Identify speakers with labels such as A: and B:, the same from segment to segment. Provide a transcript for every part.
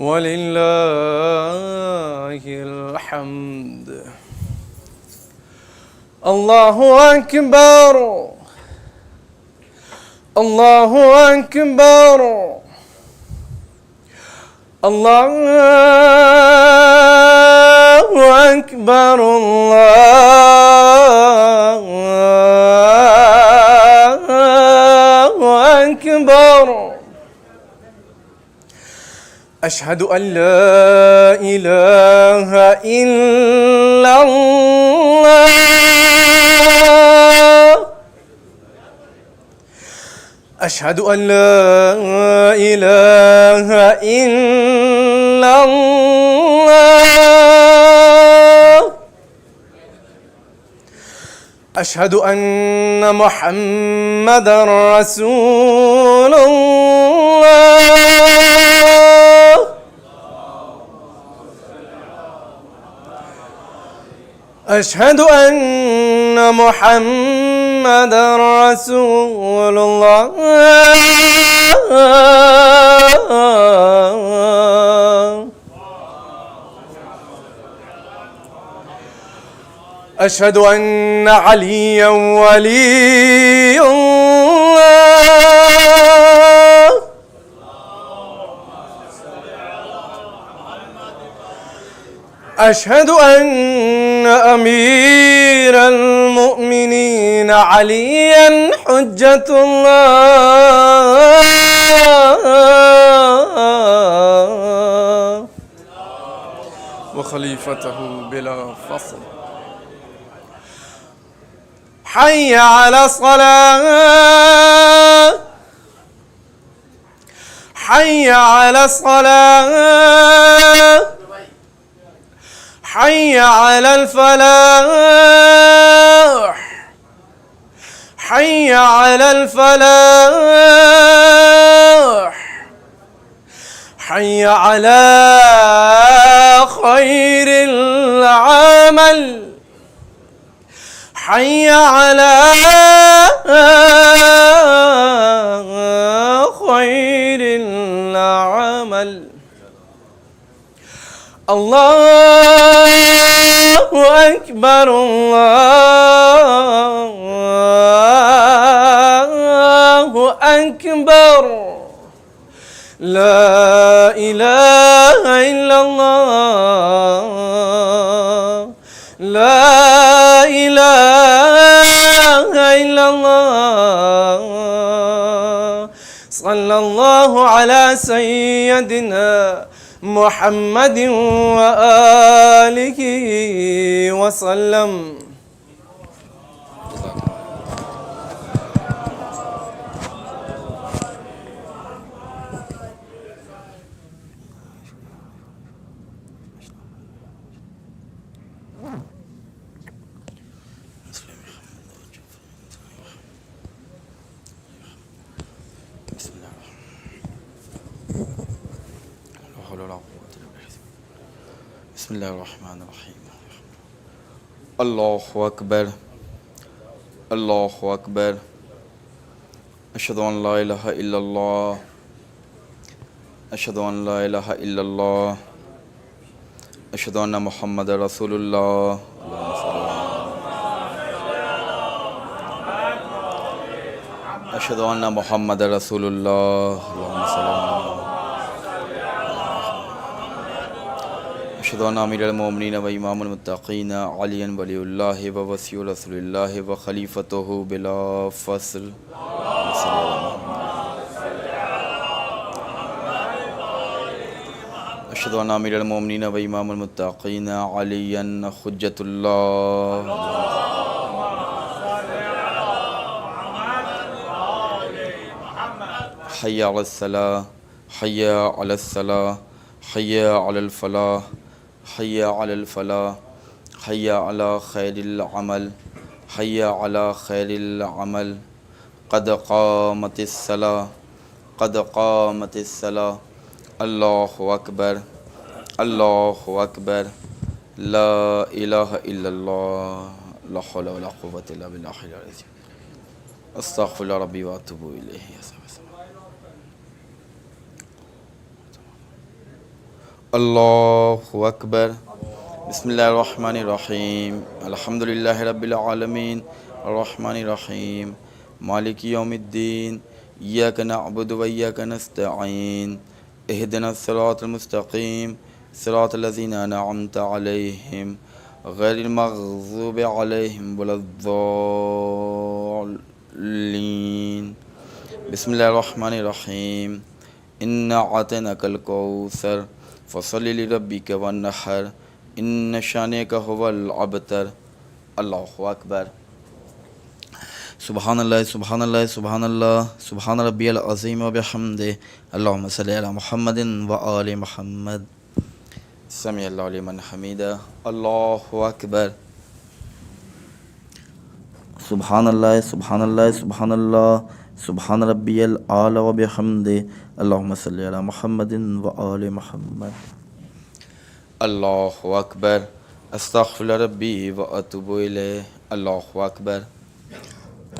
A: ولله الحمد. الله أكبر الله أكبر الله أكبر الله أكبر. أشهد أن لا إله إلا الله أشهد أن لا إله إلا الله أشهد أن محمدًا رسول الله أشهد أن محمدًا رسول الله أشهد أن عليًا ولي الله أشهد أن أمير المؤمنين عليًا حجة الله وخليفته بلا فصل. حي على الصلاة حي على الصلاة حي على الفلاح حي على الفلاح حي على خير العمل حي على خير العمل. الله أكبر الله أكبر. لا إله إلا الله لا إله إلا الله. صلى الله على سيدنا محمد وآله وسلم. بسم الله الرحمن الرحيم. الله أكبر الله أكبر. أشهد أن لا إله إلا الله أشهد أن لا إله إلا الله أشهد أن محمد رسول الله. أشهد أن محمد رسول الله. اللهم صل على أشهد أن أمير المؤمنين وإمام المتقين عليا ولي الله ووصي رسول الله وخليفته بلا فصل. أشهد أن أمير المؤمنين وإمام المتقين عليا حجة الله. حي على الصلاة حي على الصلاة حي على الفلاح حي على الفلاح حي على خير العمل حي على خير العمل. قد قامت الصلاة قد قامت الصلاة. الله أكبر الله أكبر. لا إله إلا الله لا حول ولا قوة إلا بالله العظيم. أستغفر الله ربي وأتوب إليه. اللہ اکبر بسم اللہ الرحمن الرحیم الحمد للہ رب العالمین الرحمن الرحیم مالک یوم الدین ایاک نعبد و ایاک نستعین اہدنا الصراط المستقیم صراط الذین انعمت علیہم غیر المغضوب علیہم ولا الضالین بسم اللہ الرحمن الرحیم انا اعطیناک الکوثر فصلی لربک وانحر ان شانک هو الابتر اللہ اکبر سبحان اللہ سبحان اللہ سبحان اللہ سبحان ربی العظیم و بحمدہ اللہم صلی علی محمد و آل محمد سمیع اللہ لمن حمیدہ اللہ اکبر سبحان اللہ سبحان اللہ سبحان اللہ سبحان ربی العالی و بحمدہ اللہم صلی علی محمد و آل محمد اللہ اکبر استغفر ربی و اتوب الیہ اللہ اکبر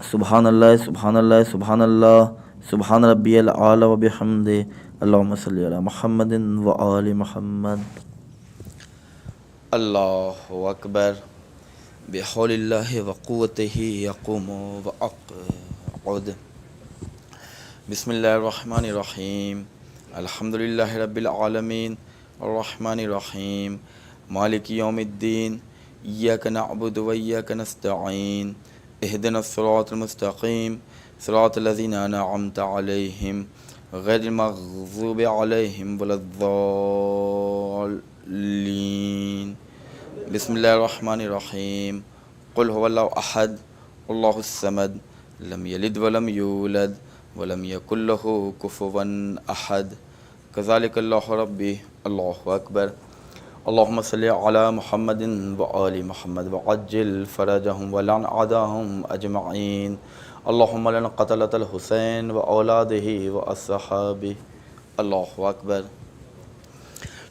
A: سبحان اللہ سبحان اللہ سبحان اللہ سبحان ربی العالی و بحمدہ اللہم صلی علی محمد و آل محمد اللہ اکبر بحول اللہ و قوتہ یقوم و اقعد بسم اللہ الرحمن الرحیم الحمد للہ رب العالمین الرحمن الرحیم مالک یوم الدین ایاک نعبد و ایاک نستعین اہدنا الصراط المستقیم صراط الذین انعمت علیہم غیر المغضوب علیہم ولا الضالین بسم اللہ الرحمن الرحیم قل هو اللہ احد اللہ الصمد لم یلد ولم یولد ولم یکن لہ کفوا احد کذالک اللہ ربی اللہ اکبر اللہم صلی علی محمد و آل محمد وعجل فرجہم ولعن اعداءہم اجمعین اللہم لعن قتلۃ الحسین و اولادہ و اصحابہ اللہ اکبر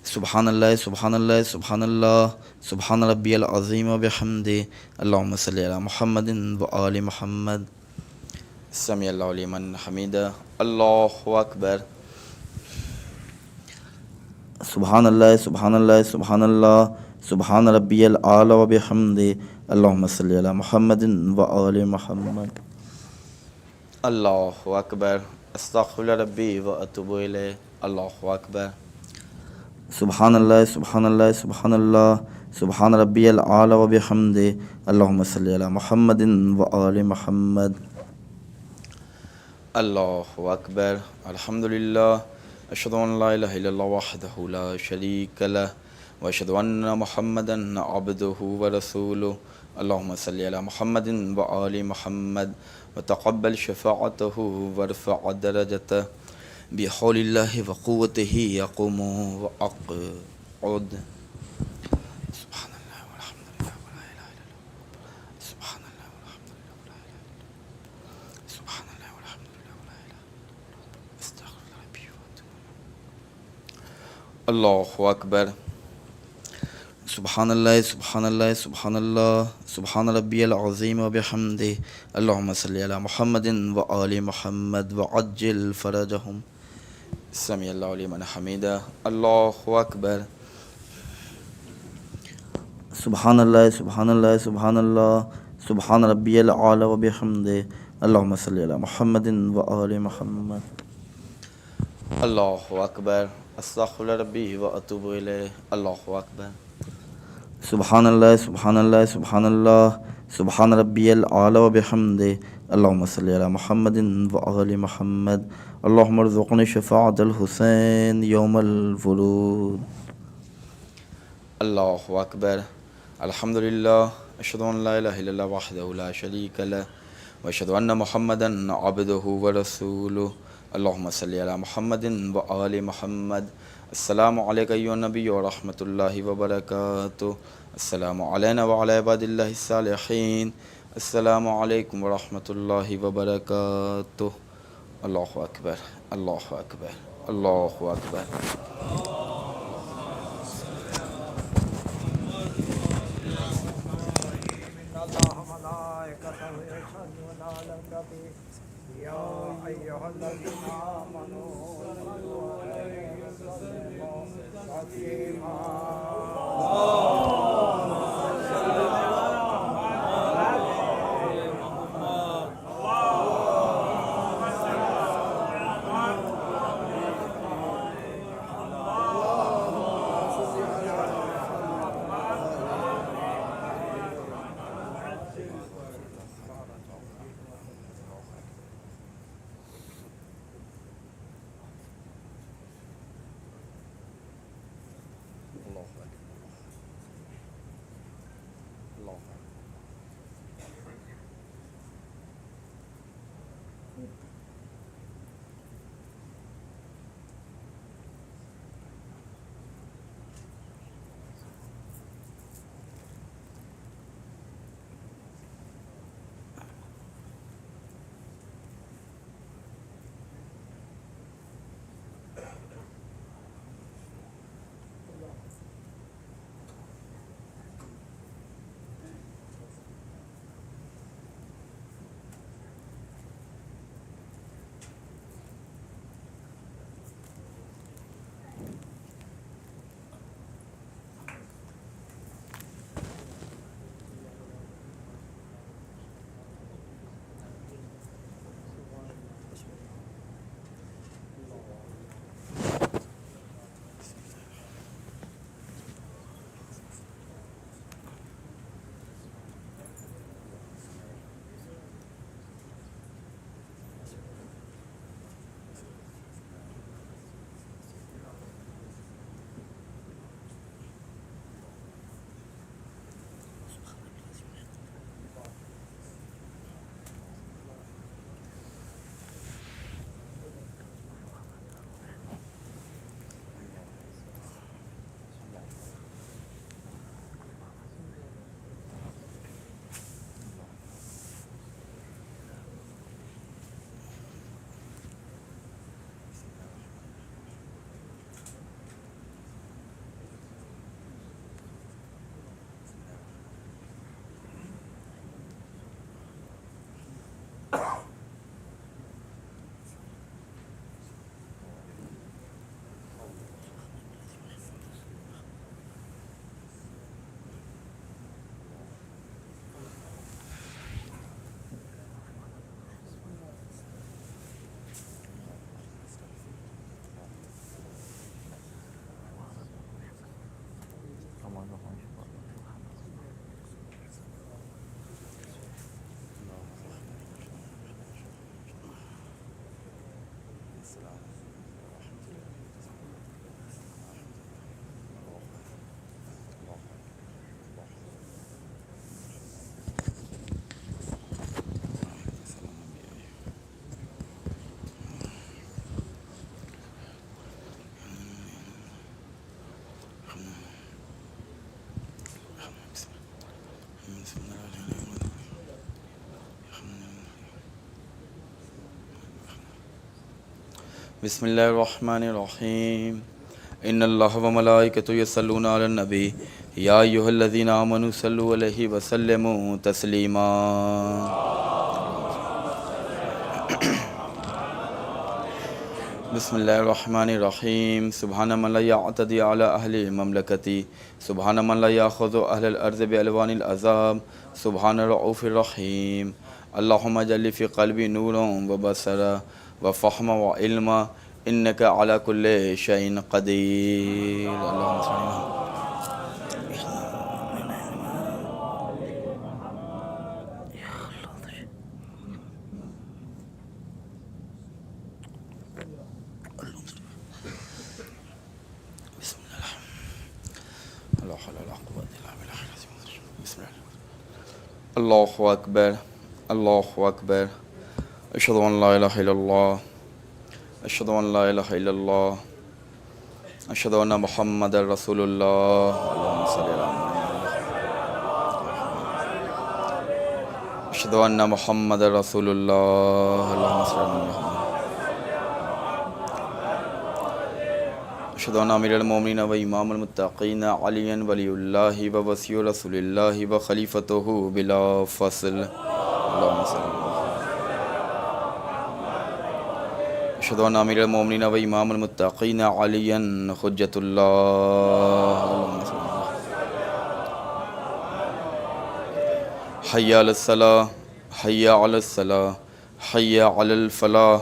A: سبحان اللہ سبحان اللہ سبحان اللہ سبحان ربی العظیم و بحمدہ اللہم صلی علی محمد و آل محمد سمیع اللہ لمن حمیدہ اللہ اکبر سبحان اللہ سبحان اللہ سبحان اللہ سبحان ربی العالی و بحمدہ اللہم صلی علی محمد و آل محمد اللہ اکبر استغفر ربی و اتوب الیہ اللہ اکبر سبحان اللہ سبحان اللہ سبحان اللہ سبحان ربی العالی و بحمدہ اللہم صلی علی محمد و آل محمد اللہ اکبر الحمدللہ اشہد ان لا الہ الا اللہ وحدہ لا شریک لہ واشہد ان محمدا عبدہ ورسولہ اللہم صلی علی محمد و آل محمد وتقبل شفاعتہ وارفع درجتہ بحول اللہ و قوتہ یقوم و اقعد سبحان اللہ والحمد للہ ولا الہ الا اللہ سبحان اللہ والحمد للہ ولا الہ الا اللہ سبحان اللہ والحمد للہ ولا الہ الا اللہ استغفر ربی واتوب الیہ اللہ اکبر سبحان اللہ سبحان اللہ سبحان اللہ سبحان ربی العظیم و بحمدہ اللہم صلی علی محمد و آل محمد وعجل فرجہم سمیع اللہ لمن حمیدہ اللہ اکبر سبحان اللہ سبحان اللہ سبحان اللہ سبحان ربی العالی و بحمدہ اللہم صلی علی محمد و آل محمد اللہ اکبر استغفر ربی و اتوب الیہ اللہ اکبر سبحان اللہ سبحان اللہ سبحان اللہ سبحان ربی العالی و بحمدہ اللہم صلی علی محمد و آل محمد اللہم ارزقنی شفاعت الحسین یوم الورود اللہ اکبر الحمدللہ اشہد ان لا الہ الا اللہ وحدہ لا شریک لہ واشہد ان محمدا عبدہ ورسولہ اللہم صلی علی محمد و آل محمد السلام علیکم ایھا النبی و رحمۃ اللہ وبرکاتہ السلام علینا وعلی عباد اللہ الصالحین السلام علیکم ورحمۃ اللہ وبرکاتہ اللہ اکبر اللہ اکبر اللہ اکبر
B: يا أيها الذين آمنوا صلوا عليه
A: بسم اللہ الرحمن الرحیم ان اللہ و ملائکتہ یصلون علی النبی یا ایھا الذین آمنوا صلوا علیہ وسلموا تسلیما بسم اللہ الرحمن الرحیم سبحان من لا یعتدی علی اہل مملکتی سبحان من لا یاخذ اہل الارض بالوان العذاب سبحان الرؤوف الرحیم اللہم اجعل فی قلبی نورا و بصرا و فہما و علما انک علی کل شیء قدیر اللہم صل اللہ اکبر اللہ اکبر اشہد ان لا الہ الا اللہ اشہد ان لا الہ الا اللہ اشہد ان محمد رسول اللہ اللہم صلی علی محمد اشہد ان محمد رسول اللہ اللہم صلی علی محمد اشہد ان امیر المومنین و امام المتقین علی ولی اللہ و وصی رسول اللہ و خلیفتہ بلا فصل اللہم صلی اللہ اشهد ان امیر المؤمنین و امام المتقین علی حجۃ اللہ. حی علی الصلاۃ حی علی الصلاۃ حی علی الفلاح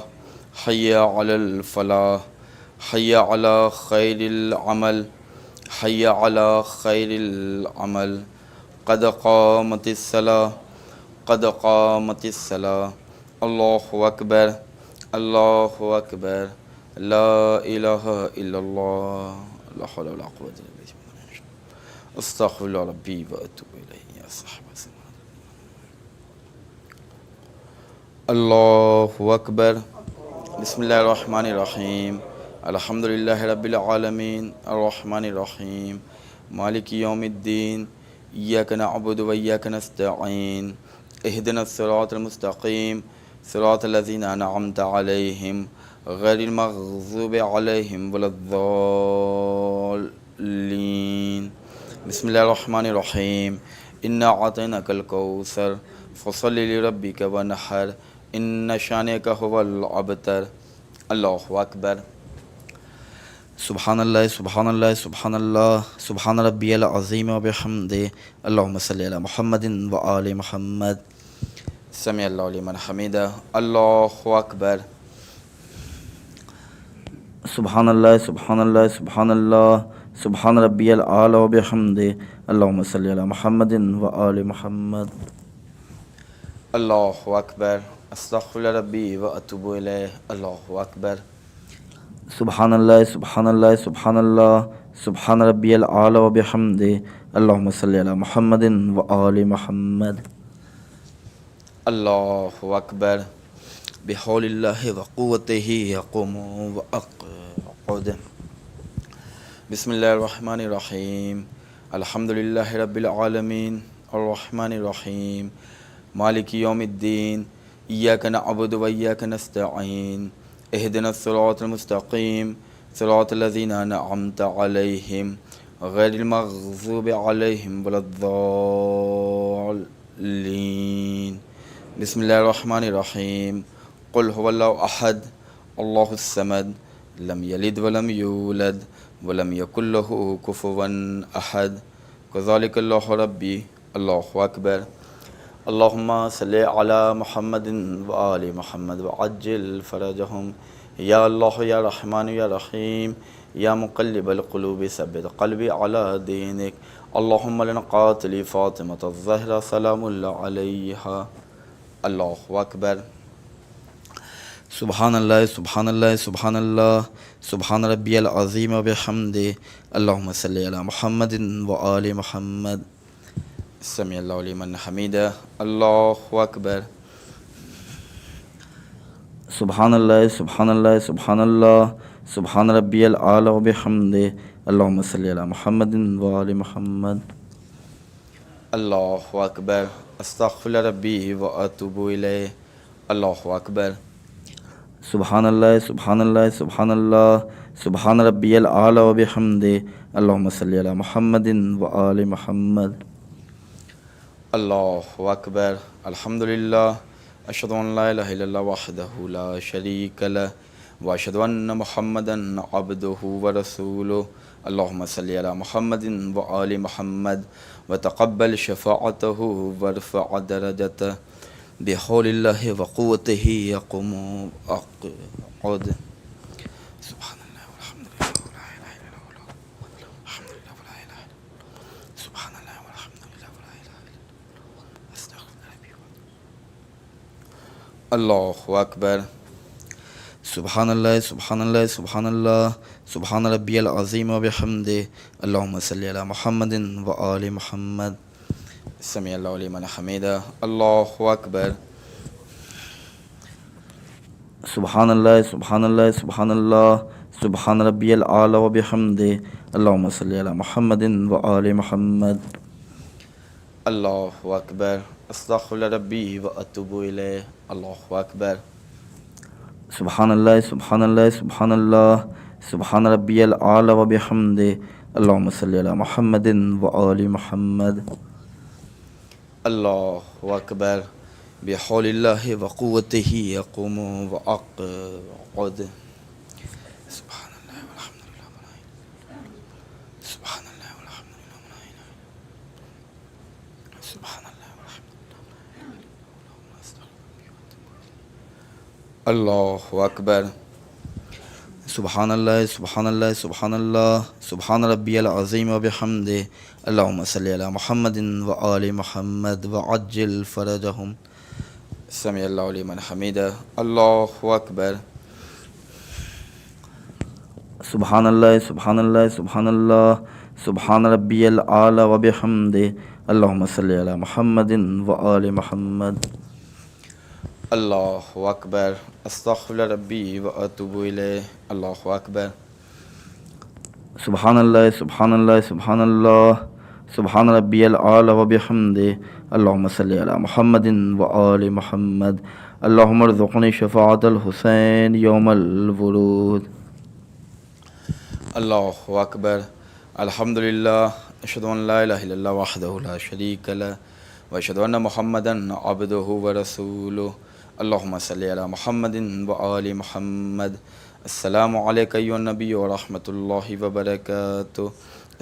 A: حی علی الفلاح حی علی خیر العمل حی علی خیر العمل. قد قامت الصلاۃ قد قامت الصلاۃ. اللہ اکبر اللہ اکبر لا الہ الا اللہ لا حول ولا قوۃ الا باللہ استغفر اللہ ربی و اتوب الیہ. یا صاحب اللہ اکبر. بسم اللہ الرحمن الرحیم. الحمد للہ رب العالمین الرحمن الرحیم مالک یوم الدین. ایاک نعبد و ایاک نستعین اہدنا الصراط المستقیم صراط الذین انعمت علیہم غیر المغضوب علیہم ولا الضالین. بسم اللہ الرحمن الرحیم. انا اعطیناک الکوثر فصل لربک ونحر ان شانک هو الابتر. اللہ اکبر. سبحان اللہ سبحان اللہ سبحان اللہ سبحان ربی العظیم و بحمدہ. اللہم صلی علی محمد و آل محمد. سمع اللہ لمن حمیدہ. اللہ اکبر. سبحان اللہ سبحان اللہ سبحان اللہ سبحان ربی العالی و بحمدہ. اللہم صلی علی محمد و آل محمد. اللہ اکبر. استغفر ربی و اتوب الیہ. اللہ اکبر. سبحان اللہ سبحان اللہ سبحان اللہ سبحان ربی العالی و بحمدہ. اللہم صلی علی محمد و آل محمد. اللہ اکبر. بحول اللہ و قوتہ اقوم و اقعد. بسم اللہ الرحمن الرحیم. الحمد للہ رب العالمین الرحمن الرحیم مالک یوم الدین. ایاک نعبد و ایاک نستعین اہدنا الصراط المستقیم صراط الذین انعمت علیہم غیر المغضوب علیہم ولا الضالین. بسم اللہ الرحمن الرحیم. قل هو اللہ احد اللہ الصمد لم یلد ولم یولد ولم یکن له کفوا احد. کذالک اللہ ربی. اللہ اکبر. اللہم صلی علی محمد و آل محمد وعجل فرجہم. یا اللہ یا رحمان یا رحیم یا مقلب القلوب ثبت قلبی علی دینک. اللہم لنقاتل فاطمۃ الزہرا سلام اللہ علیہا. اللہ اکبر. سبحان اللہ سبحان اللہ سبحان اللہ سبحان ربی العظیم و بحمدہ. اللہم صلی علی محمد و آل محمد. سمع اللہ لمن حمیدہ. اللہ اکبر. سبحان اللہ سبحان اللہ سبحان اللہ سبحان ربی العالی و بحمدہ. اللہم صلی علی محمد و آل محمد. اللہ اکبر. استغفر ربی و اتوب الیہ. اللہ اکبر. سبحان اللہ سبحان اللہ سبحان اللہ سبحان ربی العالی و بحمدہ. اللہم صلی علی محمد و آل محمد. اللہ اکبر. الحمدللہ اشہد ان لا الہ الا اللہ وحدہ لا شریک لہ واشہد ان محمدا عبدہ ورسولہ. اللہم صلی علی محمد و آل محمد وتقبل شفاعتہ وارفع درجتہ. بحول اللہ و قوتہ اقوم اقعد. سبحان اللہ والحمد للہ ولا الہ الا اللہ الحمد للہ ولا الہ الا اللہ سبحان اللہ والحمد للہ ولا الہ الا اللہ استغفر ربی. اللہ اکبر. سبحان اللہ سبحان اللہ سبحان اللہ سبحان ربی العظیم و بحمدہ. اللہم صلی علی محمد و آل محمد. سمع اللہ لمن حمیدہ. اللہ اکبر. سبحان اللہ سبحان اللہ سبحان اللہ سبحان ربی العالی و بحمدہ. اللہم صلی علی محمد و آل محمد. اللہ اکبر. استغفر ربی و اتوب الیہ. اللہ اکبر. سبحان اللہ سبحان اللہ سبحان اللہ سبحان ربی العالی و بحمدہ. اللہم صلی علی محمد و آل محمد. اللہ اکبر. بحول اللہ وقوتہ اقوم واقعد. سبحان اللہ والحمد للہ سبحان اللہ والحمد للہ سبحان اللہ والحمد للہ. اللہ اکبر. سبحان اللہ سبحان اللہ سبحان اللہ سبحان ربی العظیم وبحمدہ. اللہم صلی علی محمد وآل محمد وعجل فرجہم. سمع اللہ لمن حمیدہ. اللہ اکبر. سبحان اللہ سبحان اللہ سبحان اللہ سبحان ربی العلی وبحمدہ. اللہم صلی علی محمد وآل محمد. اللہ اکبر. استغفر ربی واتوب الیہ. اللہ اکبر. سبحان اللہ سبحان اللہ سبحان اللہ سبحان ربی العلی وبحمدہ. اللہم صلی علی محمد وآل محمد. اللہم ارزقنی شفاعت الحسین یوم الورود. اللہ اکبر. الحمدللہ. اشہد ان لا الہ الا اللہ وحدہ لا شریک لہ واشہد ان محمدا عبدہ ورسولہ. اللہم صلی علی محمد وآل محمد. السلام علیکم ایھا النبی ورحمۃ اللہ وبرکاتہ.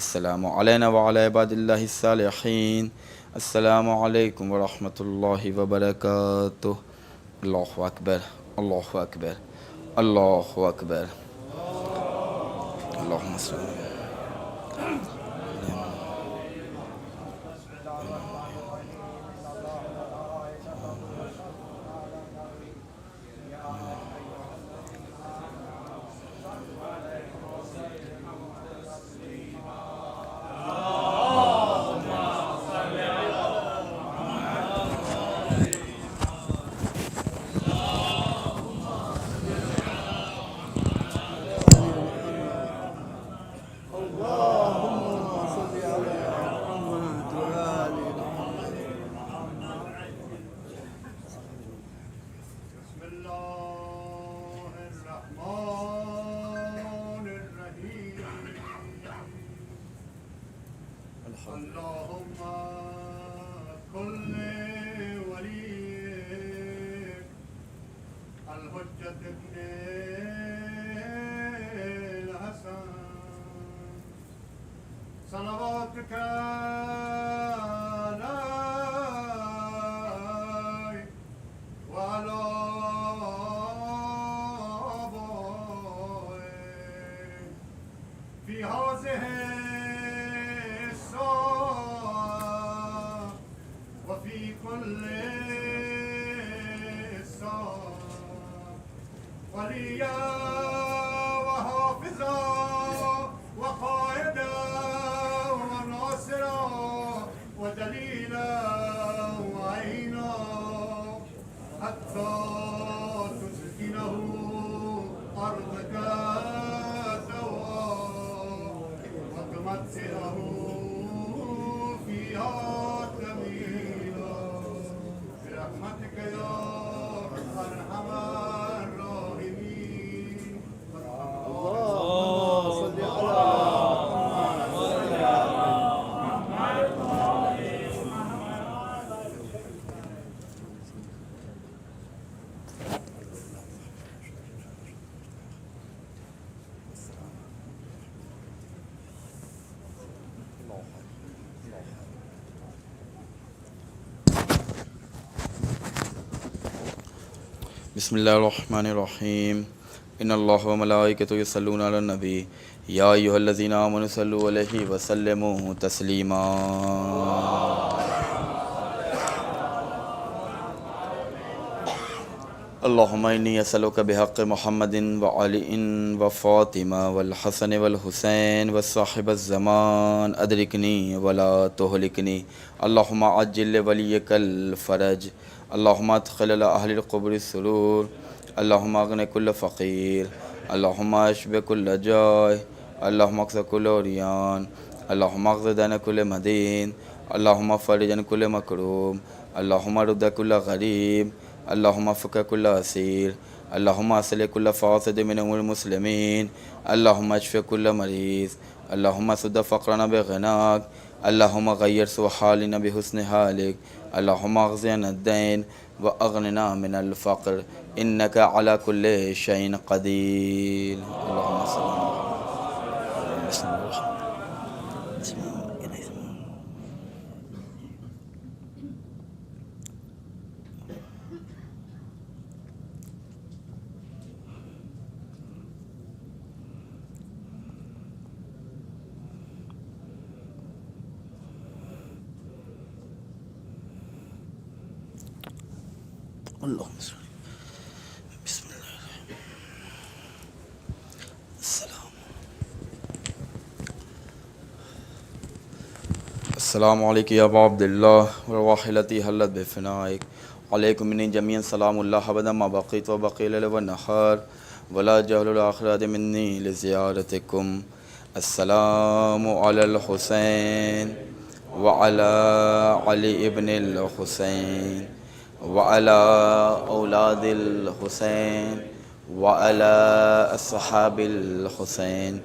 A: السلام علینا وعلی عباد اللہ الصالحین. السلام علیکم ورحمۃ اللہ وبرکاتہ. اللہ اکبر اللہ اکبر اللہ اکبر. اللہم صلی
B: صلواتك علي وعلى آبائي في هذه الساعة وفي كل ساعة وليا وحافظا وقائدا وناصرا ودليلا وعينا حتى تسكنه أرضك سواء وتمتعه فيها جميلا برحمتك يا أرحم الراحمين. اللهم صل على
A: بسم اللہ الرحمن الرحیم. ان اللہ و ملائکتہ یصلون علی النبی یا ایھا الذین آمنوا صلوا علیہ وسلموا تسلیما. اللہم انی اسألک بحق محمد وعلی وفاطمہ والحسن والحسین والصاحب الزمان ادرکنی ولا تہلکنی. اللہم عجل ولیک الفرج. اللہم ادخل علی اہل القبور السرور. اللہم اغن کل فقیر. اللہم اشب کل جائع. اللہم اقض کل عریان. اللہم اقض دین کل مدین. اللہم فرج عن کل مکروب. اللہم رد کل غریب. اللہم فک کل اسیر. اللہم اصلح کل فاسد من امور المسلمین. اللہم اشف کل مریض. اللہم سد فقرنا بغناک. اللهم غير سوء حالنا بحسن حالك اللهم اغزنا الدين وأغننا من الفقر إنك على كل شيء قدير اللهم صل على محمد. اللهم صل. بسم الله. السلام عليك يا أبا عبد الله والروح التي هلت بفنائك عليكم مني جميعا سلام الله أبدا ما بقيت وبقي الليل والنهار ولا جهل الآخرة مني لزيارتكم. السلام على الحسين وعلى علي ابن الحسين وعلى أولاد الحسين وعلى أصحاب الحسين.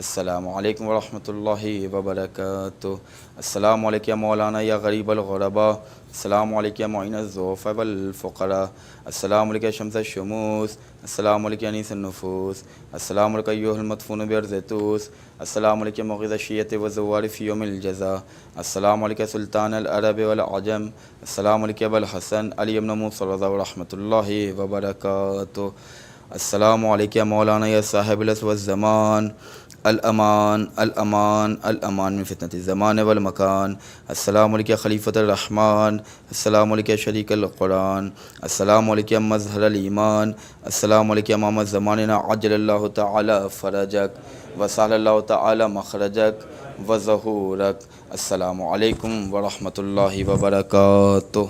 A: السلام علیکم ورحمۃ اللہ وبرکاتہ. السلام علیکم یا مولانا یا غریب الغرباء. السلام علیکم یا معین الضعفاء والفقراء. السلام علیکم یا شمس الشموس. السلام علیکم یا انیس النفوس. السلام علیکم ایھا المدفون بارض طوس. السلام علیکم مغیظ الشیعۃ والزوار فی یوم الجزا. السلام علیکم سلطان العرب والعجم. السلام علیکم ابا الحسن علی بن موسی رضا ورحمۃ اللہ وبرکاتہ. السلام علیکم یا مولانا یا صاحب العصر والزمان. الامان الامان الامان من فتنة الزمان والمکان. السلام علیکم خلیفۃ الرحمن. السلام علیکم شریک القرآن. السلام علیکم مظہر الایمان. السلام علیکم امام زماننا عجل اللہ تعالی فرجک وسهل اللہ تعالی مخرجک وظہورک. السلام علیکم ورحمۃ اللہ وبرکاتہ.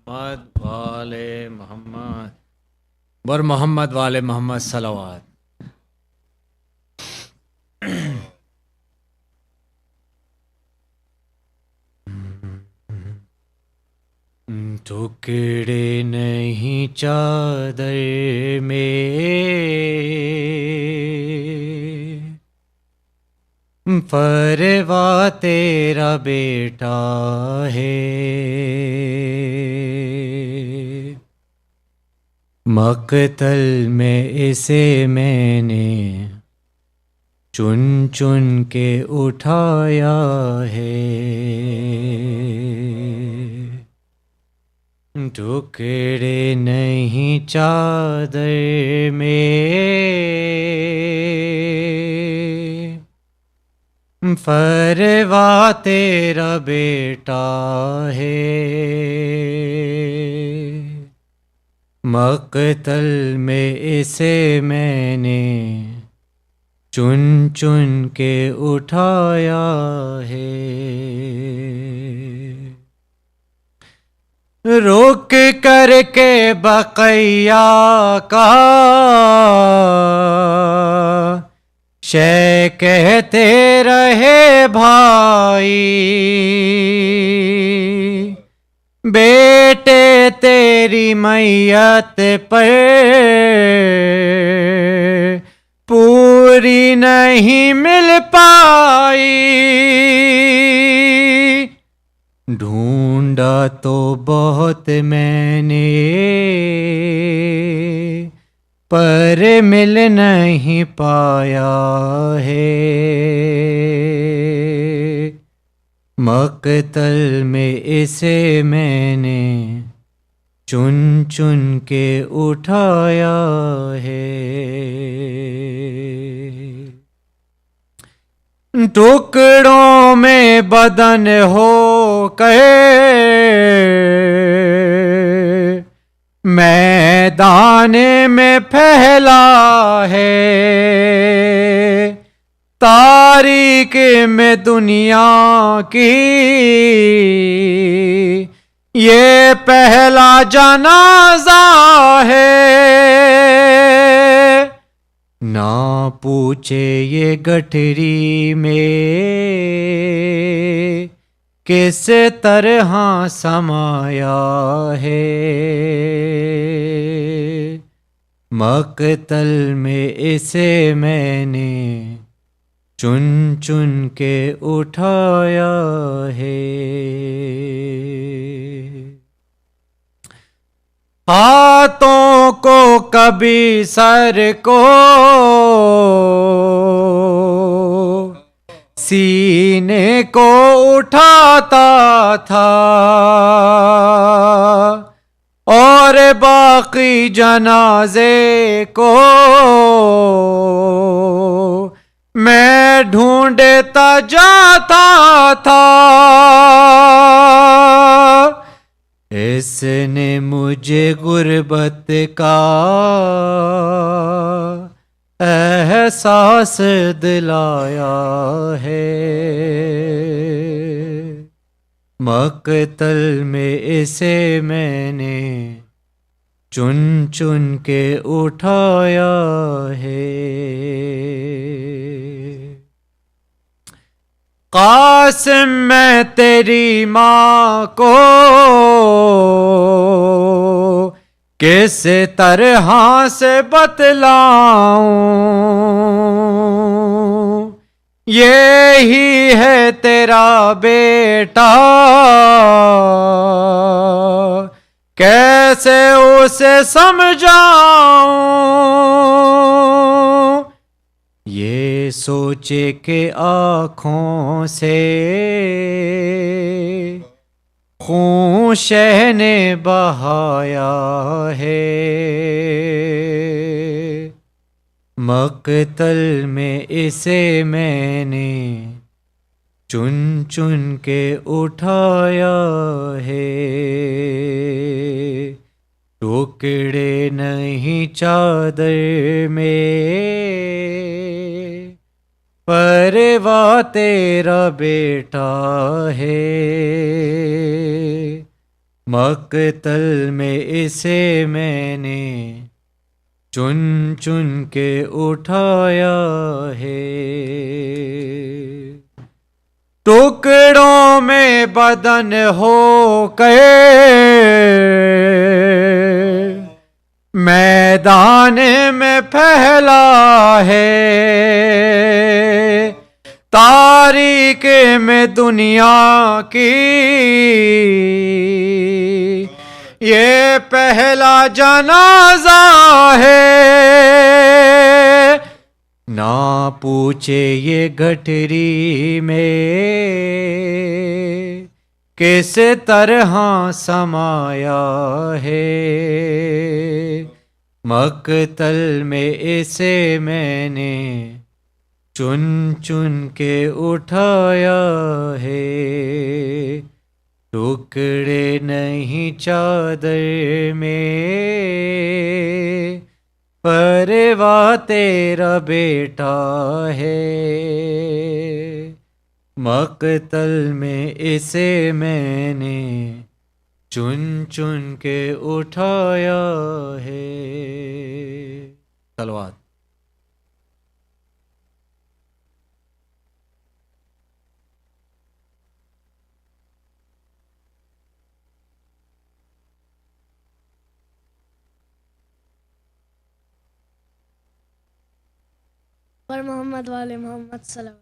C: محمد والے محمد بر محمد والے محمد صلوات. ٹکڑے نہیں چادر میں پرواہ تیرا بیٹا ہے. مقتل میں اسے میں نے چن چن کے اٹھایا ہے. ٹکڑے نہیں چادر میں پرواہ تیرا بیٹا ہے. مقتل میں اسے میں نے چن چن کے اٹھایا ہے. روک کر کے بقیہ کا شے کہتے رہے بھائی. بیٹے تیری میت پر پوری نہیں مل پائی. ڈھونڈا تو بہت میں نے پر مل نہیں پایا ہے. مقتل میں اسے میں نے چن چن کے اٹھایا ہے. ٹکڑوں میں بدن ہو کے میدان میں پھیلا ہے. تاریخ میں دنیا کی یہ پہلا جنازہ ہے. نہ پوچھے یہ گٹھری میں کس طرح سمایا ہے. مقتل میں اسے میں نے چن چن کے اٹھایا ہے. ہاتھوں کو کبھی سر کو سینے کو اٹھاتا تھا اور باقی جنازے کو میں ڈھونڈتا جاتا تھا. اس نے مجھے غربت کا احساس دلایا ہے. مقتل میں اسے میں نے چن چن کے اٹھایا ہے. قاسم میں تیری ماں کو کس طرح سے بتلاؤں. یہی ہے تیرا بیٹا کیسے اسے سمجھاؤں. یہ سوچے کہ آنکھوں سے خون شہ نے بہایا ہے. مقتل میں اسے میں نے چن چن کے اٹھایا ہے. ٹکڑے نہیں چادر میں پرواہ تیرا بیٹا ہے. مقتل میں اسے میں نے چن چن کے اٹھایا ہے، ٹکڑوں میں بدن ہو کے میدان میں پھیلا ہے، تاریخ میں دنیا کی یہ پہلا جنازہ ہے، نہ پوچھے یہ گٹھری میں کس طرح سمایا ہے، مقتل میں اسے میں نے چن چن کے اٹھایا ہے، ٹکڑے نہیں چادر میں، پرواہ تیرا بیٹا ہے، مقتل میں اسے میں نے چن چن کے اٹھایا ہے۔ صلوات۔
D: پر محمد والے محمد صلی اللہ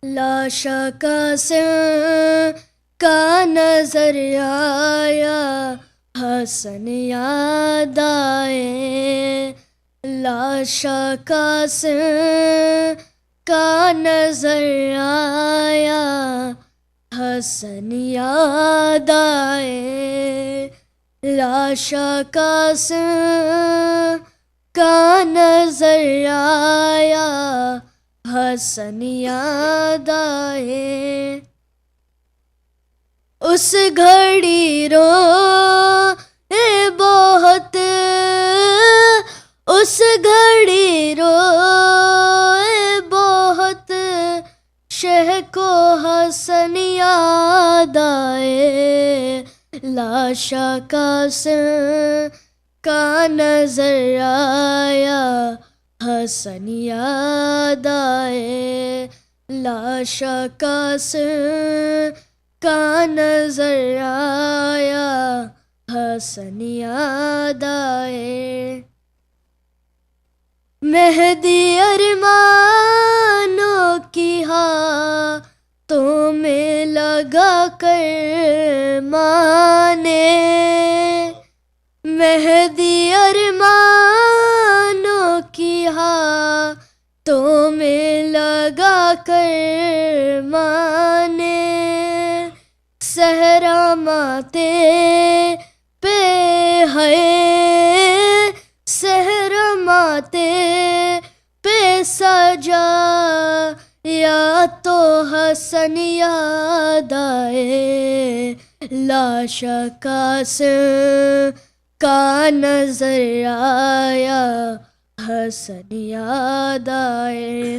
D: لاشا قاسم کا نظر آیا، حسن یاد آئے، لاشا قاسم کا نظر آیا، حسن یاد آئے، لاشا قاسم کا نظر آیا، حسن یاد آئے، اس گھڑی رو بہت، اس گھڑی رو بہت، شہ کو حسن یاد آئے، لاشا قاسم کا نظر آیا، حسن یاد آئے، لاشا قاسم کا نظر آیا، حسن یاد آئے، مہدی ارمانوں کی ہاتھوں میں لگا کر مانے، مہدی ارمانوں کی ہاتھوں میں لگا کر مانے، صحرا ماتے پہ ہے، صحرا ماتے پہ سجا، یا تو حسن یاد آئے، لاشا قاسم کا نظر آیا، حسن یاد آئے،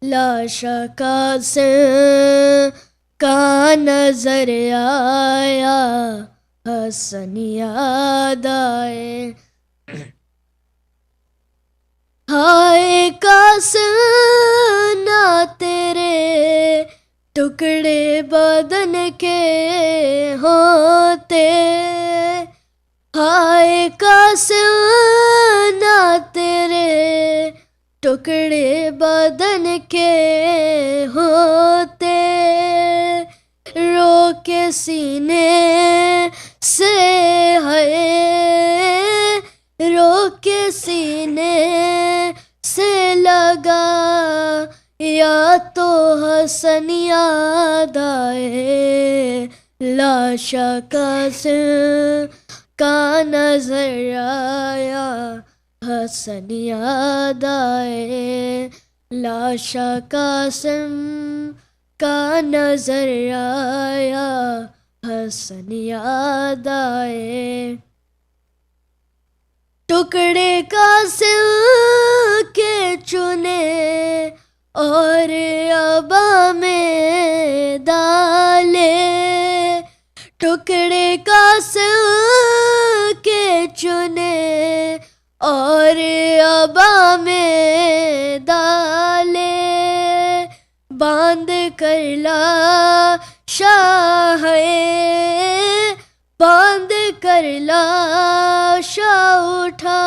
D: لاشا قاسم کا نظر آیا، حسن یاد آئے، ہائے قاسم نہ تیرے ٹکڑے بدن کے ہوتے، ہائے قاسم نہ تیرے ٹکڑے بدن کے ہوتے، رو کے سینے سے ہے، رو کے سینے سے لگا، یا تو حسن یاد آئے، لاشا قاسم کا نظر آیا، حسن یاد آئے، لاشا قاسم کا نظر آیا، حسن یاد آئے، ٹکڑے قاسم کے چنے اور ابا میں ڈالے، ٹکڑے قاسم کے چنے اور ابا میں ڈالے، باندھ کر لاشاں باندھ کر لاشاں اٹھا،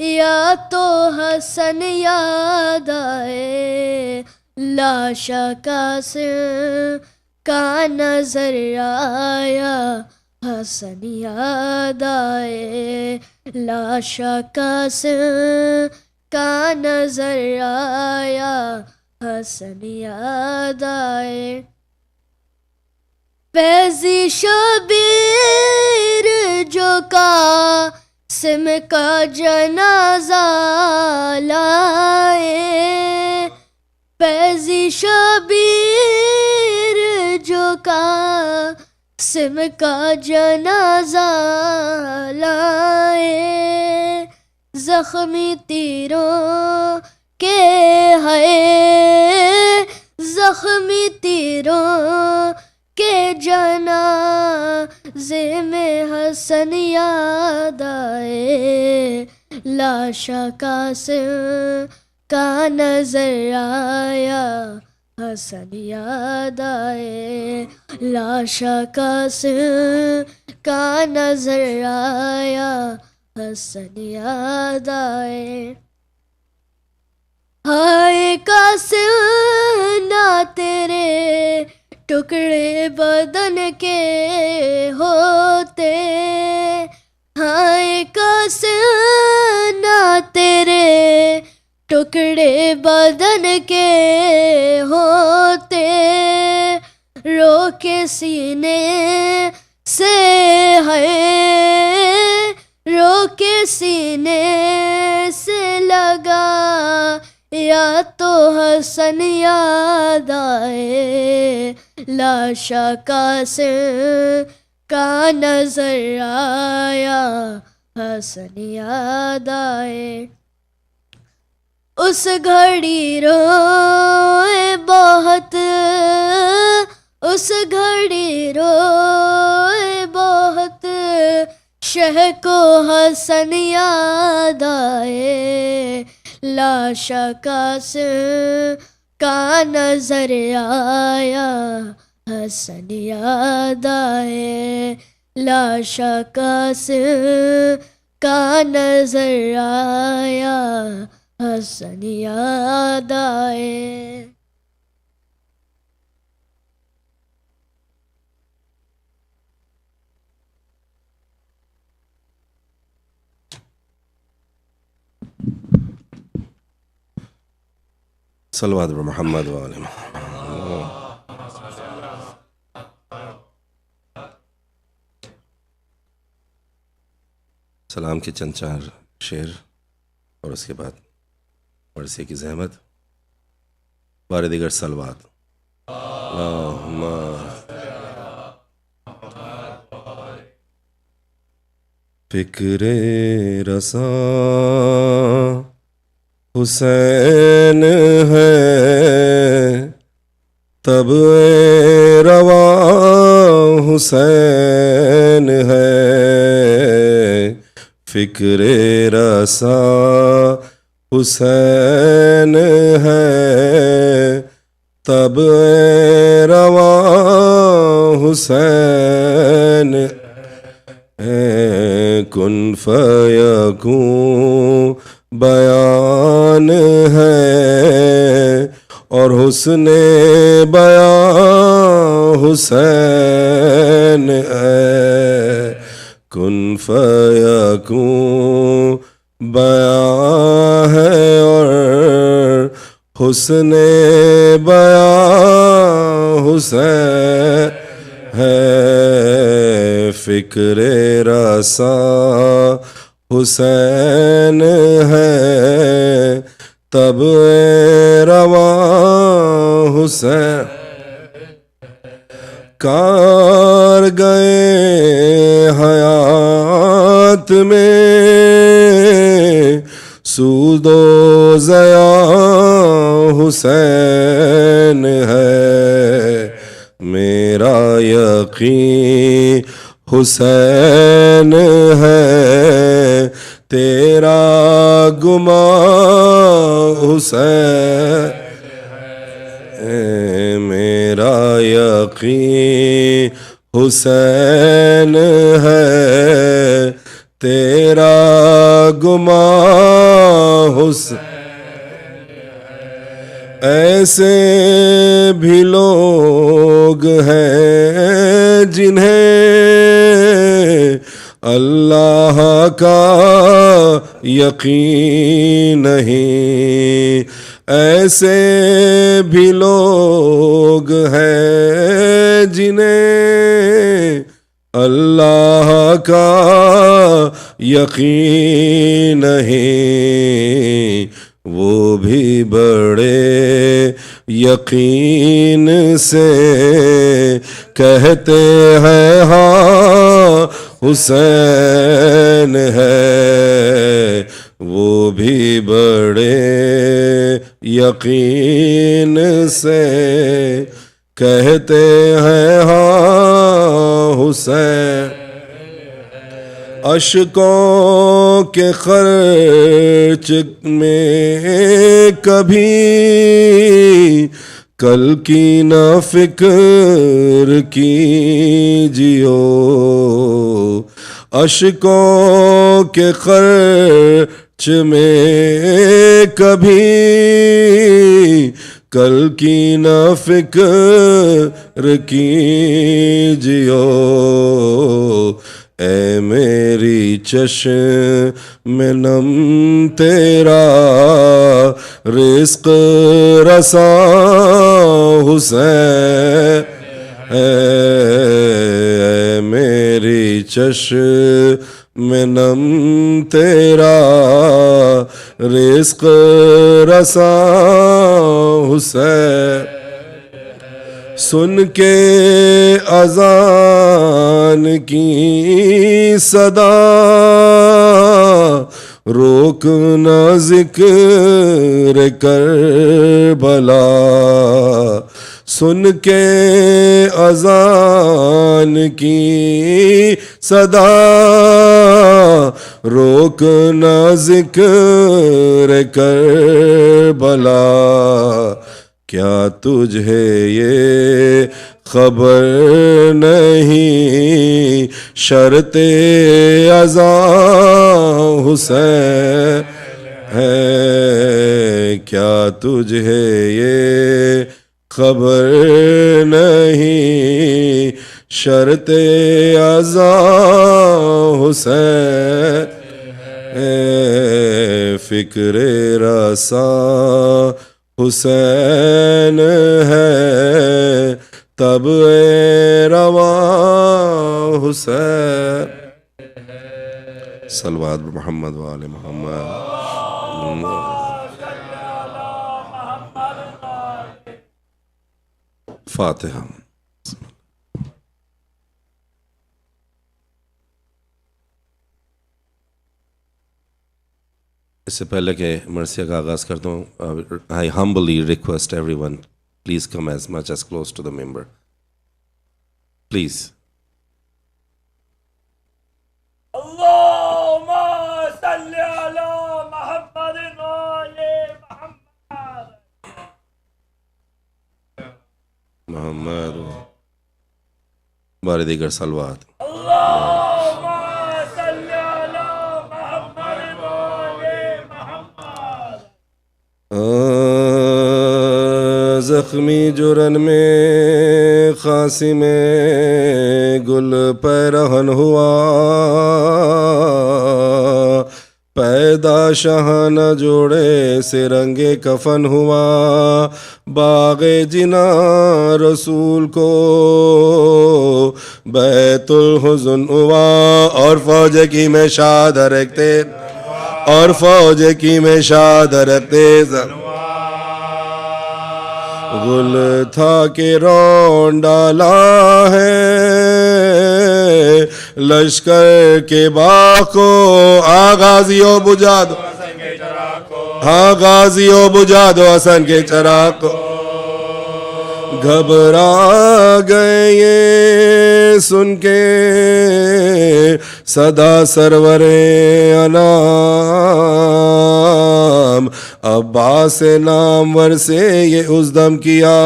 D: یا تو حسن یاد آئے، لاشاں قاسم کا نظر آیا، حسن یاد آئے، لاشاں قاسم کا نظر آیا، حسن یاد آئے۔ فیضی شبیر جو قاسم کا جنازہ لائے، فیضی شبیر جو قاسم کا جنازہ لائے، زخمی تیروں کے ہے، زخمی تیروں کے جنازے میں حسن یاد آئے، لاشاں قاسم کا نظر آیا، حسن یاد آئے، لاشاں قاسم کا نظر آیا، حسن یاد آئے۔ ہائے قاسم نہ تیرے ٹکڑے بدن کے ہوتے، ہائے قاسم نہ تیرے ٹکڑے بدن کے ہوتے، رو کے سینے سے ہے، رو کے سینے سے لگا، یا تو حسن یاد آئے، لاشاں قاسم کا نظر آیا، حسن یاد آئے۔ اس گھڑی روئے بہت، اس گھڑی روئے بہت، شہ کو حسن یاد آئے، لاشاں قاسم کا نظر آیا، حسن یاد آئے، لاشاں قاسم کا نظر آیا، حسن یاد آئے۔
E: صلوات بر محمد وآل محمد۔ سلام کے چند چار شعر اور اس کے بعد ورثے کی زحمت، بار دیگر صلوات۔ اللہم فکر رساں حسین ہے، تب رواں حسین ہے، فکر رساں حسین ہے، تب رواں حسین ہے، کن فیکون بیان ہے، اور حسن بیان حسین ہے، کن فیکون بیان ہے، اور حسن بیان حسین ہے، فکر رساں حسین ہے، تب رواں حسین، کار گئے حیات میں سود و ضیا حسین ہے میرا یقین حسین ہے تیرا گمان حسین میرا یقین حسین ہے تیرا گمان حسین ایسے بھی لوگ ہیں جنہیں اللہ کا یقین نہیں ایسے بھی لوگ ہیں جنہیں اللہ کا یقین نہیں وہ بھی بڑے یقین سے کہتے ہیں ہاں حسین ہے وہ بھی بڑے یقین سے کہتے ہیں ہاں حسین اشکوں کے خرچ میں کبھی کل کی نہ فکر کیجیو اشکوں کے خرچ میں کبھی کل کی نہ فکر کیجیو اے میری چشم نم تیرا رزق رساں حسین اے میری چشم نم تیرا رزق رساں حسین سن کے اذان کی صدا روکنا ذکر کربلا سن کے اذان کی صدا روکنا ذکر کربلا کیا تجھے یہ خبر نہیں شرط اذان حسین ہے کیا تجھے یہ خبر نہیں شرط اذان حسین فکر رساں حسین ہے تب رواں حسین صلوات محمد وآل محمد فاتحہ اس سے پہلے کہ مرثیہ کا آغاز کرتا ہوں I humbly request everyone please come as much as close to the member please
F: اللهم صل على محمد وآل
E: محمد بار دیگر صلوات
F: اللهم صل على محمد وآل محمد
E: زخمی جرن میں قاسم گل پیرہن ہوا پیدا شہانہ جوڑے سے رنگ کفن ہوا باغ جنا رسول کو بیت الحزن ہوا اور فوج کی میں شاد رکھتے اور فوج کی میں شاد رکھتے گل تھا کہ رون ڈالا ہے لشکر کے باغ کو آغازیوں بجھا دو ہاں غازیوں بجھا دو حسن کے چراغ کو گھبرا گئے یہ سن کے صدا سرور انام عباس نامور سے یہ اس دم کیا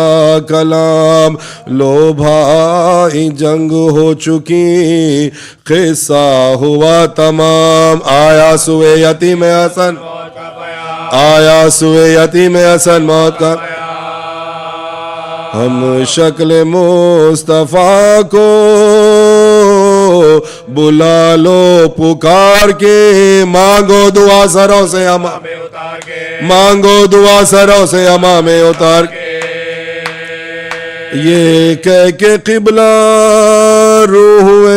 E: کلام لو بھائی جنگ ہو چکی قصہ ہوا تمام آیا سوئے یتیم حسن آیا سوئے یتیم حسن موت کا ہم شکل مصطفیٰ کو بلا لو پکار کے مانگو دعا سروں سے مانگو دعا سروں سے امام اتار کے یہ کہہ کے قبلہ روح ہوئے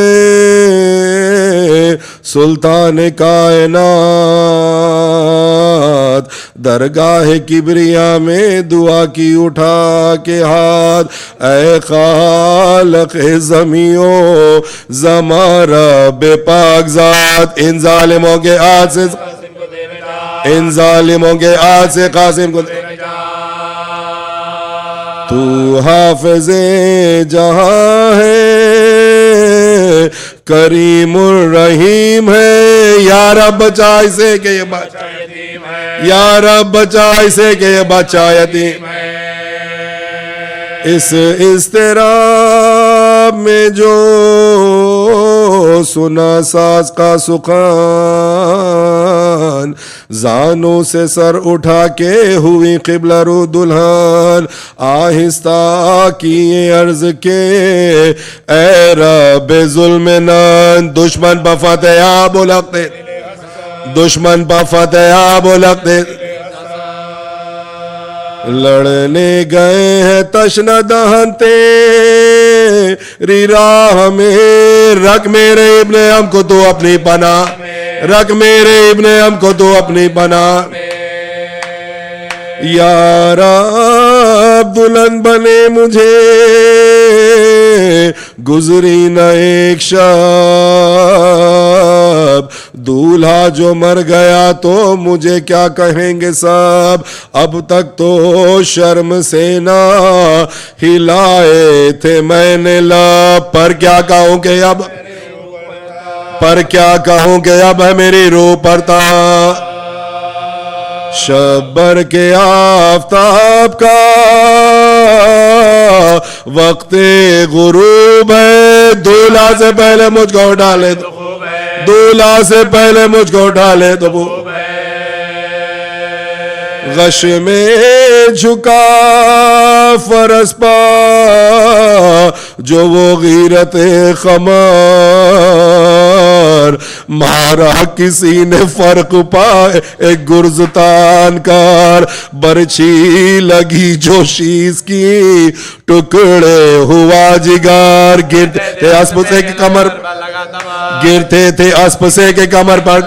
E: سلطان کائنات درگاہ کبریا میں دعا کی اٹھا کے ہاتھ اے خالق زمیوں زماں رب پاک ذات ان ظالموں کے ہاتھ سے ان ظالموں کے ہاتھ سے قاسم کو تو حافظ جہاں ہے کریم الرحیم ہے یا رب بچا اسے کہ یہ بچہ یا رب بچا اسے کہ یہ بچہ یتیم اس اضطراب میں جو سنا ساز کا سخان زانوں سے سر اٹھا کے ہوئی قبلہ رو دلہن آہستہ کیے عرض کے اے رب ظلم نان دشمن پہ فتح بولکتے دشمن پہ فتح بولکتے لڑنے گئے ہیں تشنہ دہن تیری راہ میں رکھ میرے ابن ہم کو تو اپنی پناہ رکھ میرے ابن ہم کو تو اپنی پناہ یا رب دلہن بنے مجھے گزری نہ ایک شب دولہا جو مر گیا تو مجھے کیا کہیں گے سب اب تک تو شرم سے نہ ہلائے تھے میں نے لب پر کیا کہوں کہ اب پر کیا کہوں کہ اب ہے میری روح پرتا شبر کے آفتاب کا وقت غروب ہے دولہا سے پہلے مجھ کو ڈالے تو دولہا سے پہلے مجھ کو ڈالے تو غش میں جھکا فرس پا جو وہ غیرت خمار مارا کسی نے فرق پائے ایک گرزتان کار برچھی لگی جو شیز کی ٹکڑے ہوا جگار گرتے تھے اسپ سے کے کمر گرتے تھے اسپ سے کے کمر پر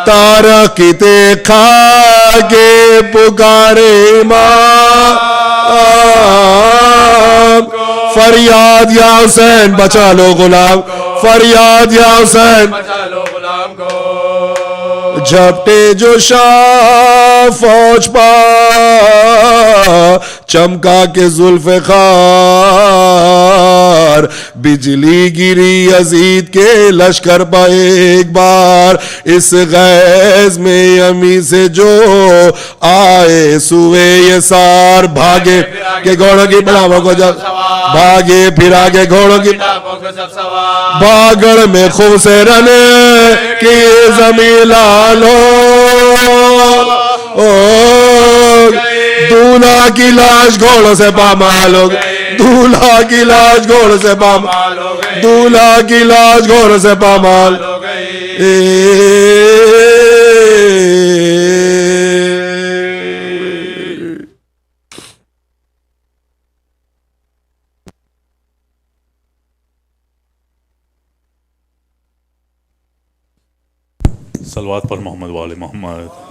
E: تارا کتے کھا کے پکارے امام فریاد یا حسین بچا لو غلام فریاد یا حسین جھپٹے جو شاہ فوج پا چمکا کے زلف خار بجلی گری یزید کے لشکر پا ایک بار اس غیظ میں امی سے جو آئے سوئے یہ سار بھاگے کے گھوڑوں کی بلاووں کو جب بھاگے پھرا کے گھوڑوں کی بھاگڑ میں خوب سے رنے کی زمین لالو دولہا کی لاش گھوڑوں سے پامال ہو گئی دولہا کی لاش گھوڑوں سے پامال ہو گئی دولہا کی لاش گھوڑوں سے پامال ہو گئی
G: صلوات پر محمد والے محمد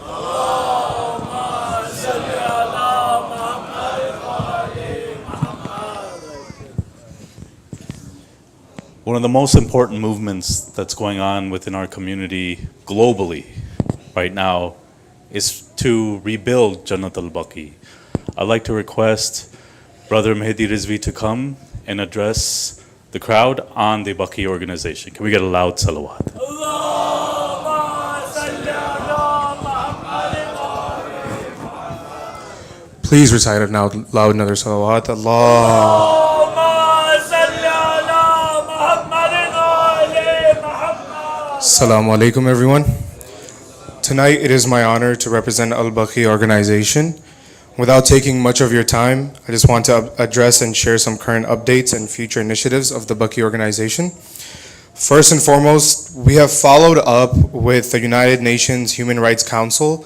G: One of the most important movements that's going on within our community globally right now is to rebuild Jannat al-Baqi. I'd like to request Brother Mehdi Rizvi to come and address the crowd on the Baki organization. Can we get a loud salawat?
H: Please recite it now loud, another salawat. Allah. Assalamu alaikum, everyone. Tonight it is my honor to represent Al-Baqi organization. Without taking much of your time, I just want to address and share some current updates and future initiatives of the Baqi organization. First and foremost, we have followed up with the United Nations Human Rights Council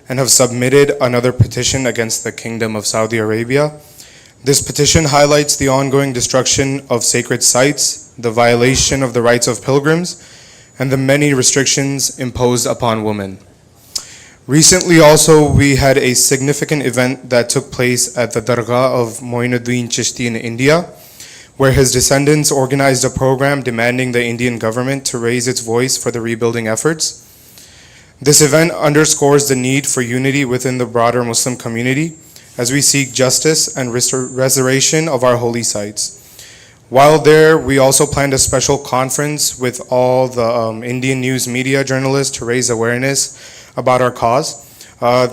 H: and have submitted another petition against the Kingdom of Saudi Arabia. This petition highlights the ongoing destruction of sacred sites, the violation of the rights of pilgrims, and the many restrictions imposed upon women. Recently also, we had a significant event that took place at the Dargah of Moinuddin Chishti in India, where his descendants organized a program demanding the Indian government to raise its voice for the rebuilding efforts. This event underscores the need for unity within the broader Muslim community as we seek justice and restoration of our holy sites. While there, we also planned a special conference with all the Indian news media journalists to raise awareness about our cause.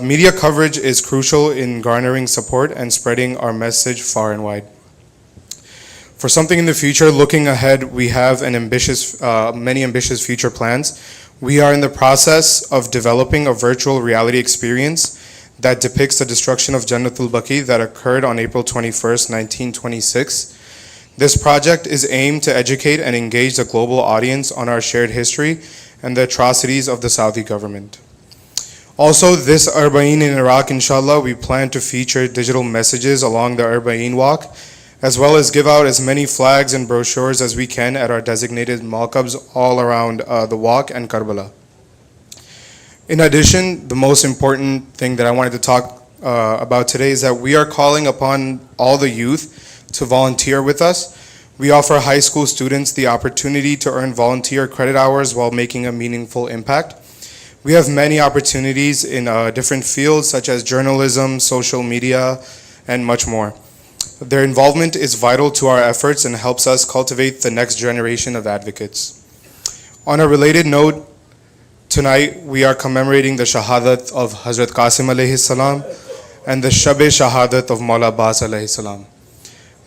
H: Media coverage is crucial in garnering support and spreading our message far and wide. For something in the future, looking ahead, we have many ambitious future plans. We are in the process of developing a virtual reality experience that depicts the destruction of Jannat al-Baqi that occurred on April 21st, 1926. This project is aimed to educate and engage the global audience on our shared history and the atrocities of the Saudi government. Also, this Arba'in in Iraq, inshallah, we plan to feature digital messages along the Arba'in walk, as well as give out as many flags and brochures as we can at our designated malkabs all around the walk and Karbala. In addition, the most important thing that I wanted to talk about today is that we are calling upon all the youth to volunteer with us. We offer high school students the opportunity to earn volunteer credit hours while making a meaningful impact. We have many opportunities in different fields such as journalism, social media, and much more. Their involvement is vital to our efforts and helps us cultivate the next generation of advocates. On a related note, tonight we are commemorating the Shahadat of Hazrat Qasim alayhi salam and the Shab-e Shahadat of Maula Abbas alayhi salam.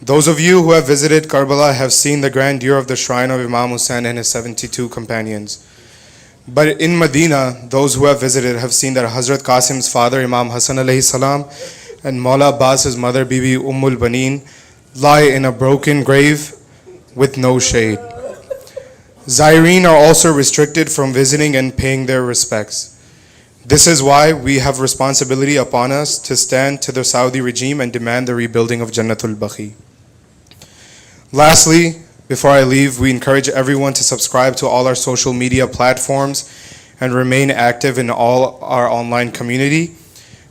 H: Those of you who have visited Karbala have seen the grandeur of the shrine of Imam Hussain and his 72 companions. But in Medina, those who have visited have seen that Hazrat Qasim's father, Imam Hassan alayhi salam, and Maula Abbas's mother, Bibi Ummul Baneen, lie in a broken grave with no shade. Zaireen are also restricted from visiting and paying their respects. This is why we have responsibility upon us to stand to the Saudi regime and demand the rebuilding of Jannat al-Baqi. Lastly, before I leave, we encourage everyone to subscribe to all our social media platforms and remain active in all our online community.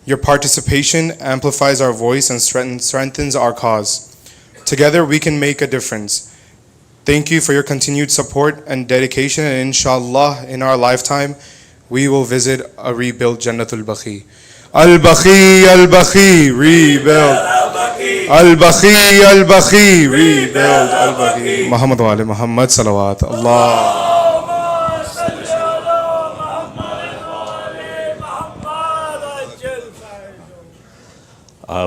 H: Your participation amplifies our voice and strengthens our cause. Together we can make a difference. Thank you for your continued support and dedication, and inshallah, in our lifetime, we will visit a rebuilt Jannat al-Baqi. Al-Baqi, Al-Baqi, rebuild. Al-Baqi, Al-Baqi, rebuild. Al-Baqi. Muhammad wa ali Muhammad, salawat. Allah.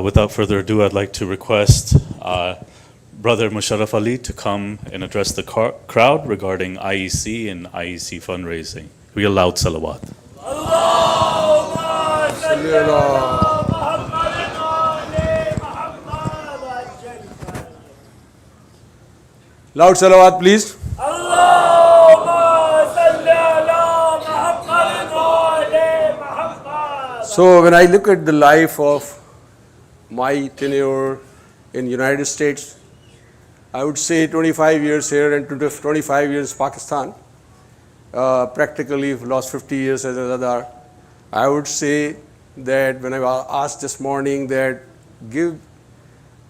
G: Without further ado, I'd like to request Brother Musharraf Ali to come and address the crowd regarding IEC and IEC fundraising. We allow salawat.
I: Loud salawat, please. So when I look at the life of my tenure in United States, I would say 25 years here and 25 years Pakistan. Practically lost 50 years as a Zadar. I would say that when I was asked this morning that give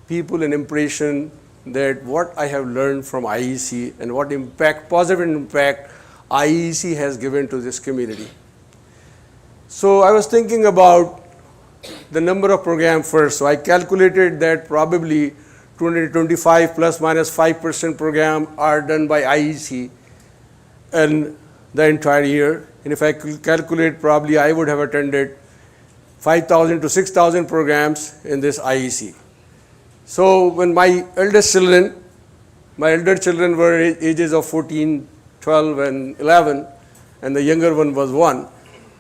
I: people an impression that what I have learned from IEC and what impact, positive impact IEC has given to this community. So I was thinking about the number of programs first. So I calculated that probably 225 plus minus 5% program are done by IEC in the entire year. And if I calculate, probably I would have attended 5,000 to 6,000 programs in this IEC. So when my elder children were ages of 14, 12 and 11, and the younger one was 1.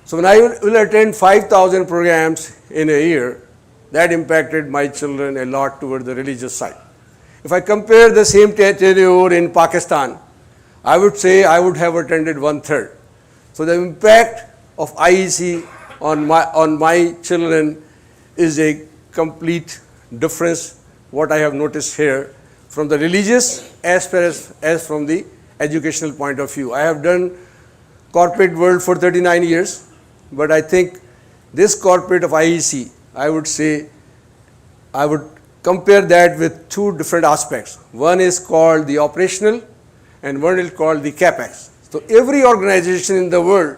I: So when I will attend 5,000 programs in a year, that impacted my children a lot toward the religious side. If I compare the same tenure in Pakistan, I would say I would have attended 1/3. So the impact of IEC on my children is a complete difference, what I have noticed here, from the religious as well as from the educational point of view. I have done corporate world for 39 years, but I think this corporate of IEC, I would say, I would compare that with two different aspects. One is called the operational and one is called the CapEx. So every organization in the world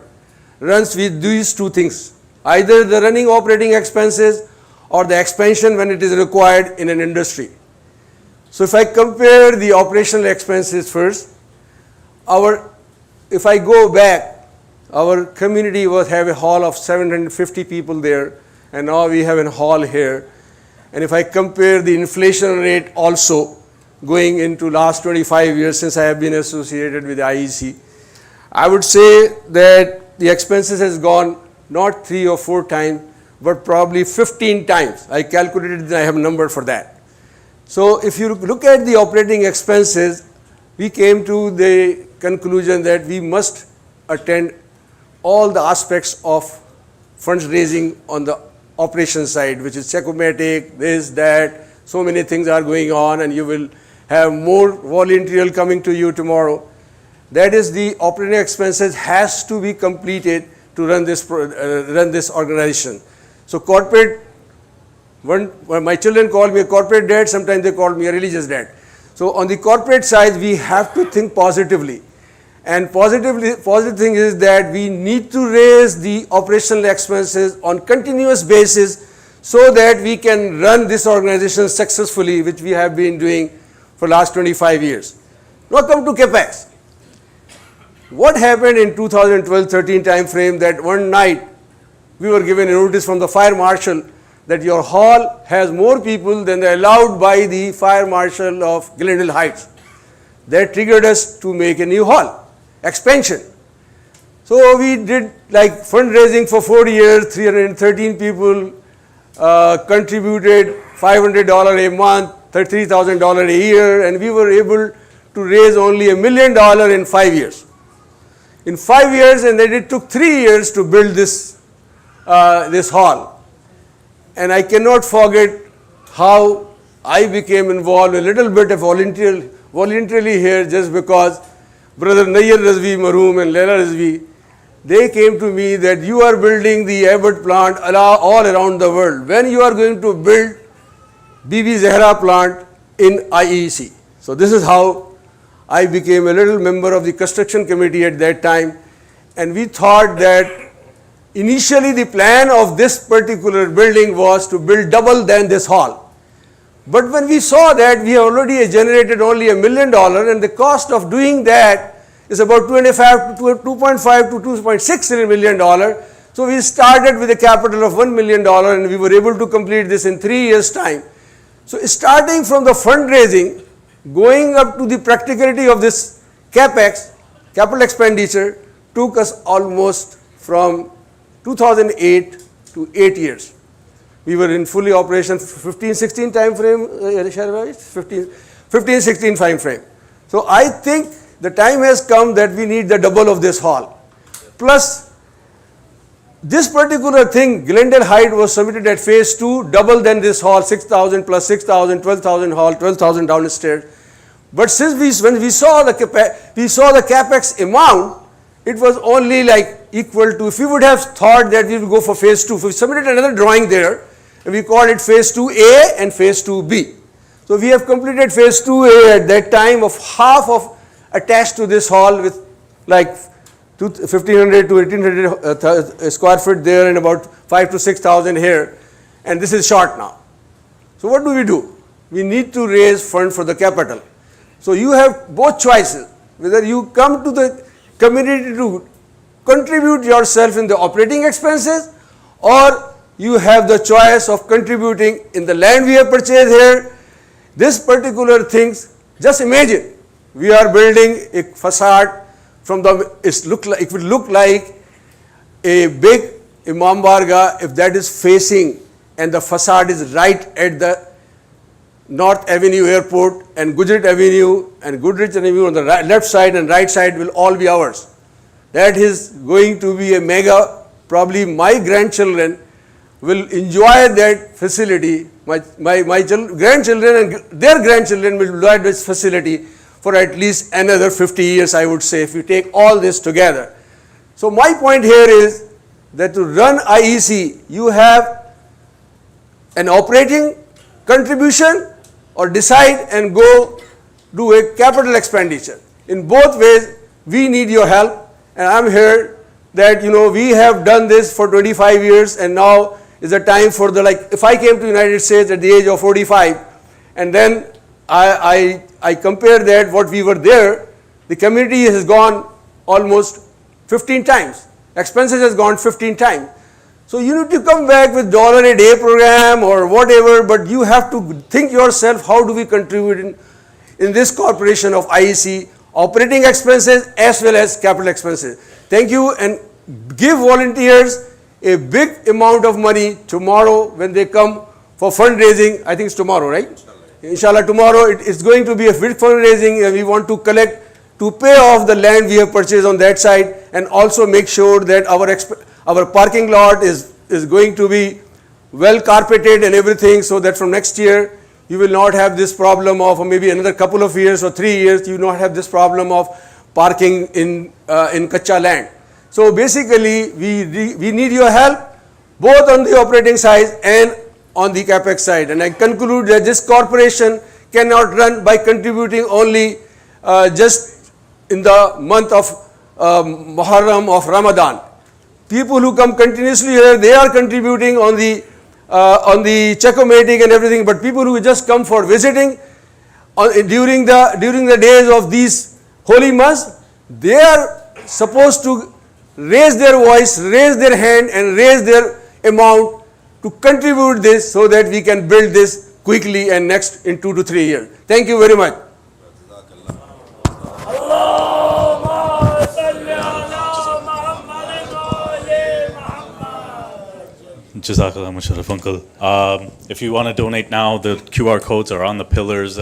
I: runs with these two things, either the running operating expenses or the expansion when it is required in an industry. So if I compare the operational expenses first, if I go back, our community was have a hall of 750 people there, and now we have a hall here. And if I compare the inflation rate also going into last 25 years since I have been associated with the IEC, I would say that the expenses has gone not 3 or 4 times, but probably 15 times. I calculated and I have a number for that. So if you look at the operating expenses, we came to the conclusion that we must attend all the aspects of fundraising on the operation side, which is check-o-matic, this, that, so many things are going on, and you will have more volunteer coming to you tomorrow. That is, the operating expenses has to be completed to run this organization. So corporate, when my children call me a corporate dad, sometimes they call me a religious dad. So on the corporate side, we have to think positively. And positive thing is that we need to raise the operational expenses on continuous basis so that we can run this organization successfully, which we have been doing for last 25 years. Now come to CapEx. What happened in 2012-13 time frame that one night we were given a notice from the fire marshal that your hall has more people than allowed by the fire marshal of Glendale Heights. That triggered us to make a new hall. Expansion. So we did like fundraising for 4 years, 313 people contributed $500 a month, $3,000 a year, and we were able to raise only $1 million in 5 years. In 5 years, and then it took 3 years to build this hall. And I cannot forget how I became involved a little bit of voluntarily here just because Brother Nayyar Razawi Maroom and Laila Razawi, they came to me that you are building the Abbott plant all around the world. When you are going to build Bibi Zahra plant in IEC. So this is how I became a little member of the construction committee at that time. And we thought that initially the plan of this particular building was to build double than this hall. But when we saw that we have already generated only $1 million and the cost of doing that is about $2.5 to $2.6 million. So we started with a capital of $1 million and we were able to complete this in 3 years' time. So starting from the fundraising, going up to the practicality of this CapEx, capital expenditure, took us almost from 2008 to 8 years. We were in fully operation 15-16 time frame, 15-16 time frame. So I think the time has come that we need the double of this hall. Plus, this particular thing, Glendale Heights was submitted at phase 2, double than this hall, 6,000 plus 6,000, 12,000 hall, 12,000 downstairs. But since when we saw the capex amount, it was only like equal to, if we would have thought that we would go for phase 2, we submitted another drawing there, and we called it phase 2A and phase 2B. So So we have completed phase 2A at that time of half of attached to this hall with like 1500 to 1800 square feet there and about 5 to 6,000 here, and this is short now. So what do? We need to raise fund for the capital. So you have both choices, whether you come to the community to contribute yourself in the operating expenses, or you have the choice of contributing in the land we have purchased here. This particular things, just imagine, we are building a facade from the, it will look like a big Imam Barga if that is facing and the facade is right at the North Avenue Airport, and Gujarat Avenue and Goodrich Avenue on the left side and right side will all be ours. That is going to be a mega, probably my grandchildren will enjoy that facility. My grandchildren and their grandchildren will enjoy this facility for at least another 50 years, I would say, if you take all this together. So my point here is that to run IEC, you have an operating contribution or decide and go do a capital expenditure. In both ways, we need your help, and I'm here that, we have done this for 25 years, and now is the time for the, like, if I came to United States at the age of 45, and then I compare that what we were there, the community has gone almost 15 times. Expenses has gone 15 times. So you need to come back with $1 a day program or whatever, but you have to think yourself, how do we contribute in this corporation of IEC, operating expenses as well as capital expenses. Thank you, and give volunteers a big amount of money tomorrow when they come for fundraising. I think it's tomorrow, right? Inshallah, tomorrow it is going to be a big fundraising, and we want to collect to pay off the land we have purchased on that side, and also make sure that our parking lot is going to be well carpeted and everything, so that from next year you will not have this problem of, or maybe another couple of years or 3 years, you will not have this problem of parking in Kacha land. So basically, we need your help both on the operating side and on the capex side. And I conclude that this corporation cannot run by contributing only just in the month of Muharram of Ramadan. People who come continuously here, they are contributing on the check-o-matic and everything, but people who just come for visiting during the days of these holy months, they are supposed to raise their voice, raise their hand, and raise their amount to contribute this, so that we can build this quickly and next in 2 to 3 years. Thank you very much.
G: Jazakallah Musharraf Uncle. If you want to donate now, the QR codes are on the pillars.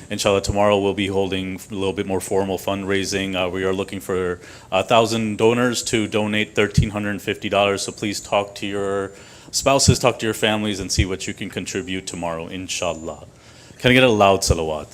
G: Inshallah, tomorrow we'll be holding a little bit more formal fundraising. We are looking for 1,000 donors to donate $1,350. So please talk to your spouses, talk to your families, and see what you can contribute tomorrow, inshallah. Can I get a loud salawat?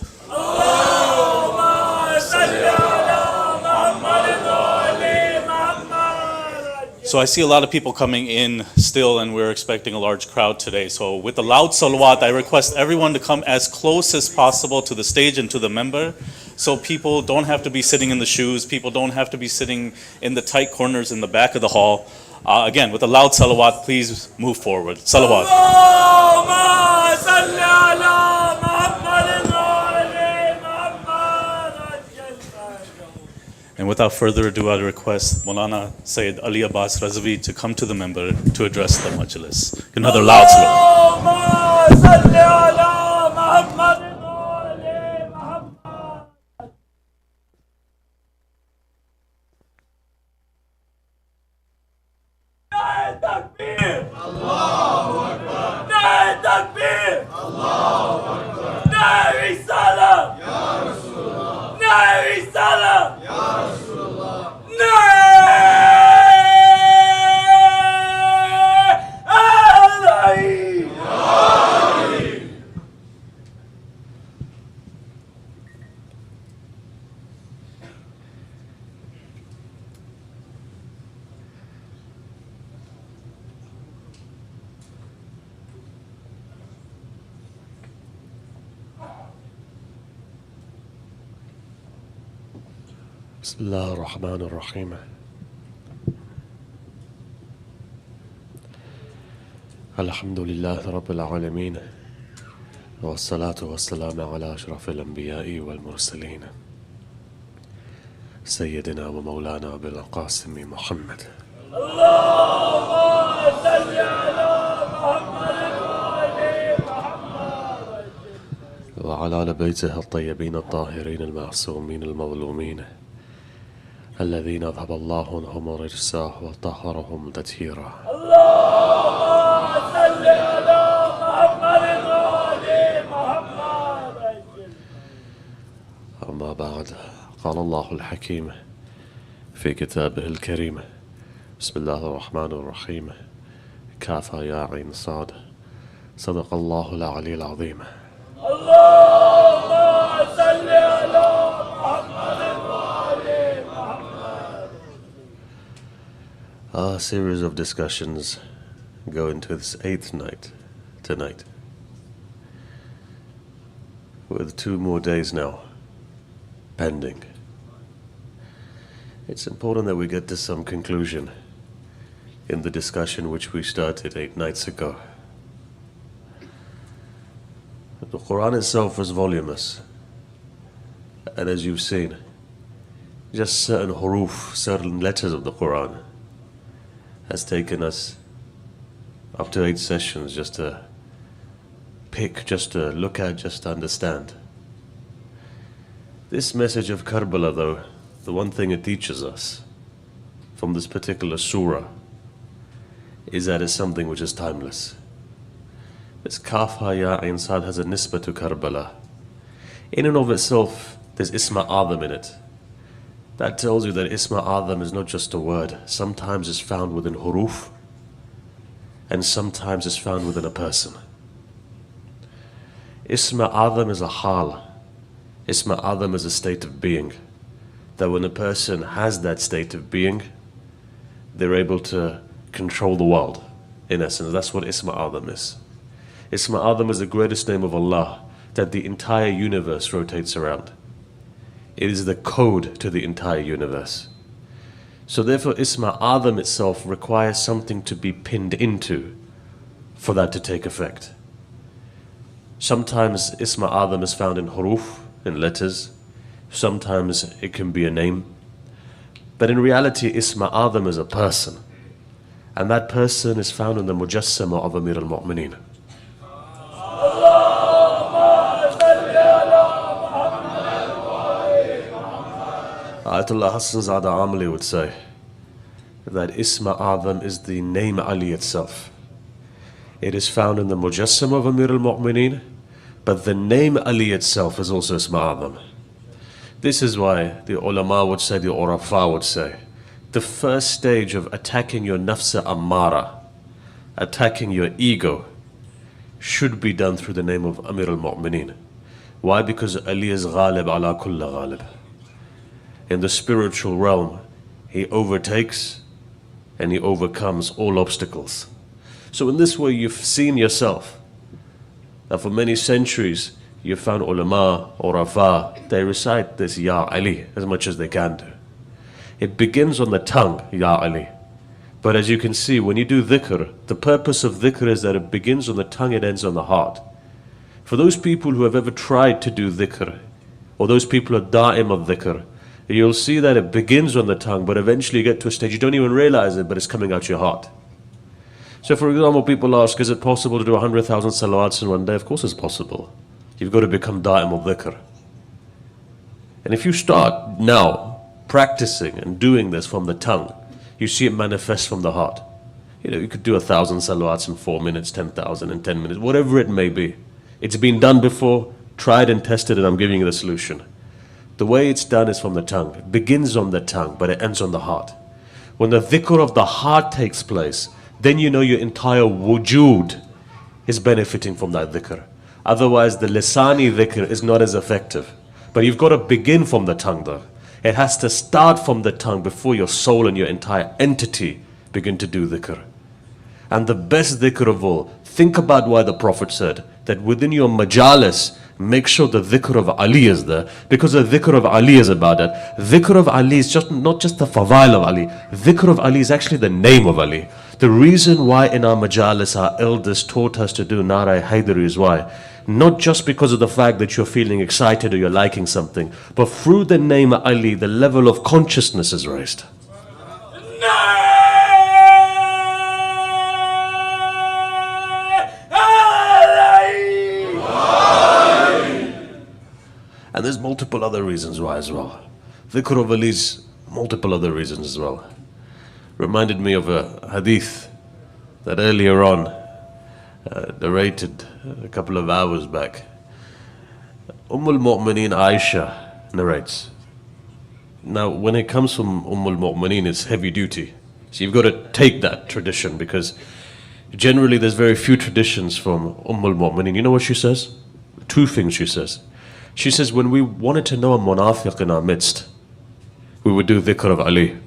G: So I see a lot of people coming in still, and we're expecting a large crowd today. So with the loud salawat, I request everyone to come as close as possible to the stage and to the member, so people don't have to be sitting in the shoes, people don't have to be sitting in the tight corners in the back of the hall. Again, with the loud salawat, please move forward. Salawat. And without further ado, I request Moulana Sayyid Ali Abbas Razawi to come to the member to address the Majlis. Another loud salawat.
J: بسم الله الرحمن الرحيم الحمد لله رب العالمين والصلاة والسلام على أشرف الأنبياء والمرسلين سيدنا ومولانا بالقاسم محمد
F: اللهم صل على محمد وآل محمد
J: وعلى آل بيته الطيبين الطاهرين المعصومين المظلومين الذين أذهب الله عنهم الرجس وطهرهم تطهيرا
F: اللهم صل على محمد وآل محمد
J: أما بعد قال الله الحكيم في كتابه الكريم بسم الله الرحمن الرحيم كافى يا عين صاد صدق الله العلي العظيم
F: اللهم صل على محمد وآل محمد.
J: Our series of discussions go into its 8th night tonight, with 2 more days now pending. It's important that we get to some conclusion in the discussion which we started 8 nights ago. The Quran itself is voluminous, and as you've seen, just certain huruf, certain letters of the Quran has taken us up to 8 sessions just to pick, just to look at, just to understand. This message of Karbala, though, the one thing it teaches us from this particular surah is that it's something which is timeless. This Kaf Ha Ya Ain Sad has a nisbah to Karbala. In and of itself, there's Isma Adam in it. That tells you that Isma Adam is not just a word. Sometimes it's found within huruf, and sometimes it's found within a person. Isma Adam is a hal. Isma Adam is a state of being. That when a person has that state of being, they're able to control the world. In essence, that's what Isma Adam is. Isma Adam is the greatest name of Allah that the entire universe rotates around. It is the code to the entire universe. So therefore Isma Adam itself requires something to be pinned into for that to take effect. Sometimes Isma Adam is found in huruf, in letters. Sometimes it can be a name. But in reality, Isma Adam is a person. And that person is found in the Mujassama of Amir al-Mu'mineen. Ayatollah Hassan Zada Amli would say that Isma Adam is the name Ali itself. It is found in the Mujassama of Amir al-Mu'mineen, but the name Ali itself is also Isma Adam. This is why the ulama would say, the urafa would say, the first stage of attacking your nafsa ammara, attacking your ego, should be done through the name of Amir al-Mu'mineen. Why? Because Ali is ghalib ala kulla ghalib. In the spiritual realm, he overtakes and he overcomes all obstacles. So in this way, you've seen yourself that for many centuries, you found ulama or rafa, they recite this Ya Ali as much as they can do. It begins on the tongue, Ya Ali. But as you can see, when you do dhikr, the purpose of dhikr is that it begins on the tongue, it ends on the heart. For those people who have ever tried to do dhikr, or those people who are da'im of dhikr, you'll see that it begins on the tongue, but eventually you get to a stage, you don't even realize it, but it's coming out your heart. So for example, people ask, is it possible to do 100,000 salawats in one day? Of course it's possible. You've got to become da'im of dhikr. And if you start now practicing and doing this from the tongue, you see it manifest from the heart. You know, you could do 1,000 salawats in 4 minutes, 10,000 in 10 minutes, whatever it may be. It's been done before, tried and tested, and I'm giving you the solution. The way it's done is from the tongue. It begins on the tongue, but it ends on the heart. When the dhikr of the heart takes place, then you know your entire wujud is benefiting from that dhikr. Otherwise, the lisani dhikr is not as effective. But you've got to begin from the tongue though. It has to start from the tongue before your soul and your entire entity begin to do dhikr. And the best dhikr of all, think about why the Prophet said that within your majalis, make sure the dhikr of Ali is there, because the dhikr of Ali is about it. Dhikr of Ali is not just the fadail of Ali. Dhikr of Ali is actually the name of Ali. The reason why in our majalis our elders taught us to do Nara Haidari is why. Not just because of the fact that you're feeling excited or you're liking something, but through the name Ali, the level of consciousness is raised. And there's multiple other reasons why as well. Dhikr of Ali's multiple other reasons as well. Reminded me of a hadith that earlier on narrated a couple of hours back. al-Mu'mineen Aisha narrates. Now, when it comes from al-Mu'mineen, it's heavy duty. So you've got to take that tradition, because generally there's very few traditions from al-Mu'mineen. You know what she says? Two things she says. She says, when we wanted to know a munafiq in our midst, we would do dhikr of Ali.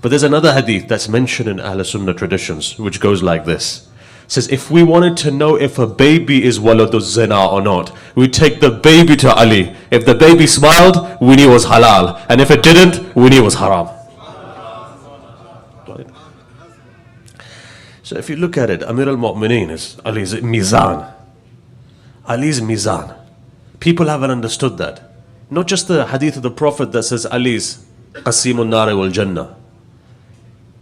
J: But there's another hadith that's mentioned in Ahl Sunnah traditions, which goes like this. It says, if we wanted to know if a baby is waladul zina or not, we take the baby to Ali. If the baby smiled, we knew it was halal. And if it didn't, we knew it was haram. Right? So if you look at it, Amir al-Mu'mineen is Ali's mizan. Ali's mizan. People haven't understood that. Not just the hadith of the Prophet that says Ali's Qasim al-Nari wal-Jannah.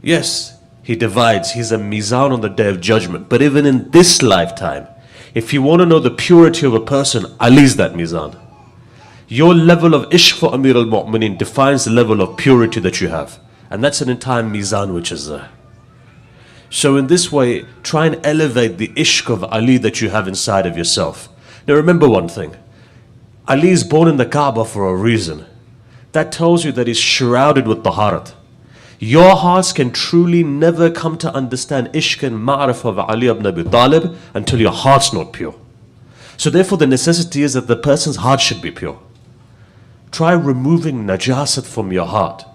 J: Yes, he divides. He's a mizan on the day of judgment. But even in this lifetime, if you want to know the purity of a person, Ali's that mizan. Your level of ishq for Amir al-Mu'mineen defines the level of purity that you have. And that's an entire mizan which is there. So in this way, try and elevate the ishq of Ali that you have inside of yourself. Now remember one thing. Ali is born in the Kaaba for a reason. That tells you that he's shrouded with taharat. Your hearts can truly never come to understand ishq and ma'rif of Ali ibn Abi Talib until your heart's not pure. So therefore the necessity is that the person's heart should be pure. Try removing najasat from your heart.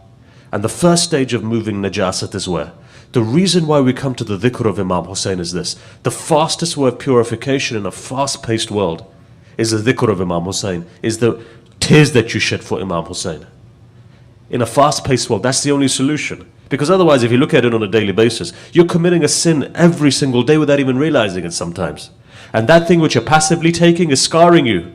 J: And the first stage of moving najasat is where? The reason why we come to the dhikr of Imam Hussain is this. The fastest way of purification in a fast-paced world is the dhikr of Imam Hussain, is the tears that you shed for Imam Hussain. In a fast-paced world, that's the only solution. Because otherwise, if you look at it on a daily basis, you're committing a sin every single day without even realizing it sometimes. And that thing which you're passively taking is scarring you.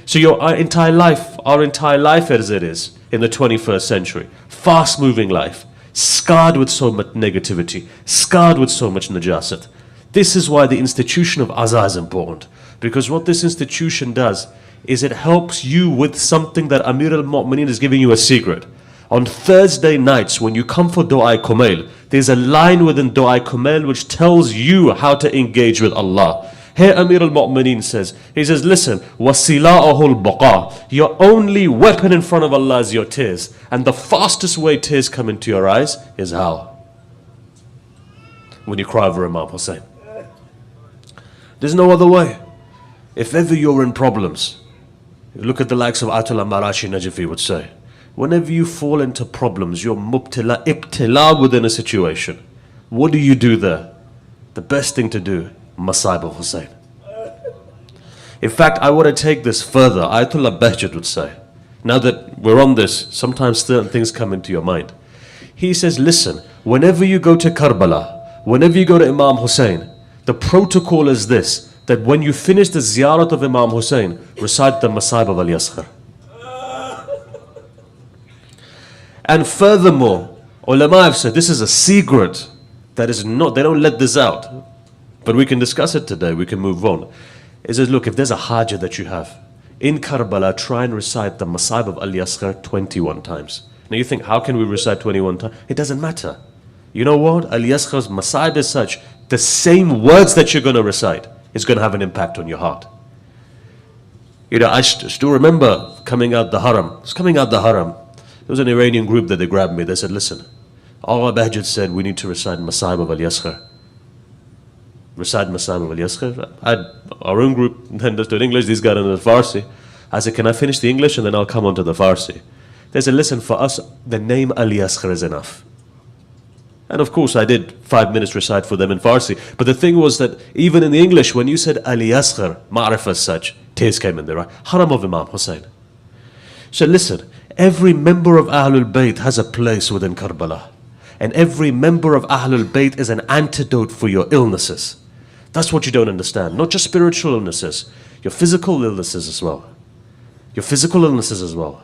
J: So our entire life as it is in the 21st century, fast-moving life, scarred with so much negativity, scarred with so much najasat. This is why the institution of Azaa is important. Because what this institution does is it helps you with something that Amir al-Mu'mineen is giving you a secret. On Thursday nights, when you come for Du'a Kumail, there's a line within Du'a Kumail which tells you how to engage with Allah. Here Amir al-Mu'mineen says, he says, listen, وَسِلَاءَهُ الْبَقَى. Your only weapon in front of Allah is your tears. And the fastest way tears come into your eyes is how? When you cry over Imam Hussain. There's no other way. If ever you're in problems, look at the likes of Atullah Marashi Najafi would say, whenever you fall into problems, you're mubtila, ibtila within a situation. What do you do there? The best thing to do, Masaib al-Hussain. In fact, I want to take this further. Ayatollah Bahjat would say, now that we're on this, sometimes certain things come into your mind. He says, listen, whenever you go to Karbala, whenever you go to Imam Hussain, the protocol is this, that when you finish the ziyarat of Imam Hussain, recite the Masaib of al-Yaskhar. And furthermore, ulama have said this is a secret that is not, they don't let this out. But we can discuss it today, we can move on. It says, look, if there's a hajah that you have, in Karbala, try and recite the Masaib of al-Yaskhar 21 times. Now you think, how can we recite 21 times? It doesn't matter. You know what? Al-Yaskhar's Masaib is such, the same words that you're going to recite is going to have an impact on your heart. You know, I still remember coming out the Haram. I was coming out the Haram. There was an Iranian group that they grabbed me. They said, listen, Allah Bahjat said we need to recite Masaib of al-Yaskhar. Recite Masaib of al-Yaskhar. Our own group understood English. These guys understood Farsi. I said, can I finish the English and then I'll come on to the Farsi? They said, listen, for us, the name al-Yaskhar is enough. And of course, I did 5 minutes recite for them in Farsi. But the thing was that even in the English, when you said al-Yaskhar, ma'rif as such, Tears came in there, right? Haram of Imam Hussein. So listen, every member of Ahlul Bayt has a place within Karbala. And every member of Ahlul Bayt is an antidote for your illnesses. That's what you don't understand. Not just spiritual illnesses, your physical illnesses as well. Your physical illnesses as well.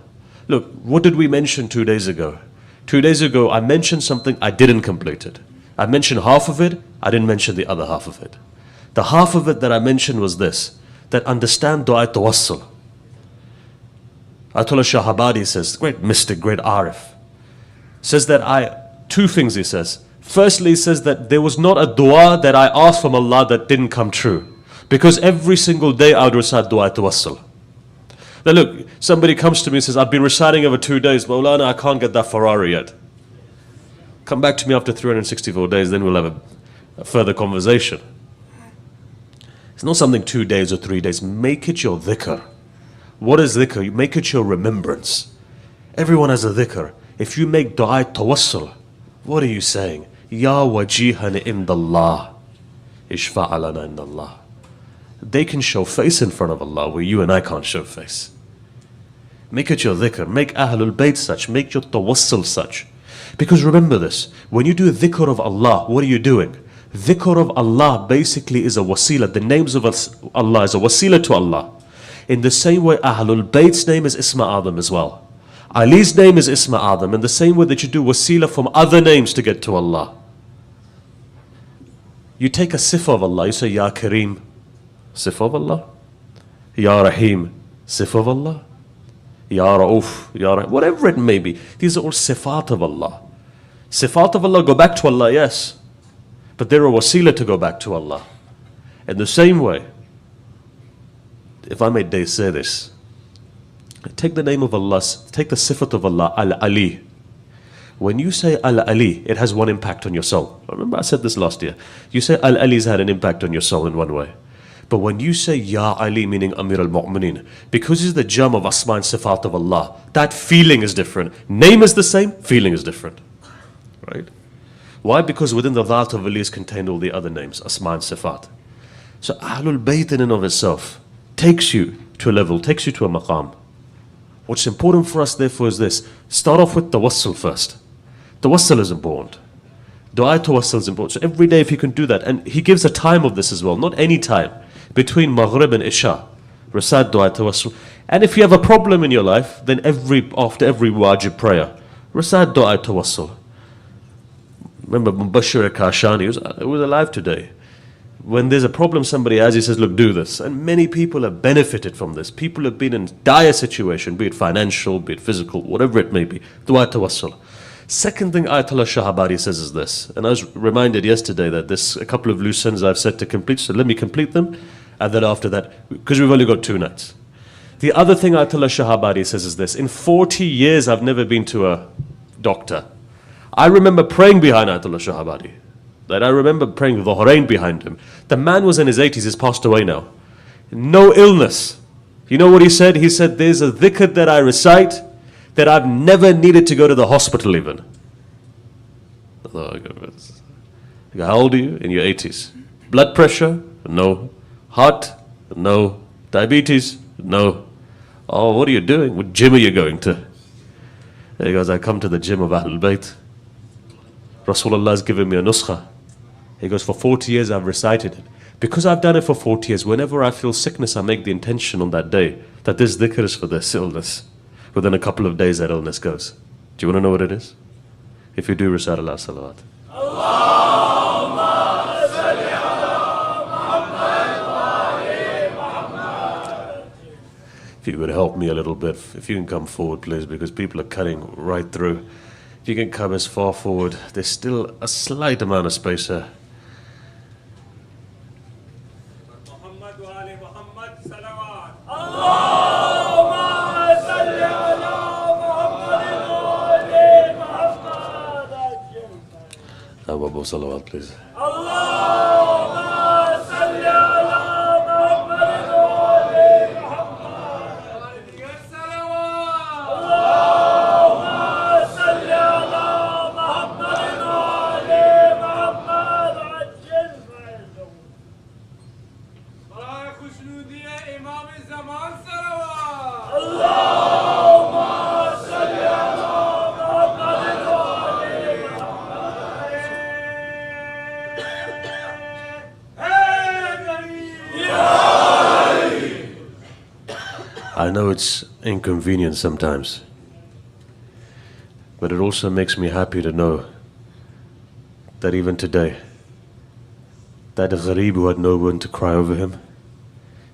J: Look, what did we mention 2 days ago? 2 days ago, I mentioned something, I didn't complete it. I mentioned half of it, I didn't mention the other half of it. The half of it that I mentioned was this, that understand dua tawassul. Ayatollah Shahabadi says, great mystic, great arif, says that two things he says. Firstly, he says that there was not a dua that I asked from Allah that didn't come true. Because every single day I would recite dua tawassul. Now look, somebody comes to me and says, I've been reciting over 2 days, Moulana, I can't get that Ferrari yet. Come back to me after 364 days, then we'll have a further conversation. It's not something 2 days or 3 days. Make it your dhikr. What is dhikr? You make it your remembrance. Everyone has a dhikr. If you make dua tawassul, what are you saying? Ya wajihan indallah, ishfa'alana indallah. They can show face in front of Allah where you and I can't show face. Make it your dhikr. Make Ahlul Bayt such. Make your tawassul such. Because remember this, when you do dhikr of Allah, what are you doing? Dhikr of Allah basically is a wasila. The names of Allah is a wasila to Allah. In the same way, Ahlul Bayt's name is Isma Adam as well. Ali's name is Isma Adam. In the same way that you do wasila from other names to get to Allah. You take a sifa of Allah, you say, Ya Kareem, sifa of Allah. Ya Rahim, sifa of Allah. Ya Ra'uf, Ya Rahim, whatever it may be. These are all sifat of Allah. Sifat of Allah go back to Allah, yes. But they're a wasila to go back to Allah. In the same way, if I may dare say this, take the name of Allah, take the sifat of Allah, Al-Ali. When you say Al-Ali, it has one impact on your soul. Remember I said this last year. You say Al-Ali's had an impact on your soul in one way. But when you say Ya Ali, meaning Amir al-Mu'mineen, because it's the jam of Asma and Sifat of Allah, that feeling is different. Name is the same, feeling is different. Right? Why? Because within the Dhat of Ali is contained all the other names, Asma and Sifat. So Ahlul Bayt in and of itself takes you to a level, takes you to a maqam. What's important for us therefore is this. Start off with tawassul first. Tawassul is important. Dua tawassul is important. So every day if you can do that, and he gives a time of this as well, not any time. Between Maghrib and Isha, recite dua tawassul. And if you have a problem in your life, then after every wajib prayer, recite dua tawassul. Remember Mubashir Kashani, he was alive today. When there's a problem somebody has, he says, look, do this. And many people have benefited from this. People have been in dire situation, be it financial, be it physical, whatever it may be. Dua tawassul. Second thing Ayatollah Shahabadi says is this, and I was reminded yesterday that there's a couple of loose ends I've said to complete, so let me complete them, and then after that, because we've only got 2 nights. The other thing Ayatollah Shahabadi says is this, in 40 years I've never been to a doctor. I remember praying behind Ayatollah Shahabadi. That I remember praying Dhuhrain behind him. The man was in his 80s, he's passed away now. No illness. You know what he said? He said, there's a dhikr that I recite that I've never needed to go to the hospital even. How old are you? In your 80s. Blood pressure? No. Heart? No. Diabetes? No. Oh, what are you doing? What gym are you going to? He goes, I come to the gym of Ahlul Bayt. Rasulullah has given me a nuskha. He goes, for 40 years I've recited it. Because I've done it for 40 years, whenever I feel sickness, I make the intention on that day that this dhikr is for this illness. Within a couple of days, that illness goes. Do you want to know what it is? If you do, recite Allah salawat. If you could help me a little bit, if you can come forward, please, because people are cutting right through. If you can come as far forward, there's still a slight amount of space here. Abu salawat, please. I know it's inconvenient sometimes, but it also makes me happy to know that even today, that gharib who had no one to cry over him,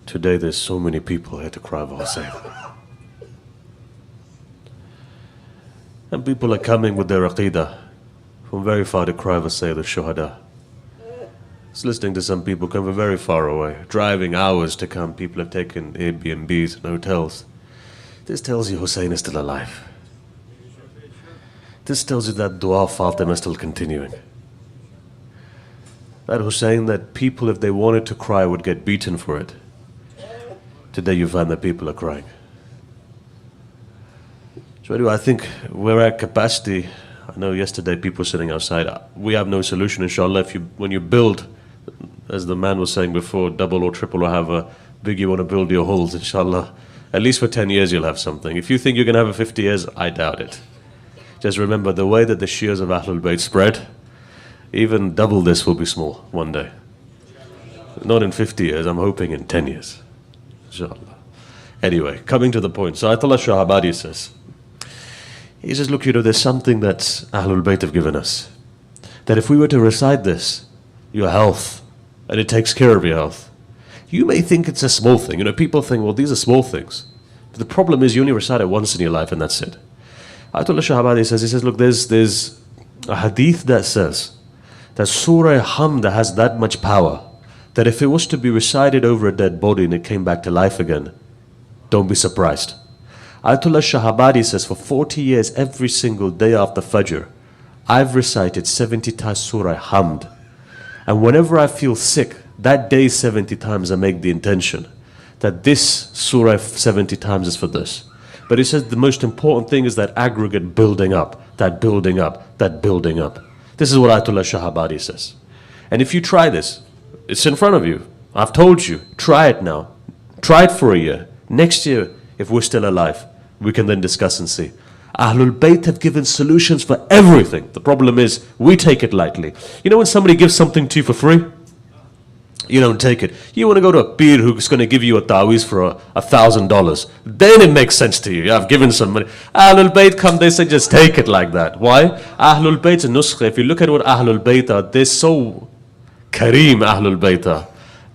J: today there's so many people here to cry over Hussein. And people are coming with their aqidah from very far to cry over Sayyid al-Shuhada. I was listening to some people come from very far away, driving hours to come. People have taken Airbnbs and hotels. This tells you Hussein is still alive. This tells you that dua of Fatima is still continuing. That Hussein, that people, if they wanted to cry, would get beaten for it. Today you find that people are crying. So anyway, I think we're at capacity. I know yesterday people were sitting outside. We have no solution, inshallah. When you build, as the man was saying before, double or triple or however big you want to build your halls, inshallah, at least for 10 years you'll have something. If you think you're going to have it 50 years, I doubt it. Just remember, the way that the Shias of Ahlul Bayt spread, even double this will be small one day. Not in 50 years, I'm hoping in 10 years. Inshallah. Anyway, coming to the point. So Ayatollah Shahabadi says, he says, look, there's something that Ahlul Bayt have given us. That if we were to recite this, your health, and it takes care of your health, you may think it's a small thing. People think, well, these are small things. But the problem is you only recite it once in your life and that's it. Ayatollah Shahabadi says, he says, look, there's a hadith that says that Surah Hamd has that much power that if it was to be recited over a dead body and it came back to life again, don't be surprised. Ayatollah Shahabadi says, for 40 years, every single day after Fajr, I've recited 70 times Surah Hamd. And whenever I feel sick, that day 70 times I make the intention that this Surah 70 times is for this. But he says the most important thing is that aggregate building up, that building up, that building up. This is what Ayatollah Shahabadi says. And if you try this, it's in front of you. I've told you, try it now. Try it for a year. Next year, if we're still alive, we can then discuss and see. Ahlul Bayt have given solutions for everything. The problem is, we take it lightly. When somebody gives something to you for free, you don't take it. You want to go to a peer who's going to give you a ta'weez for $1,000. Then it makes sense to you. I've given some money. Ahlul Bayt come, they say just take it like that. Why? Ahlul Bayt's a nuskha. If you look at what Ahlul Bayt are, they're so kareem, Ahlul Bayt are,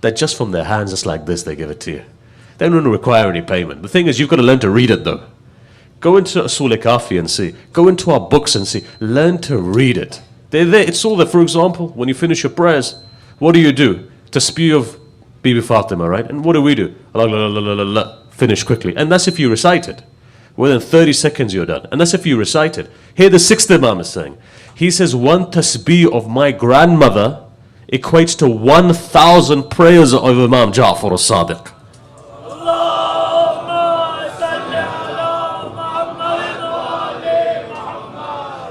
J: that just from their hands, just like this, they give it to you. They don't require any payment. The thing is, you've got to learn to read it though. Go into Usul Kafi and see. Go into our books and see. Learn to read it. They're there. It's all there. For example, when you finish your prayers, what do? Tasbih of Bibi Fatima, right? And what do? La, la, la, la, la, la. Finish quickly. And that's if you recite it. Within 30 seconds you're done. And that's if you recite it. Here the sixth Imam is saying. He says, one tasbih of my grandmother equates to 1,000 prayers of Imam Ja'far al-Sadiq.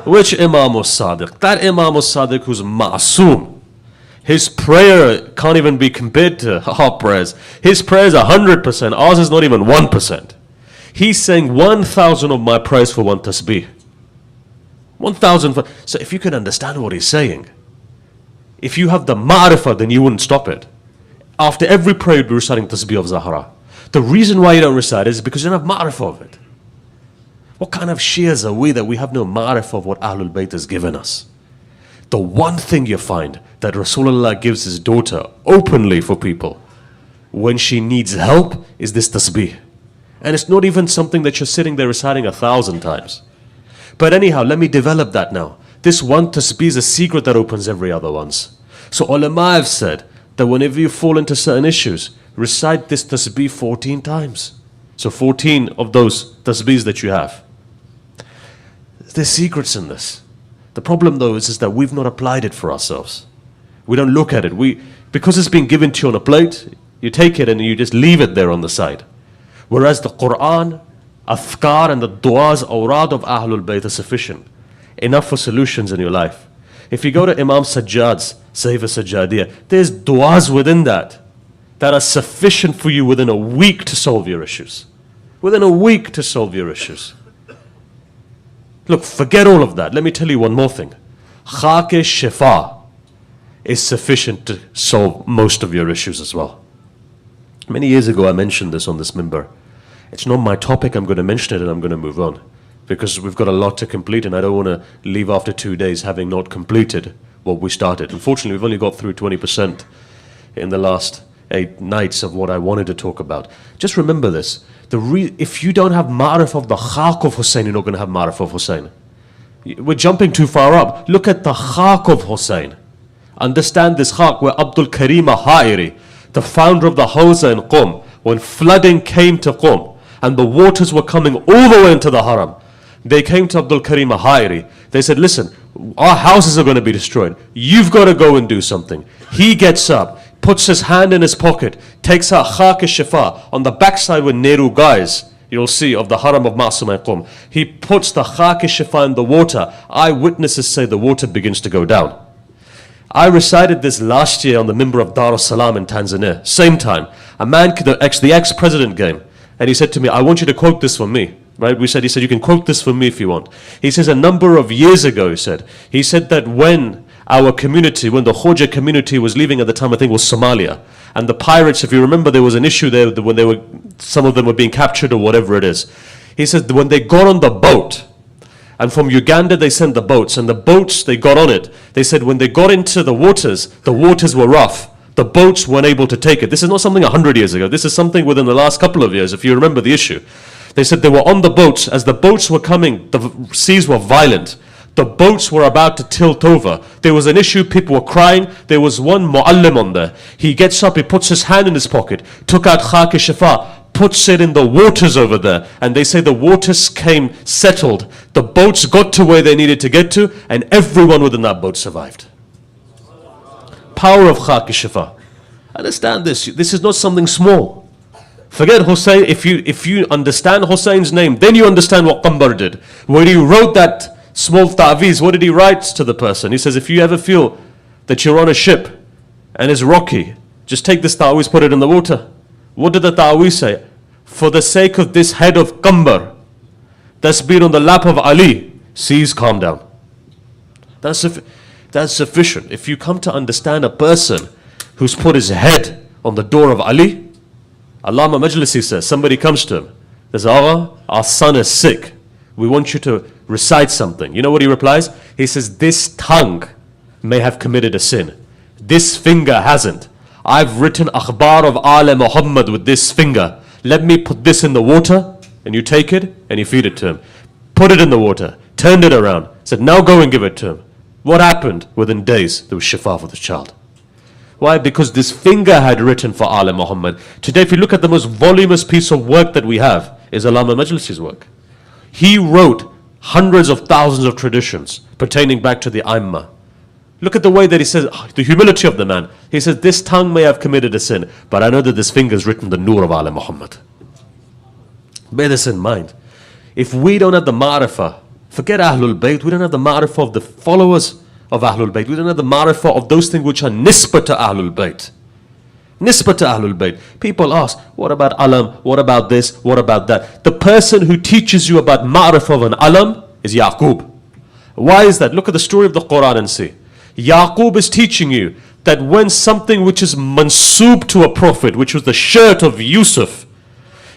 J: Which Imam al-Sadiq? That Imam al-Sadiq who's ma'soom. His prayer can't even be compared to our prayers. His prayers are 100%. Ours is not even 1%. He's saying 1,000 of my prayers for one tasbih. 1,000 for... So if you can understand what he's saying, if you have the ma'rifah, then you wouldn't stop it. After every prayer, you'd be reciting tasbih of Zahra. The reason why you don't recite it is because you don't have ma'rifah of it. What kind of Shias are we that we have no ma'rifah of what Ahlul Bayt has given us? The one thing you find that Rasulullah gives his daughter openly for people when she needs help is this tasbih. And it's not even something that you're sitting there reciting 1,000 times. But anyhow, let me develop that now. This one tasbih is a secret that opens every other ones. So ulama have said that whenever you fall into certain issues, recite this tasbih 14 times. So 14 of those tasbihs that you have. There's secrets in this. The problem though is that we've not applied it for ourselves. We don't look at it. Because it's been given to you on a plate, you take it and you just leave it there on the side. Whereas the Quran, Athkar and the du'as, awrad of Ahlul Bayt are sufficient. Enough for solutions in your life. If you go to Imam Sajjad's Sayfa Sajjadiyah, there's du'as within that are sufficient for you within a week to solve your issues. Within a week to solve your issues. Look, forget all of that. Let me tell you one more thing. Khake Shifa is sufficient to solve most of your issues as well. Many years ago I mentioned this on this minbar. It's not my topic, I'm going to mention it and I'm going to move on. Because we've got a lot to complete and I don't want to leave after 2 days having not completed what we started. Unfortunately, we've only got through 20% in the last 8 nights of what I wanted to talk about. Just remember this. If you don't have ma'rif of the khaq of Hussein, you're not going to have ma'rif of Hussein. We're jumping too far up. Look at the khaq of Hussein. Understand this khaq where Abdul Karim Ha'iri, the founder of the Hawza in Qum, when flooding came to Qum and the waters were coming all the way into the Haram, they came to Abdul Karim Ha'iri. They said, listen, our houses are going to be destroyed. You've got to go and do something. He gets up, puts his hand in his pocket, takes out khaq shifa on the backside with Nehru guys, you'll see, of the Haram of Ma'sum and Qum. He puts the khaq shifa in the water. Eyewitnesses say the water begins to go down. I recited this last year on the Mimbar of Dar es Salaam in Tanzania. Same time. A man, the ex-president came, and he said to me, I want you to quote this for me. Right? He said, you can quote this for me if you want. He says, a number of years ago, he said that when our community, when the Khoja community was leaving at the time, I think it was Somalia, and the pirates, if you remember, there was an issue there when some of them were being captured or whatever it is. He said when they got on the boat, and from Uganda they sent the boats, and the boats, they got on it. They said when they got into the waters were rough. The boats weren't able to take it. This is not something 100 years ago. This is something within the last couple of years, if you remember the issue. They said they were on the boats. As the boats were coming, the seas were violent. The boats were about to tilt over. There was an issue, people were crying. There was one mu'allim on there. He gets up, he puts his hand in his pocket, took out khaq shifa, puts it in the waters over there. And they say the waters came settled. The boats got to where they needed to get to, and everyone within that boat survived. Power of khaq shifa. Understand this. This is not something small. Forget Hussein. If you understand Hussein's name, then you understand what Qambar did. When he wrote that small ta'viz, what did he write to the person? He says, if you ever feel that you're on a ship and it's rocky, just take this ta'viz, put it in the water. What did the ta'viz say? For the sake of this head of Qambar that's been on the lap of Ali, seas calm down. That's sufficient. If you come to understand a person who's put his head on the door of Ali, Allama Majlisi says, somebody comes to him, says, Agha, our son is sick. We want you to recite something. You know what he replies? He says, this tongue may have committed a sin. This finger hasn't. I've written akhbar of Ala Muhammad with this finger. Let me put this in the water, and you take it and you feed it to him. Put it in the water, turned it around, said, now go and give it to him. What happened? Within days, there was shifa for the child. Why? Because this finger had written for Ala Muhammad. Today, if you look at the most voluminous piece of work that we have, is Allama Majlisi's work. He wrote hundreds of thousands of traditions pertaining back to the Aimma. Look at the way that he says, the humility of the man. He says, this tongue may have committed a sin, but I know that this finger has written the nur of Ala Muhammad. Bear this in mind. If we don't have the ma'rifah, forget Ahlul Bayt, we don't have the ma'rifah of the followers of Ahlul Bayt. We don't have the ma'rifah of those things which are nisbah to Ahlul Bayt. Nisbah to Ahlul Bayt. People ask, what about alam? What about this? What about that? The person who teaches you about ma'rifah of an alam is Yaqub. Why is that? Look at the story of the Quran and see. Yaqub is teaching you that when something which is mansoob to a prophet, which was the shirt of Yusuf,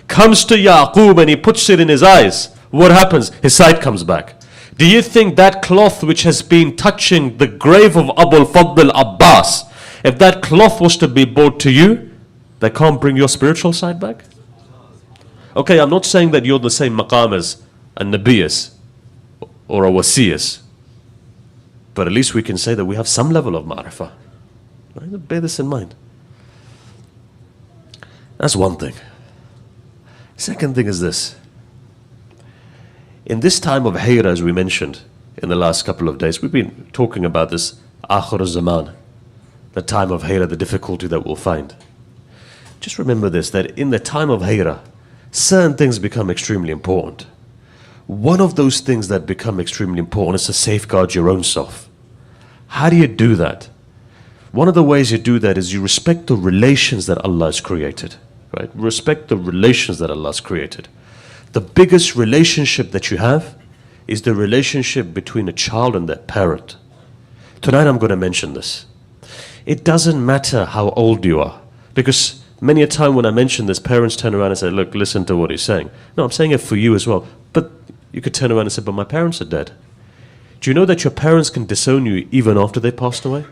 J: comes to Yaqub and he puts it in his eyes, what happens? His sight comes back. Do you think that cloth which has been touching the grave of Abul Fadl Abbas, if that cloth was to be brought to you, they can't bring your spiritual side back? Okay, I'm not saying that you're the same maqam as a Nabiyas or a Wasiyas, but at least we can say that we have some level of ma'rifah. Right? Bear this in mind. That's one thing. Second thing is this. In this time of hayra, as we mentioned in the last couple of days, we've been talking about this akhir zaman, the time of hayra, the difficulty that we'll find. Just remember this, that in the time of hayra, certain things become extremely important. One of those things that become extremely important is to safeguard your own self. How do you do that? One of the ways you do that is you respect the relations that Allah has created. Right? Respect the relations that Allah has created. The biggest relationship that you have is the relationship between a child and their parent. Tonight I'm going to mention this. It doesn't matter how old you are, because Many a time when I mention this, parents turn around and say, look, listen to what he's saying. No, I'm saying it for you as well. But you could turn around and say, but my parents are dead. Do you know that your parents can disown you even after they passed away?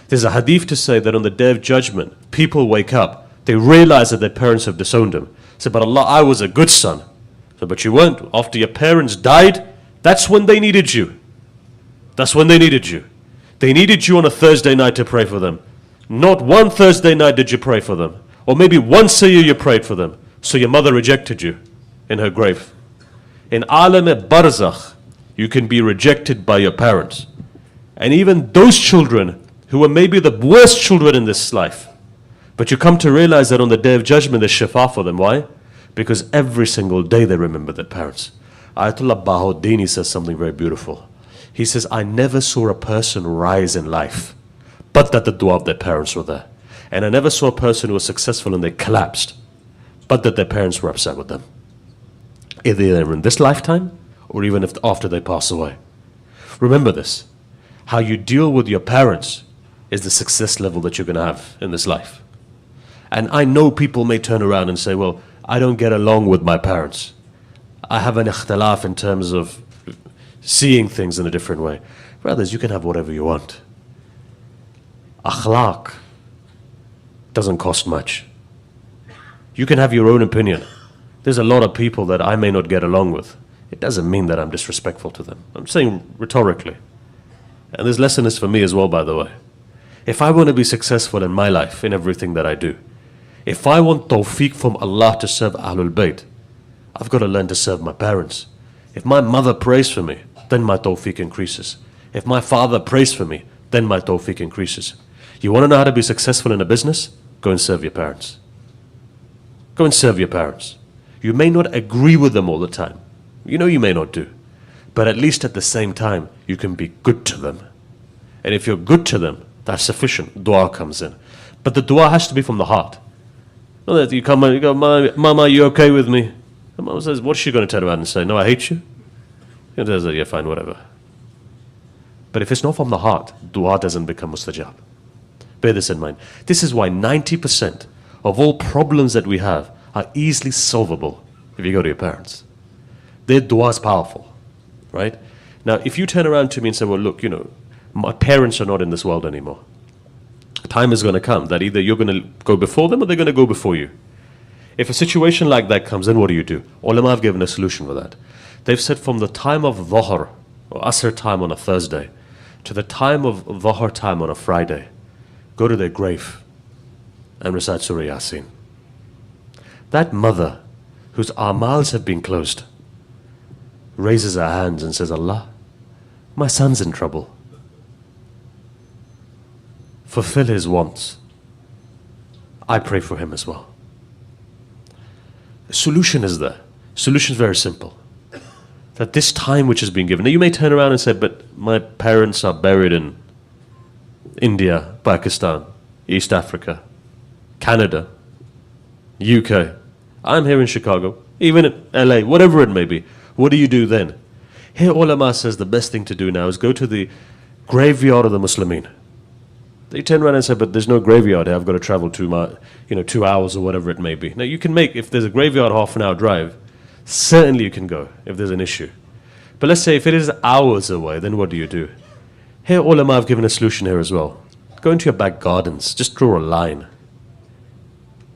J: There's a hadith to say that on the day of judgment, people wake up, they realize that their parents have disowned them. Say, but Allah, I was a good son. So, but you weren't. After your parents died, that's when they needed you. That's when they needed you. They needed you on a Thursday night to pray for them. Not one Thursday night did you pray for them. Or maybe once a year you prayed for them. So your mother rejected you in her grave. In Alam-e-Barzakh, you can be rejected by your parents. And even those children who are maybe the worst children in this life, but you come to realize that on the day of judgment there's shifa for them. Why? Because every single day they remember their parents. Ayatollah Bahauddini says something very beautiful. He says, I never saw a person rise in life, but that the dua of their parents were there. And I never saw a person who was successful and they collapsed, but that their parents were upset with them. Either in this lifetime, or even if after they pass away. Remember this. How you deal with your parents is the success level that you're going to have in this life. And I know people may turn around and say, well, I don't get along with my parents. I have an ikhtilaf in terms of seeing things in a different way. Brothers, you can have whatever you want. Akhlaq doesn't cost much. You can have your own opinion. There's a lot of people that I may not get along with. It doesn't mean that I'm disrespectful to them. I'm saying rhetorically. And this lesson is for me as well, by the way. If I want to be successful in my life, in everything that I do, if I want tawfiq from Allah to serve Ahlul Bayt, I've got to learn to serve my parents. If my mother prays for me, then my tawfiq increases. If my father prays for me, then my tawfiq increases. You want to know how to be successful in a business? Go and serve your parents. Go and serve your parents. You may not agree with them all the time. You know you may not do. But at least at the same time, you can be good to them. And if you're good to them, that's sufficient. Dua comes in. But the dua has to be from the heart. Not that you come and you go, Mama, you okay with me? And Mama says, what's she going to turn around and say? No, I hate you? She says, yeah, fine, whatever. But if it's not from the heart, dua doesn't become mustajab. Bear this in mind. This is why 90% of all problems that we have are easily solvable if you go to your parents. Their dua is powerful, right? Now, if you turn around to me and say, well, look, you know, my parents are not in this world anymore. Time is going to come that either you're going to go before them or they're going to go before you. If a situation like that comes, then what do? Ulama have given a solution for that. They've said from the time of Dhuhr or Asr time on a Thursday to the time of Dhuhr time on a Friday, go to their grave and recite Surah Yasin. That mother whose amals have been closed raises her hands and says, Allah, my son's in trouble. Fulfill his wants. I pray for him as well. The solution is there. Solution is very simple. That this time which has been given, now you may turn around and say, but my parents are buried in India, Pakistan, East Africa, Canada, UK. I'm here in Chicago, even in LA, whatever it may be. What do you do then? Here ulama says the best thing to do now is go to the graveyard of the Muslimin. They turn around and say, but there's no graveyard here. I've got to travel 2 hours or whatever it may be. Now you can make, if there's a graveyard half an hour drive, certainly you can go if there's an issue. But let's say if it is hours away, then what do? Here ulama have given a solution here as well. Go into your back gardens, just draw a line.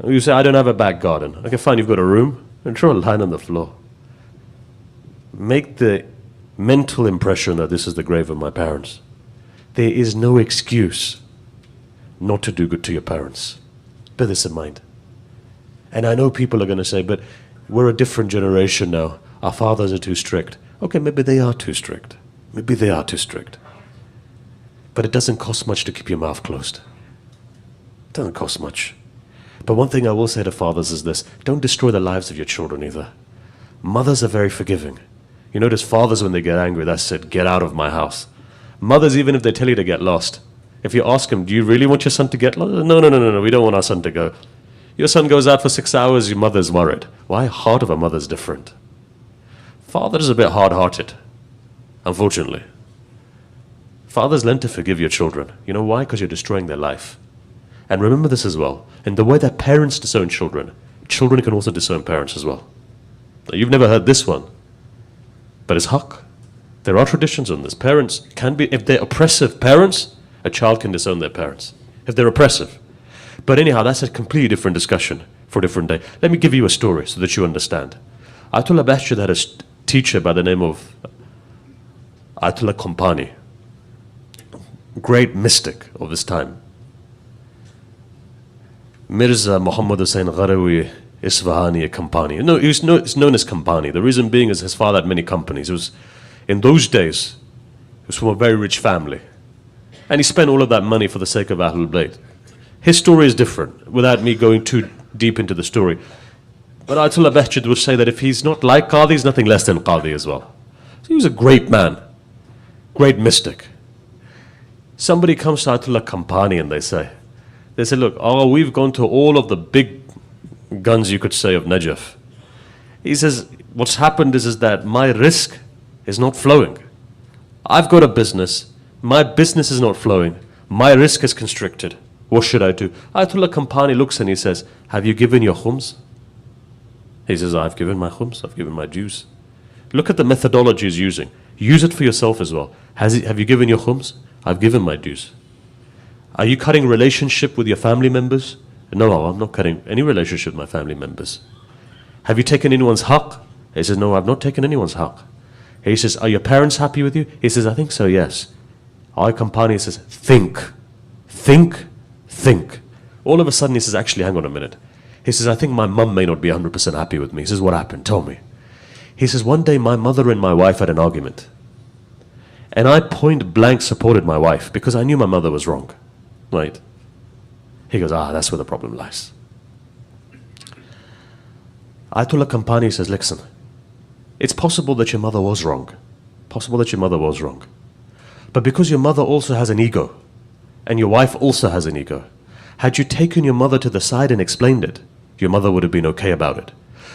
J: You say, I don't have a back garden. Okay, fine, you've got a room, and draw a line on the floor. Make the mental impression that this is the grave of my parents. There is no excuse not to do good to your parents. Bear this in mind. And I know people are going to say, but we're a different generation now. Our fathers are too strict. Okay, maybe they are too strict. Maybe they are too strict. But it doesn't cost much to keep your mouth closed. It doesn't cost much. But one thing I will say to fathers is this: don't destroy the lives of your children either. Mothers are very forgiving. You notice fathers, when they get angry, that's it, get out of my house. Mothers, even if they tell you to get lost, if you ask them, do you really want your son to get lost? No, we don't want our son to go. Your son goes out for 6 hours, your mother's worried. Why? Heart of a mother's different. Father is a bit hard-hearted, unfortunately. Fathers learn to forgive your children. You know why? Because you're destroying their life. And remember this as well. In the way that parents disown children, children can also disown parents as well. Now, you've never heard this one, but it's haqq. There are traditions on this. Parents can be, if they're oppressive parents, a child can disown their parents. If they're oppressive. But anyhow, that's a completely different discussion for a different day. Let me give you a story so that you understand. Ayatollah Bashir had a teacher by the name of Ayatollah Kompani, great mystic of his time. Mirza Muhammad Hussain Gharawi Isfahani Kompani. No, it's known as Kompani. The reason being is his father had many companies. It was, in those days, he was from a very rich family. And he spent all of that money for the sake of Ahlul Bayt. His story is different, without me going too deep into the story. But Ayatollah Bahjid would say that if he's not like Qadi, he's nothing less than Qadi as well. So he was a great man, great mystic. Somebody comes to Ayatollah Kompani and they say, look, we've gone to all of the big guns, you could say, of Najaf. He says, what's happened is that my risk is not flowing. I've got a business, my business is not flowing, my risk is constricted. What should I do? Ayatollah Kompani looks and he says, have you given your khums? He says, I've given my khums, I've given my dues. Look at the methodology he's using. Use it for yourself as well. Have you given your khums? I've given my dues. Are you cutting relationship with your family members? No, I'm not cutting any relationship with my family members. Have you taken anyone's haqq? He says, no, I've not taken anyone's haqq. He says, are your parents happy with you? He says, I think so, yes. Our companion says, think. All of a sudden he says, actually, hang on a minute. He says, I think my mum may not be 100% happy with me. He says, what happened? Tell me. He says, one day my mother and my wife had an argument. And I point blank supported my wife because I knew my mother was wrong. Right? He goes, that's where the problem lies. Ayatollah Kompani says, listen, it's possible that your mother was wrong. But because your mother also has an ego, and your wife also has an ego, had you taken your mother to the side and explained it, your mother would have been okay about it.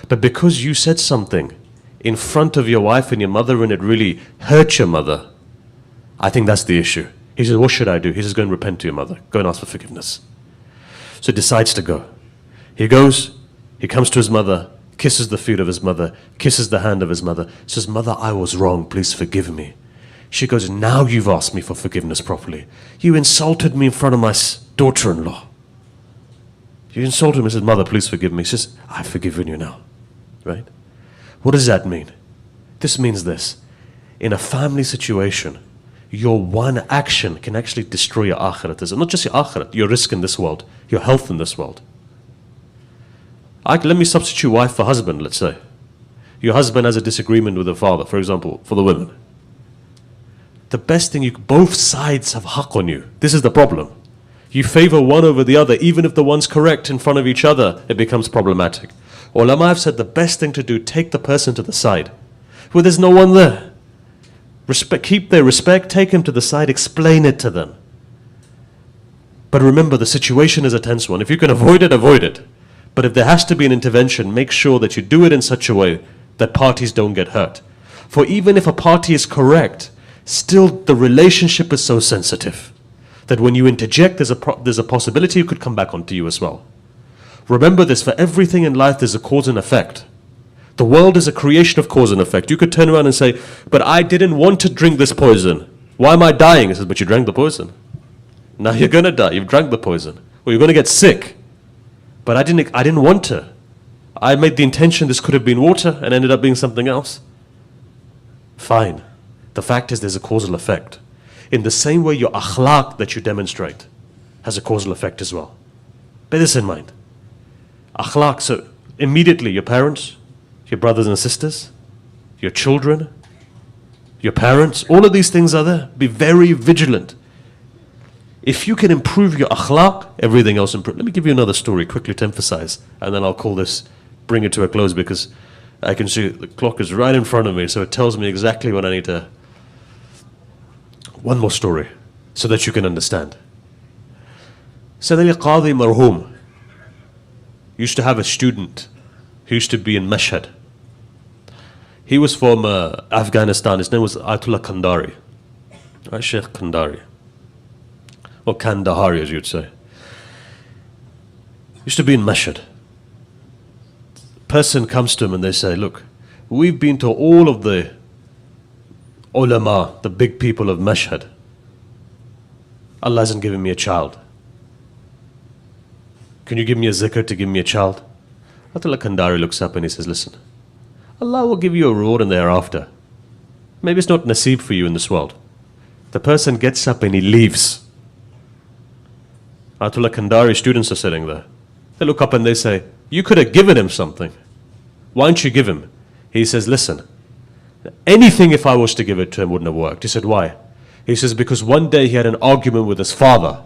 J: But because you said something in front of your wife and your mother and it really hurt your mother, I think that's the issue. He says, what should I do? He says, go and repent to your mother. Go and ask for forgiveness. So he decides to go. He goes, he comes to his mother, kisses the feet of his mother, kisses the hand of his mother, says, mother, I was wrong, please forgive me. She goes, now you've asked me for forgiveness properly. You insulted me in front of my daughter-in-law. You insulted me. Says, mother, please forgive me. She says, I've forgiven you now. Right? What does that mean? This means this. In a family situation, your one action can actually destroy your akhirat. Not just your akhirat, your risk in this world, your health in this world. Let me substitute wife for husband, let's say. Your husband has a disagreement with the father, for example, for the women. The best thing, both sides have haqq on you. This is the problem. You favor one over the other, even if the one's correct in front of each other, it becomes problematic. Ulama have said the best thing to do, take the person to the side, where there's no one there. Keep their respect, take him to the side, explain it to them. But remember, the situation is a tense one. If you can avoid it, avoid it. But if there has to be an intervention, make sure that you do it in such a way that parties don't get hurt. For even if a party is correct, still the relationship is so sensitive that when you interject, there's a possibility it could come back onto you as well. Remember this, for everything in life there's a cause and effect. The world is a creation of cause and effect. You could turn around and say, but I didn't want to drink this poison. Why am I dying? He says, but you drank the poison. Now you're going to die. You've drank the poison. Or you're going to get sick. But I didn't want to. I made the intention this could have been water and ended up being something else. Fine. The fact is there's a causal effect. In the same way your akhlaq that you demonstrate has a causal effect as well. Bear this in mind. Akhlaq, so immediately your parents, your brothers and sisters, your children, your parents, all of these things are there. Be very vigilant. If you can improve your akhlaq, everything else improves. Let me give you another story quickly to emphasize, and then I'll bring it to a close, because I can see the clock is right in front of me, so it tells me exactly when I need to. One more story, so that you can understand. Sayyidina Qadi Marhum used to have a student who used to be in Mashhad. He was from Afghanistan. His name was Ayatollah Kandari, right? Sheikh Kandari, or Kandahari as you'd say. Used to be in Mashhad. Person comes to him and they say, look, we've been to all of the ulama, the big people of Mashhad. Allah hasn't given me a child. Can you give me a zikr to give me a child? Atullah Kandari looks up and he says, listen, Allah will give you a reward in the hereafter. Maybe it's not naseeb for you in this world. The person gets up and he leaves. Atullah Kandari students are sitting there. They look up and they say, you could have given him something. Why don't you give him? He says, listen, anything if I was to give it to him wouldn't have worked. He said, why? He says, because one day he had an argument with his father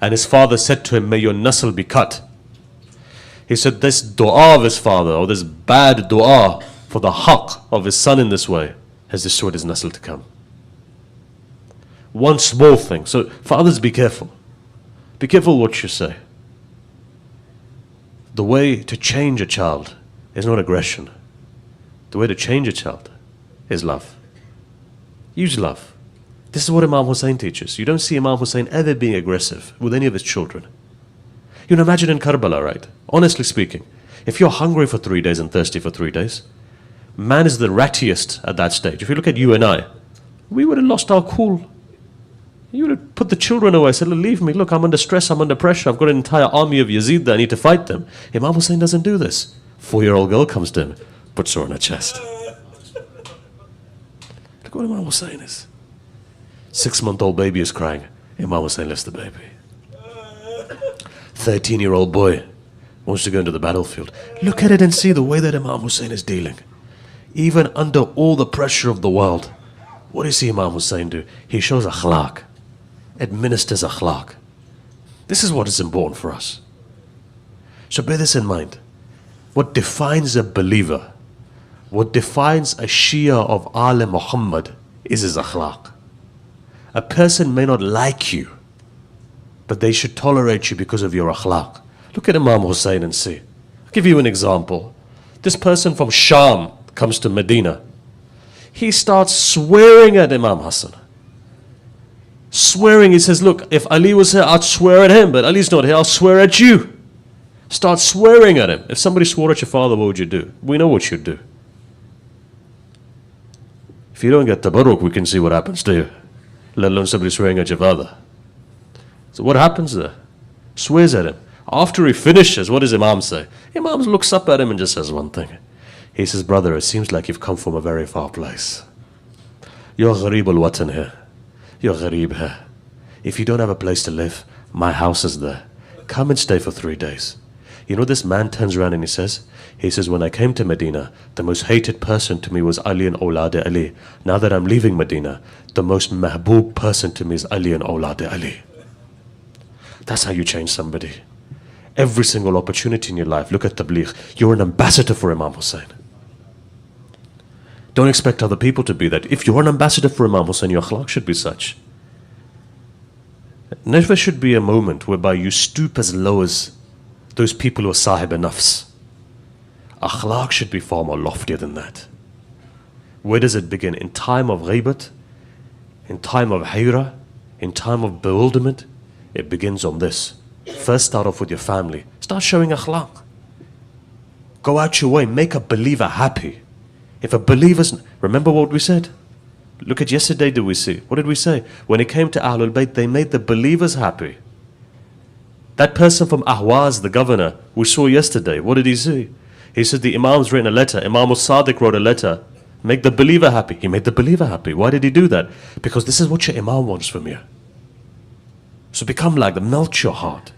J: and his father said to him, may your nasl be cut. He said, this dua of his father, or this bad dua for the haqq of his son in this way, has destroyed his nasl to come. One small thing. So fathers, be careful. Be careful what you say. The way to change a child is not aggression. The way to change a child is love. Use love. This is what Imam Hussain teaches. You don't see Imam Hussain ever being aggressive with any of his children. You can imagine in Karbala, right? Honestly speaking, if you're hungry for 3 days and thirsty for 3 days, man is the rattiest at that stage. If you look at you and I, we would have lost our cool. You would have put the children away, said, leave me, look, I'm under stress, I'm under pressure, I've got an entire army of Yazid there, I need to fight them. Imam Hussain doesn't do this. 4-year-old girl comes to him, puts her on her chest. Look what Imam Hussain is. 6-month-old baby is crying. Imam Hussain lifts the baby. 13-year-old boy wants to go into the battlefield. Look at it and see the way that Imam Hussain is dealing. Even under all the pressure of the world, what do you see Imam Hussain do? He shows akhlaq, administers akhlaq. This is what is important for us. So bear this in mind. What defines a believer, what defines a Shia of Al Muhammad is his akhlaq. A person may not like you, but they should tolerate you because of your akhlaq. Look at Imam Hussain and see. I'll give you an example. This person from Sham comes to Medina. He starts swearing at Imam Hassan. Swearing, he says, look, if Ali was here, I'd swear at him, but Ali's not here, I'll swear at you. Start swearing at him. If somebody swore at your father, what would you do? We know what you'd do. If you don't get tabarruk, we can see what happens to you. Let alone somebody swearing at your father. So what happens there? Swears at him. After he finishes, what does Imam say? Imam looks up at him and just says one thing. He says, brother, it seems like you've come from a very far place. You're ghareeb al-watan here. You're ghareeb here. If you don't have a place to live, my house is there. Come and stay for 3 days. You know, this man turns around and he says, when I came to Medina, the most hated person to me was Ali and Awlad Ali. Now that I'm leaving Medina, the most mahboob person to me is Ali and Awlad Ali. That's how you change somebody. Every single opportunity in your life, look at Tabligh. You're an ambassador for Imam Hussain. Don't expect other people to be that. If you're an ambassador for Imam Hussain, your akhlaq should be such. Never should be a moment whereby you stoop as low as those people who are sahib nafs. Akhlaq should be far more loftier than that. Where does it begin? In time of ghaibat, in time of hayra, in time of bewilderment, it begins on this. First start off with your family. Start showing akhlaq. Go out your way, make a believer happy. If a believer's, remember what we said? Look at yesterday, did we see? What did we say? When it came to Ahlul Bayt, they made the believers happy. That person from Ahwaz, the governor, we saw yesterday, what did he say? He said the Imam's written a letter, Imam al-Sadiq wrote a letter, make the believer happy. He made the believer happy. Why did he do that? Because this is what your Imam wants from you. So become like them, melt your heart.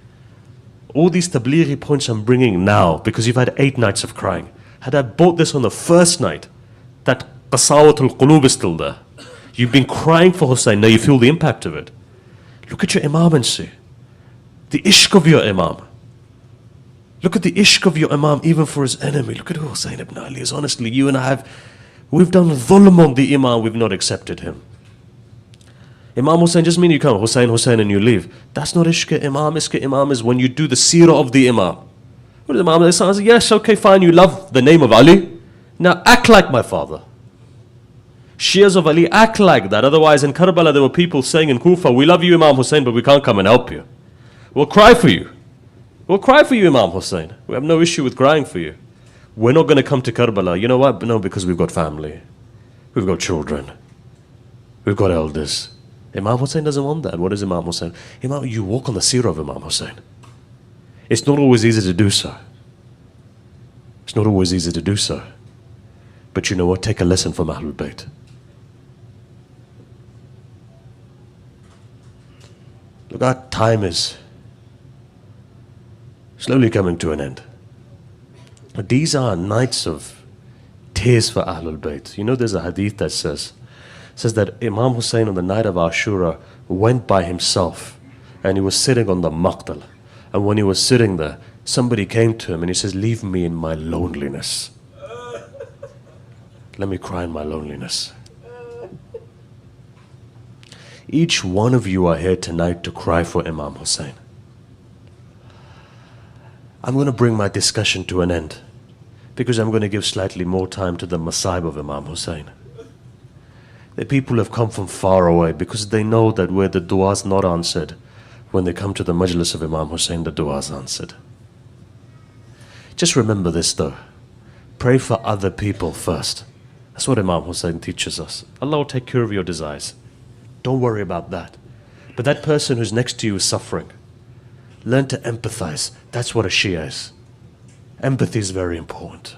J: All these tablighi points I'm bringing now, because you've had 8 nights of crying. Had I bought this on the first night, that qasawatul qulub is still there. You've been crying for Hussain, now you feel the impact of it. Look at your Imam and see. The ishq of your Imam. Look at the ishq of your Imam even for his enemy. Look at who Hussain ibn Ali is. Honestly, you and I we've done dhulm on the Imam, we've not accepted him. Imam Hussain just mean you come, Hussain, Hussain, and you leave. That's not ishq Imam. Ishq Imam is when you do the seerah of the Imam. What does Imam say? Yes, okay, fine, you love the name of Ali. Now act like my father. Shias of Ali, act like that. Otherwise, in Karbala, there were people saying in Kufa, we love you, Imam Hussain, but we can't come and help you. We'll cry for you. We'll cry for you, Imam Hussein. We have no issue with crying for you. We're not going to come to Karbala. You know what? No, because we've got family. We've got children. We've got elders. Imam Hussein doesn't want that. What is Imam Hussein? Imam, you walk on the seerah of Imam Hussein. It's not always easy to do so. It's not always easy to do so. But you know what? Take a lesson from Ahlul Bayt. Look, our time is slowly coming to an end. But these are nights of tears for Ahlul Bayt. You know, there's a hadith that says that Imam Hussein on the night of Ashura went by himself and he was sitting on the maqtal. And when he was sitting there, somebody came to him and he says, leave me in my loneliness. Let me cry in my loneliness. Each one of you are here tonight to cry for Imam Hussein. I'm going to bring my discussion to an end because I'm going to give slightly more time to the masayib of Imam Hussein. The people have come from far away because they know that where the dua is not answered, when they come to the Majlis of Imam Hussein, the dua is answered. Just remember this though. Pray for other people first. That's what Imam Hussein teaches us. Allah will take care of your desires. Don't worry about that. But that person who's next to you is suffering. Learn to empathize. That's what a Shia is. Empathy is very important.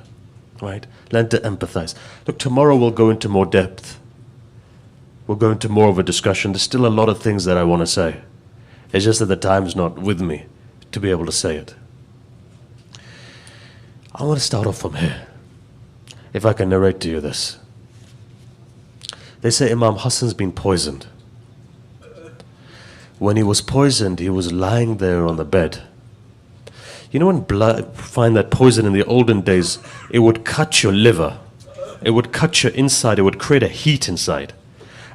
J: Right? Learn to empathize. Look, tomorrow we'll go into more depth. We'll go into more of a discussion. There's still a lot of things that I want to say. It's just that the time's not with me to be able to say it. I want to start off from here. If I can narrate to you this. They say Imam Hassan's been poisoned. When he was poisoned, he was lying there on the bed. You know when blood, find that poison in the olden days, it would cut your liver. It would cut your inside. It would create a heat inside.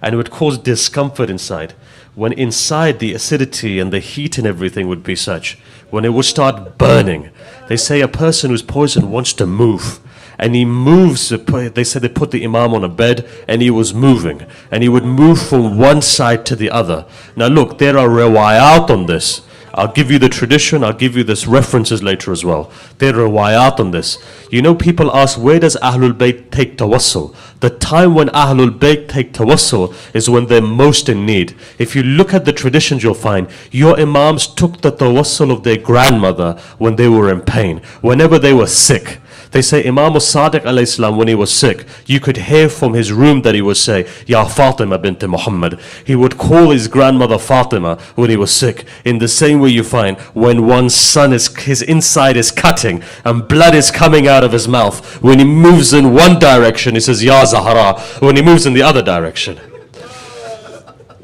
J: And it would cause discomfort inside. When inside the acidity and the heat and everything would be such, when it would start burning, they say a person who's poisoned wants to move. And he moves, they said they put the Imam on a bed and he was moving. And he would move from one side to the other. Now look, there are riwayat on this. I'll give you the tradition, I'll give you this references later as well. There are riwayat on this. You know, people ask, where does Ahlul Bayt take tawassul? The time when Ahlul Bayt take tawassul is when they're most in need. If you look at the traditions, you'll find your Imams took the tawassul of their grandmother when they were in pain, whenever they were sick. They say Imam al-Sadiq alayhi salam, when he was sick, you could hear from his room that he would say, Ya Fatima bint Muhammad. He would call his grandmother Fatima when he was sick. In the same way you find when one's son, his inside is cutting and blood is coming out of his mouth. When he moves in one direction, he says, Ya Zahra. When he moves in the other direction.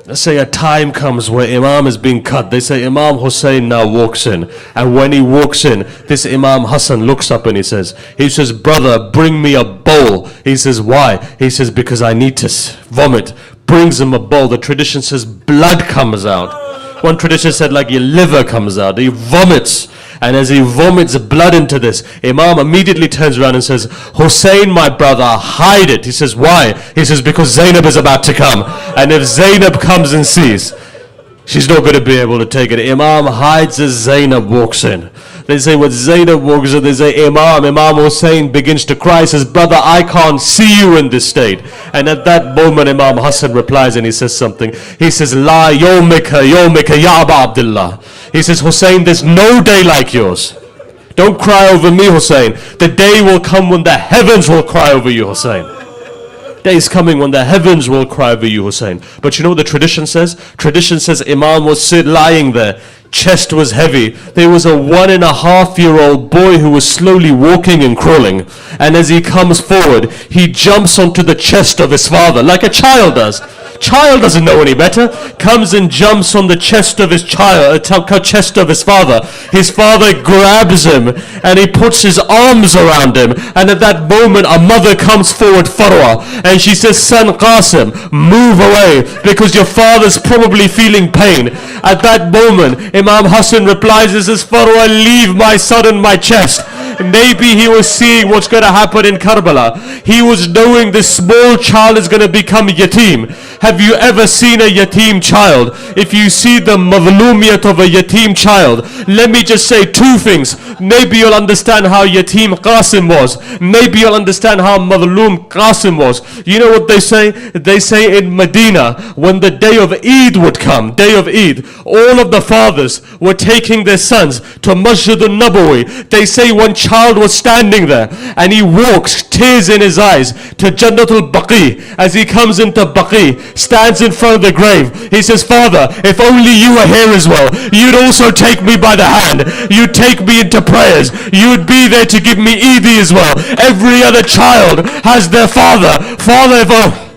J: Let's say a time comes where Imam is being cut. They say Imam Hussein now walks in. And when he walks in, this Imam Hassan looks up and he says, brother, bring me a bowl. He says, why? He says, because I need to vomit. Brings him a bowl. The tradition says blood comes out. One tradition said like your liver comes out. He vomits. And as he vomits blood into this, Imam immediately turns around and says, Hussein, my brother, hide it. He says, why? He says, because Zainab is about to come. And if Zainab comes and sees, she's not going to be able to take it. Imam hides as Zainab walks in. They say when Zainab walks in, they say, Imam Hussein begins to cry. He says, brother, I can't see you in this state. And at that moment, Imam Hassan replies and he says something. He says, La yawmika, ya Aba Abdullah. He says, Hussein, there's no day like yours. Don't cry over me, Hussein. The day will come when the heavens will cry over you, Hussein. Day is coming when the heavens will cry over you, Hussein. But you know what the tradition says? Tradition says Imam was lying there. Chest was heavy. There was a 1.5-year-old boy who was slowly walking and crawling. And as he comes forward, he jumps onto the chest of his father like a child does. Child doesn't know any better. Comes and jumps on the chest of his chest of his father. His father grabs him and he puts his arms around him. And at that moment, a mother comes forward, Farwa, and she says, son Qasim, move away because your father's probably feeling pain. At that moment, Imam Hassan replies, he says, Farwa, leave my son in my chest. Maybe he was seeing what's going to happen in Karbala. He was knowing this small child is going to become yatim. Have you ever seen a yatim child? If you see the madhlumiyat of a yatim child, let me just say two things. Maybe you'll understand how yatim Qasim was. Maybe you'll understand how madhlum Qasim was. You know what they say? They say in Medina, when the day of Eid would come, day of Eid, all of the fathers were taking their sons to Masjid al-Nabawi. They say one child was standing there and he walks, tears in his eyes, to Jannatul Baki. As he comes into Baki, stands in front of the grave. He says, Father, if only you were here as well, you'd also take me by the hand. You'd take me into prayers. You'd be there to give me Eidi as well. Every other child has their father. Father, if I...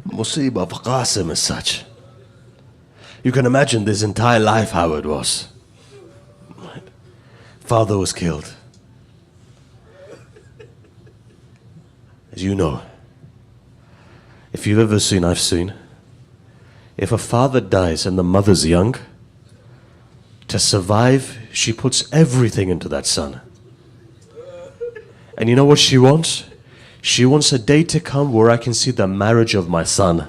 J: Musibah for Qasim as such. You can imagine this entire life how it was. Father was killed. As you know, if you've ever seen, I've seen, if a father dies and the mother's young, to survive, she puts everything into that son. And you know what she wants? She wants a day to come where I can see the marriage of my son.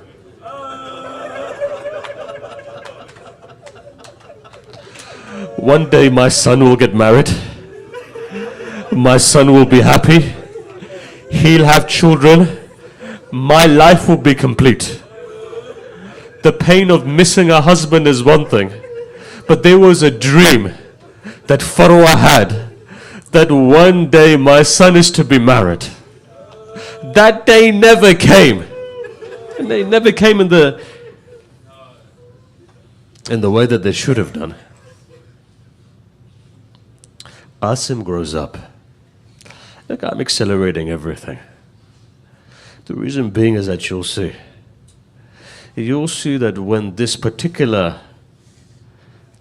J: One day my son will get married. My son will be happy. He'll have children. My life will be complete. The pain of missing a husband is one thing, but there was a dream that Farwa had, that one day my son is to be married. That day never came. And they never came in the way that they should have done. Qasim grows up. Look, I'm accelerating everything. The reason being is that you'll see that when this particular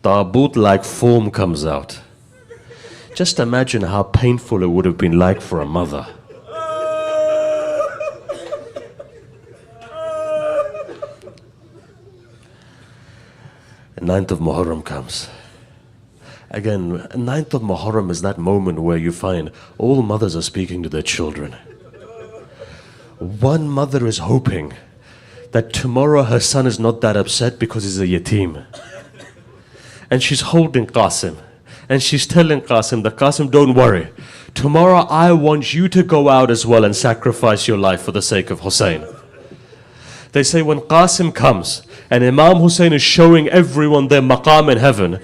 J: Taabut-like form comes out, just imagine how painful it would have been like for a mother. The 9th of Muharram comes. Again, 9th of Muharram is that moment where you find all mothers are speaking to their children. One mother is hoping that tomorrow her son is not that upset because he's a yatim. And she's holding Qasim. And she's telling Qasim that, Qasim, don't worry. Tomorrow I want you to go out as well and sacrifice your life for the sake of Hussein. They say when Qasim comes and Imam Hussein is showing everyone their maqam in heaven,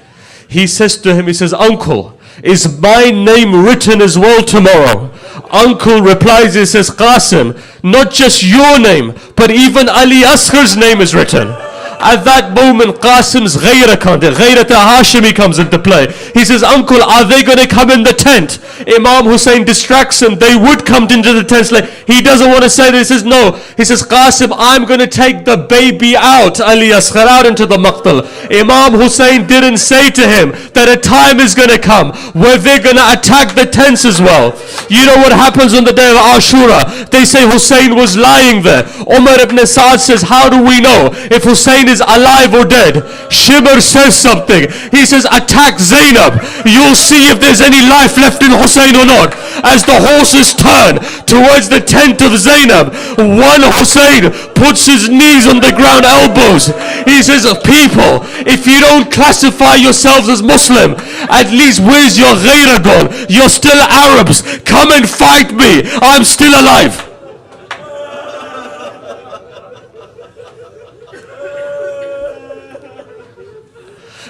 J: he says to him, he says, Uncle, is my name written as well tomorrow? Uncle replies, he says, Qasim, not just your name, but even Ali Asghar's name is written. At that moment, Qasim's Ghayra Hashimi comes into play. He says, Uncle, are they going to come in the tent? Imam Hussein distracts him. They would come into the tent. He doesn't want to say that. He says, no. He says, Qasim, I'm going to take the baby out, Ali Asghar, out into the maqtal. Imam Hussein didn't say to him that a time is going to come where they're going to attack the tents as well. You know what happens on the day of Ashura? They say Hussein was lying there. Umar ibn Sa'd says, how do we know if Hussein is alive or dead? Shimr says something. He says, attack Zainab. You'll see if there's any life left in Hussein or not. As the horses turn towards the tent of Zainab, one Hussein puts his knees on the ground, elbows. He says, people, if you don't classify yourselves as Muslim, at least where's your ghayra gone? You're still Arabs. Come and fight me. I'm still alive.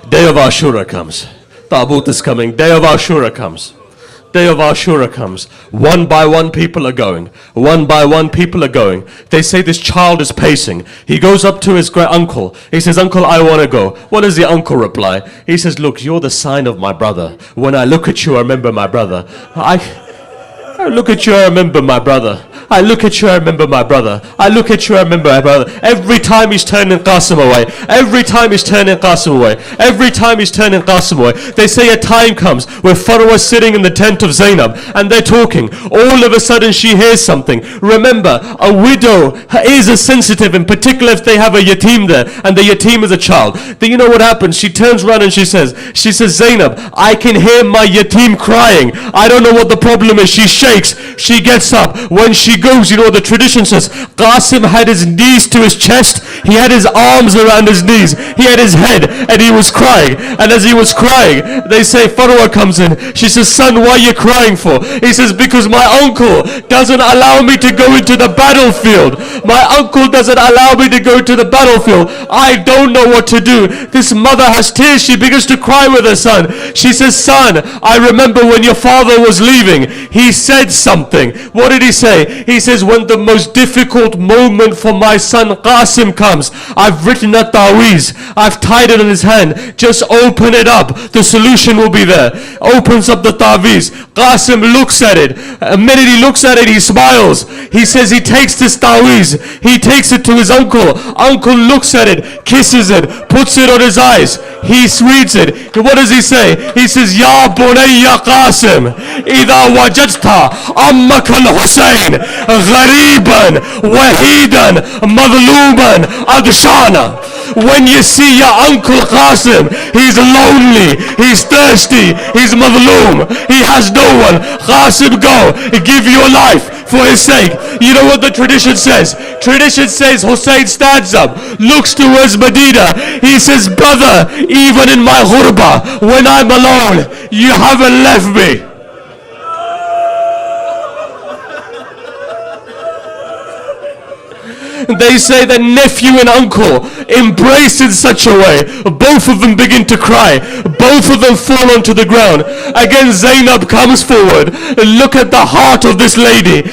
J: Day of Ashura comes. Taabut is coming. Day of Ashura comes. Day of Ashura comes. One by one people are going. One by one people are going. They say this child is pacing. He goes up to his great uncle. He says, Uncle, I want to go. What does the uncle reply? He says, look, you're the sign of my brother. When I look at you, I remember my brother. I look at you, I remember my brother. I look at you, I remember my brother. I look at you, I remember my brother. Every time he's turning Qasim away. Every time he's turning Qasim away. Every time he's turning Qasim away. They say a time comes where Farwa's sitting in the tent of Zainab and they're talking. All of a sudden she hears something. Remember, a widow is a sensitive, in particular if they have a yatim there and the yatim is a child. Then you know what happens? She turns around and she says, Zainab, I can hear my yatim crying. I don't know what the problem is. She shakes. She gets up. When she goes, you know what the tradition says? Qasim had his knees to his chest. He had his arms around his knees. He had his head and he was crying. And as he was crying, they say, Farwa comes in. She says, son, why are you crying for? He says, because my uncle doesn't allow me to go into the battlefield. My uncle doesn't allow me to go to the battlefield. I don't know what to do. This mother has tears. She begins to cry with her son. She says, son, I remember when your father was leaving. He said something. What did he say? He says, when the most difficult moment for my son Qasim comes, I've written a taweez. I've tied it on his hand. Just open it up. The solution will be there. Opens up the taweez. Qasim looks at it. A minute he looks at it, he smiles. He says he takes this taweez. He takes it to his uncle. Uncle looks at it, kisses it, puts it on his eyes. He reads it. What does he say? He says, Ya bunayya Qasim, idha wajadta ammak al-Husain ghariban, wahidan, madluman, adshana. When you see your uncle Qasim, he's lonely, he's thirsty, he's madloom, he has no one. Qasim, go, give your life for his sake. You know what the tradition says? Tradition says Hussein stands up, looks towards Medina. He says, brother, even in my ghurba, when I'm alone, you haven't left me. They say that nephew and uncle embrace in such a way. Both of them begin to cry. Both of them fall onto the ground. Again, Zainab comes forward. Look at the heart of this lady.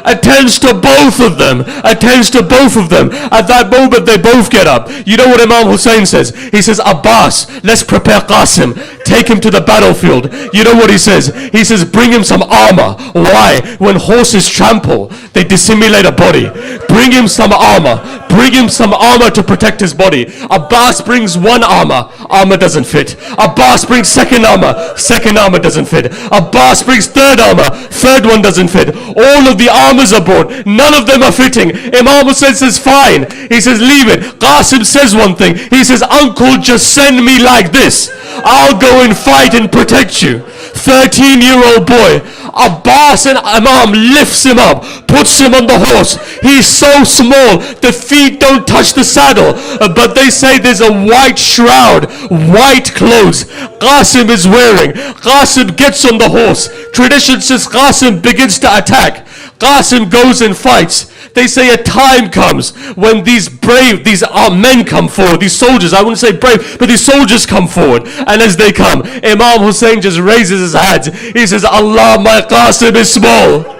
J: Attends to both of them. Attends to both of them. At that moment, they both get up. You know what Imam Hussein says? He says, Abbas, let's prepare Qasim. Take him to the battlefield. You know what he says? He says, bring him some armor. Why? When horses trample, they dissimulate a body. Bring him some armor. Bring him some armor to protect his body. Abbas brings one armor. Armor doesn't fit. Abbas brings second armor. Second armor doesn't fit. Abbas brings third armor. Third one doesn't fit. All of the armors are brought. None of them are fitting. Imam Hussein says, fine. He says, leave it. Qasim says one thing. He says, uncle, just send me like this. I'll go and fight and protect you. 13-year-old boy. Abbas and Imam lifts him up, puts him on the horse. He's so small, the feet don't touch the saddle. But they say there's a white shroud, white clothes Qasim is wearing. Qasim gets on the horse. Tradition says Qasim begins to attack. Qasim goes and fights. They say a time comes when these men come forward, these soldiers, I wouldn't say brave, but these soldiers come forward. And as they come, Imam Hussein just raises his hands. He says, Allah, my Qasim is small.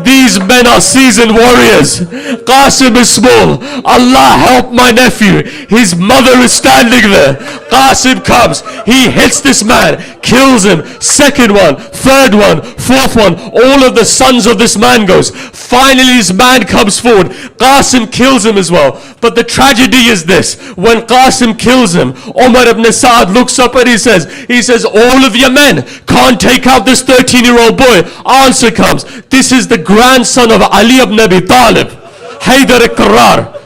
J: These men are seasoned warriors. Qasim is small. Allah help my nephew. His mother is standing there. Qasim comes. He hits this man, kills him. Second one, third one, fourth one. All of the sons of this man goes. Finally this man comes forward. Qasim kills him as well. But the tragedy is this. When Qasim kills him, Umar ibn Sa'ad looks up and he says, all of your men can't take out this 13-year-old boy. Answer comes. This is the grandson of Ali ibn Abi Talib. Haydar al-Qarrar.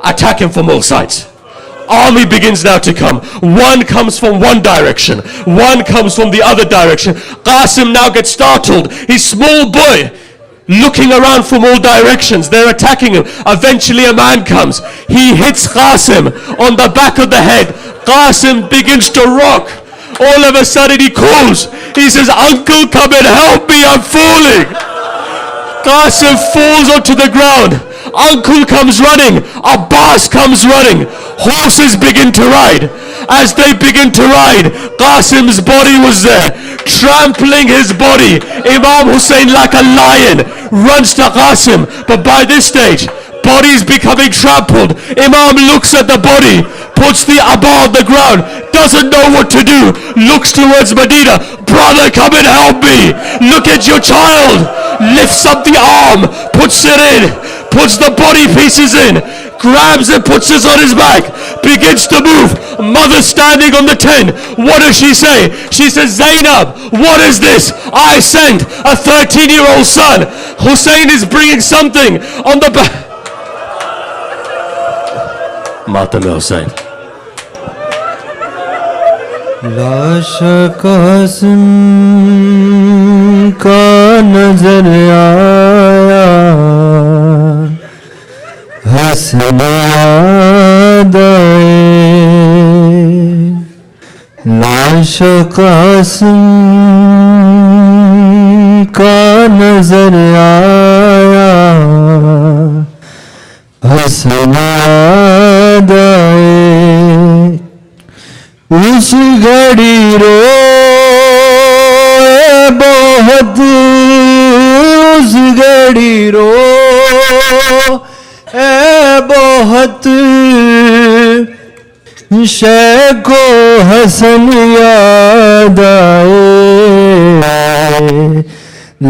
J: Attack him from all sides. Army begins now to come. One comes from one direction. One comes from the other direction. Qasim now gets startled. He's small boy, looking around from all directions. They're attacking him. Eventually a man comes. He hits Qasim on the back of the head. Qasim begins to rock. All of a sudden he calls. He says, uncle, come and help me, I'm falling. Qasim falls onto the ground. Uncle comes running. Abbas comes running. Horses begin to ride. As they begin to ride, Qasim's body was there, trampling his body. Imam Hussein, like a lion, runs to Qasim. But by this stage, body's becoming trampled. Imam looks at the body, puts the Abba on the ground, doesn't know what to do, looks towards Medina. Brother, come and help me. Look at your child. Lifts up the arm, puts it in, puts the body pieces in, grabs it, puts it on his back, begins to move. Mother standing on the tent. What does she say? She says, Zainab, what is this? I sent a 13-year-old son. Hussein is bringing something on the back. Matam Hussein.
K: لاش قاسم کا نظر آیا حسن یاد آئے لاش قاسم کا نظر آیا حسن یاد آئے اس گھڑی روئے بہت اس گھڑی روئے بہت شیخ کو حسن یاد آئے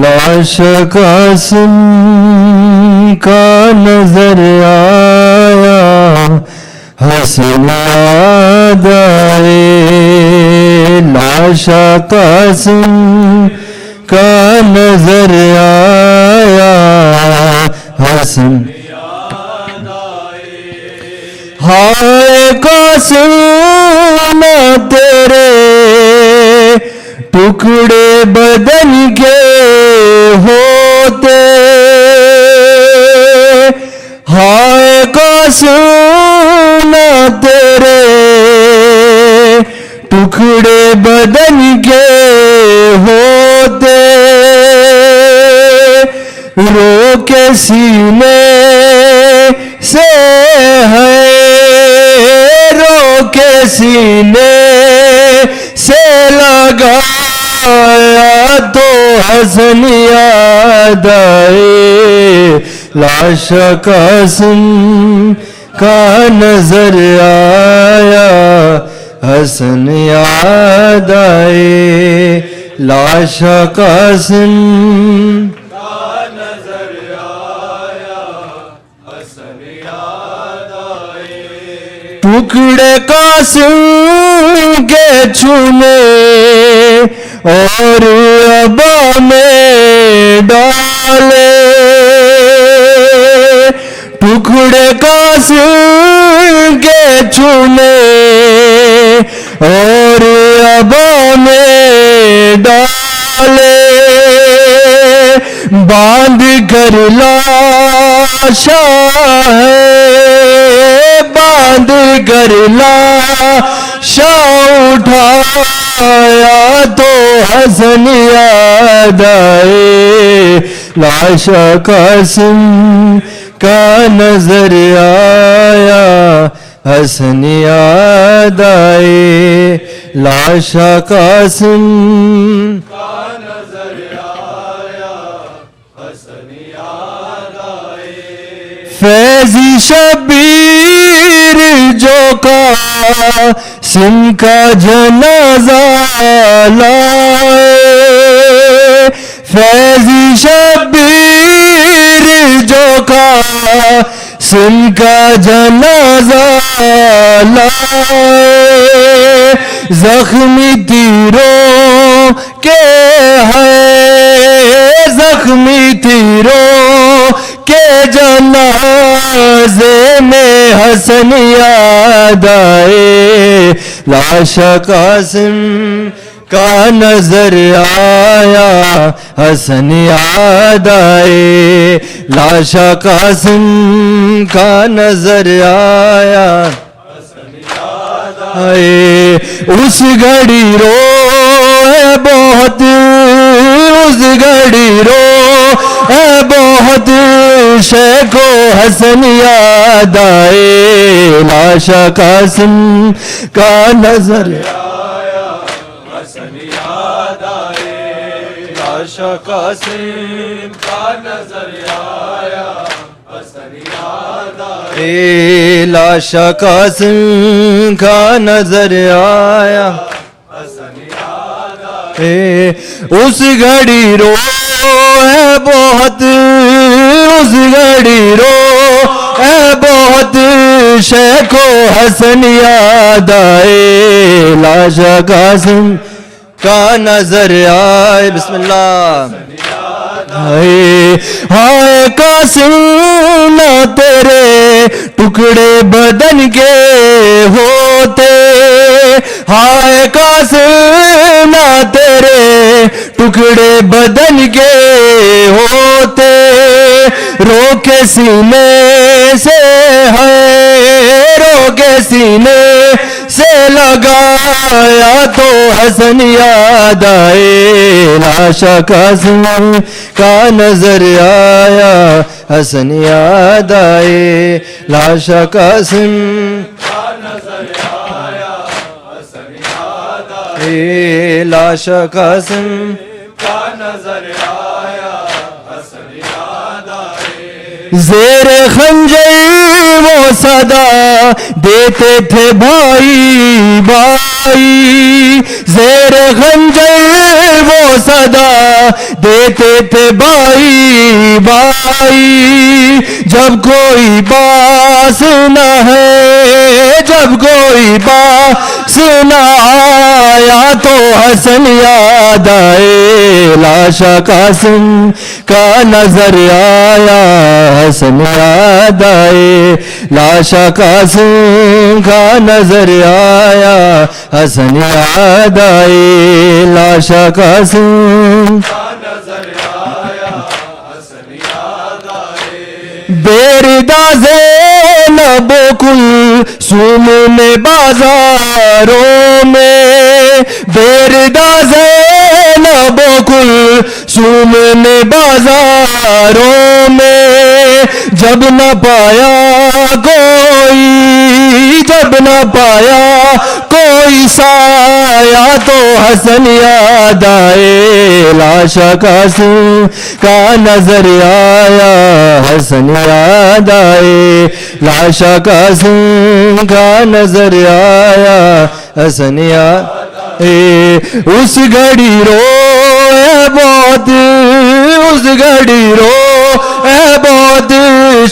K: لاش قاسم کا نظر آیا حسن یاد آئے لاش قاسم کا نظر آیا حسن ہائے قاسم نہ تیرے ٹکڑے بدن کے ہوتے ہائے قاسم نہ تیرے ٹکڑے بدن کے ہوتے رو کے سینے سے ہے رو کے سینے سے لگایا تو حسن یاد آئے لاش قاسم کا نظر آیا حسن یاد آئے لاش قاسم کا نظر آیا حسن یاد آئے ٹکڑے قاسم کے چھونے اور ابا میں ڈالے ٹکڑے قاسم کے چھونے اور ابا میں ڈالے باندھ کر لاشا ہے باندھ کر لاشا اٹھایا تو حسن یاد آئے لاش قاسم کا نظر آیا حسن یاد آئے لاش قاسم کا نظر آیا حسن یاد آئے فیضی شبیر جو قاسم کا جنازہ لائے فیضی شبیر جو قاسم کا جنازہ لائے زخمی تیروں کے ہے زخمی تیروں کے جنازے میں حسن یاد آئے لاش قاسم کا نظر آیا حسن یاد آئے لاش قاسم کا نظر آیا حسن یاد آئے اس گھڑی رو بہت اس گھڑی رو بہت شیخ کو حسن یاد آئے لاش قاسم کا نظر آیا حسن یاد آئے لاش قاسم کا نظر آیا حسن لاشا قاسم کا نظر آیا اس گھڑی رو ہے بہت اس گھڑی رو ہے بہت شیخ و حسن یاد آئے لاشا قاسم کا نظر آئے بسم اللہ ہائے قاسم نہ تیرے ٹکڑے بدن کے ہوتے ہائے قاسم نہ تیرے ٹکڑے بدن کے ہوتے رو کے سینے سے ہے رو کے سینے سے لگایا تو حسن یاد آئے لاشا قاسم کا نظر آیا حسن یاد آئے لاشا قاسم کا نظر آیا حسن یاد آئے لاشا قاسم کا نظر آیا حسن یاد آئے زیر خنجر وہ صدا دیتے تھے بھائی بھائی زیر خنجر وہ صدا دیتے تھے بھائی بھائی جب کوئی باس نہ ہے جب کوئی باس نہ آیا تو حسن یاد آئے لاشا قاسم کا نظر آیا حسن یاد آئے لاشا قاسم کا نظر آیا حسن یاد آئے لاشا قاسم کا نظر آیا حسن یاد آئے بیردا زینب کلثوم نے بازاروں میں بیردا زینب کلثوم نے بازاروں میں جب نہ پایا کوئی جب نہ پایا کوئی سایہ تو حسن یاد آئے لاشا قاسم کا نظر آیا حسن یاد آئے لاشا قاسم کا نظر آیا حسن یاد اس گھڑی رو ہے بہت اس گھڑی رو ہے بہت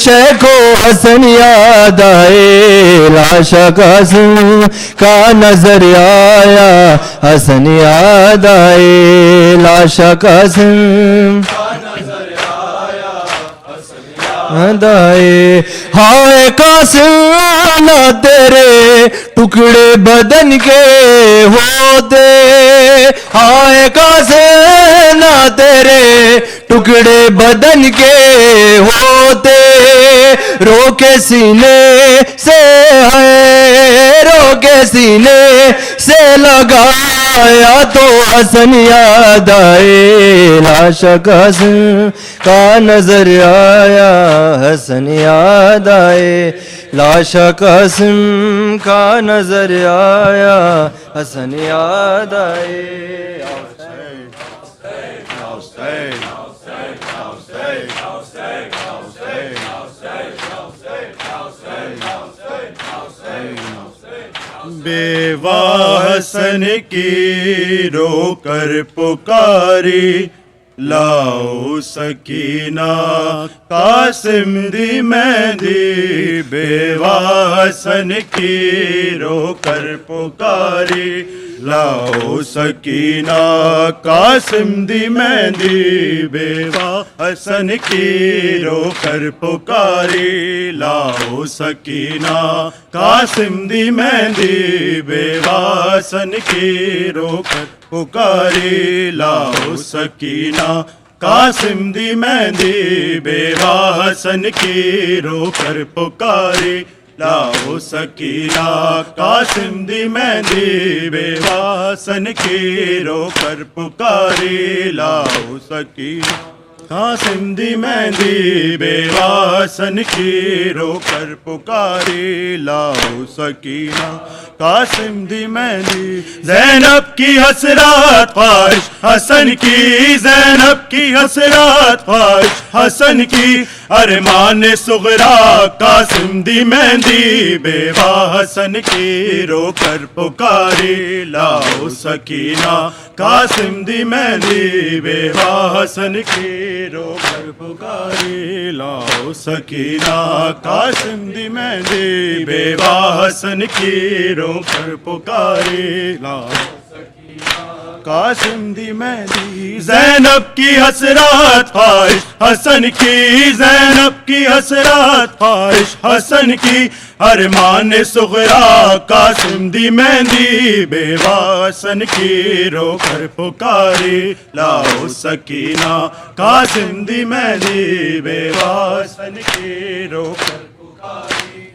K: شیخ و حسن یاد آئے لاشا قاسم کا نظر آیا حسن یاد آئے لاشا قاسم کا نظر آیا حسن یاد آئے ہائے قاسم نہ تیرے ٹکڑے بدن کے ہوتے ہائے قاسم نہ تیرے ٹکڑے بدن کے ہوتے رو کے سینے سے ہے رو کے سینے سے لگایا تو حسن یاد آئے لاشا قاسم کا نظر آیا حسن یاد آئے لاشا قاسم کا نظر آیا حسن یاد آئے
L: بیوہ حسن کی رو کر پکاری لاؤ سکینہ قاسم دی مہندی بیوہ حسن کی رو کر پکاری لاؤ سکینہ قاسم دی مہندی بیوہ حسن کی رو کر پکاری لاؤ سکینہ قاسم دی مہندی بیوہ حسن کی رو کر پکاری لاؤ سکینہ قاسم دی مہندی بیوہ حسن کی رو کر پکاری لاؤ سکینہ قاسم دی مہندی بیوہ حسن کی رو کر پکاری لاؤ سکینہ قاسم دی مہندی بیوہ حسن کی رو کر پکاری لاؤ سکینہ قاسم دی مہندی زینب کی حسرات خواہش حسن کی زینب کی حسرات خواہش حسن کی ارمان سغرا قاسم دی مہندی بیوہ حسن کی رو کر پکاری لاؤ سکینہ قاسم دی مہندی بیوہ حسن کی رو کر پکاری لاؤ سکینہ قاسم دی مہندی بیوہ حسن کی رو کر پکاری لاؤ قاسم دی مہندی زینب کی حسرات خواہش حسن کی زینب کی حسرات خواہش حسن کی ارمان سغرا قاسم دی مہندی بیوہ حسن کی رو کر پکاری لاؤ سکینہ قاسم دی مہندی بیوہ حسن کی رو کر پکاری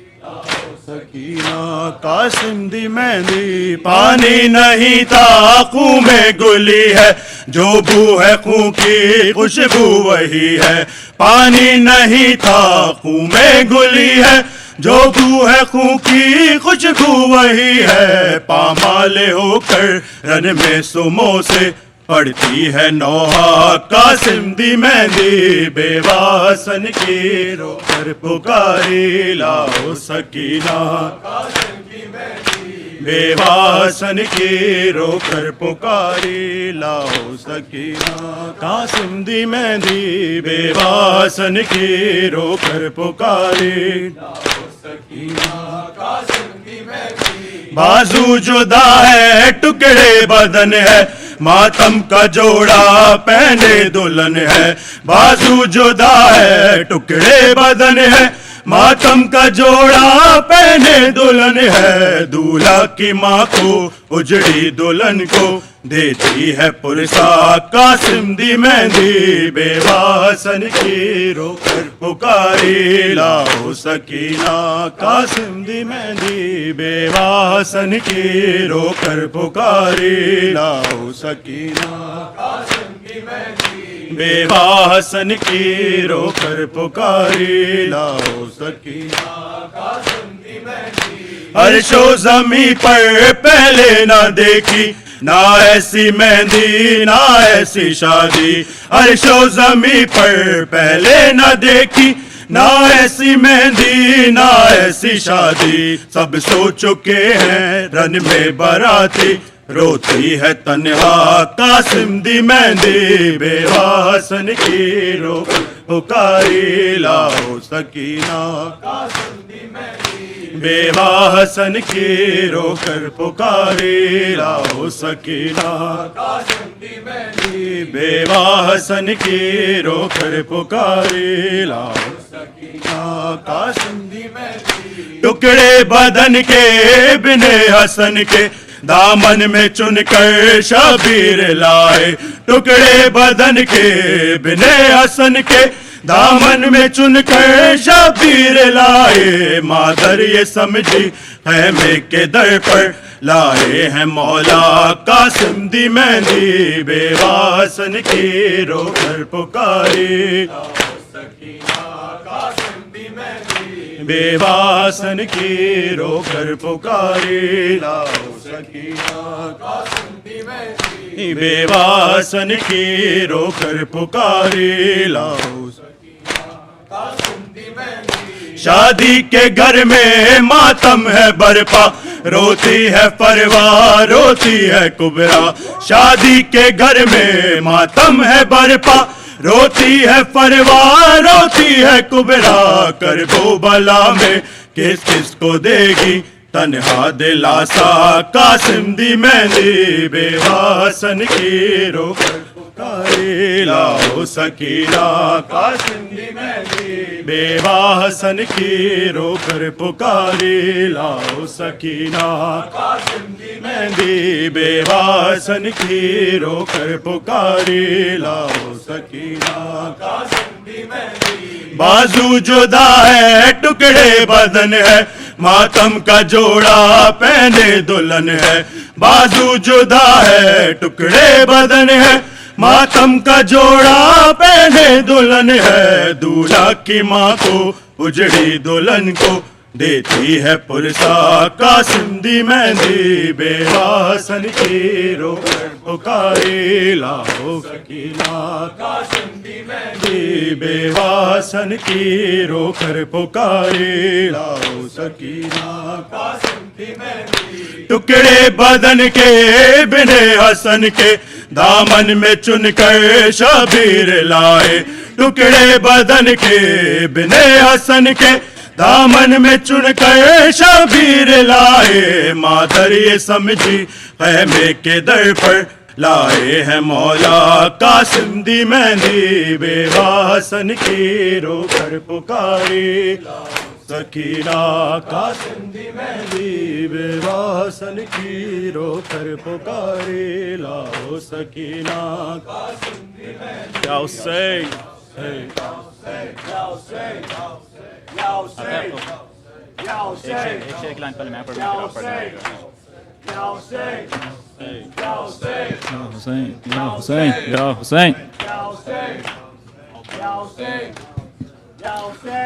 L: سکینہ قاسم دی مہندی پانی نہیں تھا خوں میں گلی ہے جو بو ہے خوں کی خوشبو وہی ہے پانی نہیں تھا خوں میں گلی ہے جو بو ہے خوں کی خوشبو وہی ہے پامال ہو کر رن میں سمو سے پڑتی ہے نوحہ قاسم دی مہندی بیوہ حسن کی رو کر پکاری لاؤ سکینہ قاسم دی مہندی بیوہ حسن کی رو کر پکاری لاؤ سکینہ قاسم دی مہندی بیوہ حسن کی رو کر پکاری لاؤ سکینہ قاسم دی مہندی بازو جدا ہے ٹکڑے بدن ہے ماتم کا جوڑا پہنے دلہن ہے بازو جدا ہے ٹکڑے بدن ہے ماتم کا جوڑا پہنے دلہن ہے دولہا کی ماں کو اجڑی دلہن کو دیتی ہے پرسا قاسم دی مہندی بیوہ حسن کی رو کر پکاری لاؤ سکینہ قاسم دی مہندی بیوہ حسن کی رو کر پکاری لاؤ سکینہ قاسم دی مہندی بیوہ حسن کی رو کر پکاری لاؤ سکینہ قاسم دی مہندی عرش و زمیں پر پہلے نہ دیکھی نہ ایسی مہندی نہ ایسی شادی عرش و زمیں پر پہلے نہ دیکھی نہ ایسی مہندی نہ ایسی شادی سب سو چکے ہیں رن میں باراتی روتی ہے تنہا قاسم دی مہندی بیوہ حسن کی رو پکاری لاؤ سکینہ قاسم دی مہندی بیوہ حسن کی رو کر پکاری لاؤ سکینہ قاسم دی مہندی بیوہ حسن کی رو کر پکاری لاؤ سکینہ قاسم دی مہندی ٹکڑے بدن کے ابن حسن کے دامن میں چن کر شبیر لائے ٹکڑے بدن کے ابن حسن کے دامن میں چن کر شبیر لائے مادر یہ سمجھی خیمے کے در پر لائے ہیں مولا قاسم دی مہندی بیوہ حسن کی رو کر پکاری بیوہ حسن کی رو کر پکاری لاؤ سکینہ قاسم دی مہندی بیوہ حسن کی رو کر پکاری لاؤ سکینہ قاسم دی مہندی شادی کے گھر میں ماتم ہے برپا روتی ہے فروا روتی ہے کبرا شادی کے گھر میں ماتم ہے برپا روتی ہے فروا روتی ہے کبرا کربو بلا میں کس کس کو دے گی تنہا دلاسا قاسم دی مہندی بیوہ حسن کی رو کر پکاری لاؤ سکینہ قاسم دی مہندی بیوہ حسن کی رو کر پکاری لاؤ سکینہ قاسم دی مہندی بیوہ حسن کی رو کر پکاری لاؤ سکینہ قاسم دی مہندی بازو جدا ہے ٹکڑے بدن ہے ماتم کا جوڑا پہنے دلہن ہے بازو جدا ہے ٹکڑے بدن ہے ماتم کا جوڑا پہنے دلہن ہے دولہا کی ماں کو اجڑی دلہن کو دیتی ہے پرسا قاسم دی مہندی بیوہ حسن کی رو کر پکاری لاؤ سکینہ قاسم دی مہندی بیوہ حسن کی رو کر پکاری لاؤ سکینہ قاسم دی مہندی ٹکڑے بدن کے بنے حسن کے دامن میں چن کر شبیر لائے ٹکڑے بدن کے بنے حسن کے دامن میں چن کر شبیر لائے مادر یہ سمجھی خیمے کے در پر لائے ہیں مولا قاسم دی مہندی بیوہ حسن کی رو کر پکاری سکینہ قاسم دی مہندی بیوہ حسن کی رو کر پکاری لاؤ سکینہ قاسم دی مہندی یا حسین
M: ایک لائن پہلے میں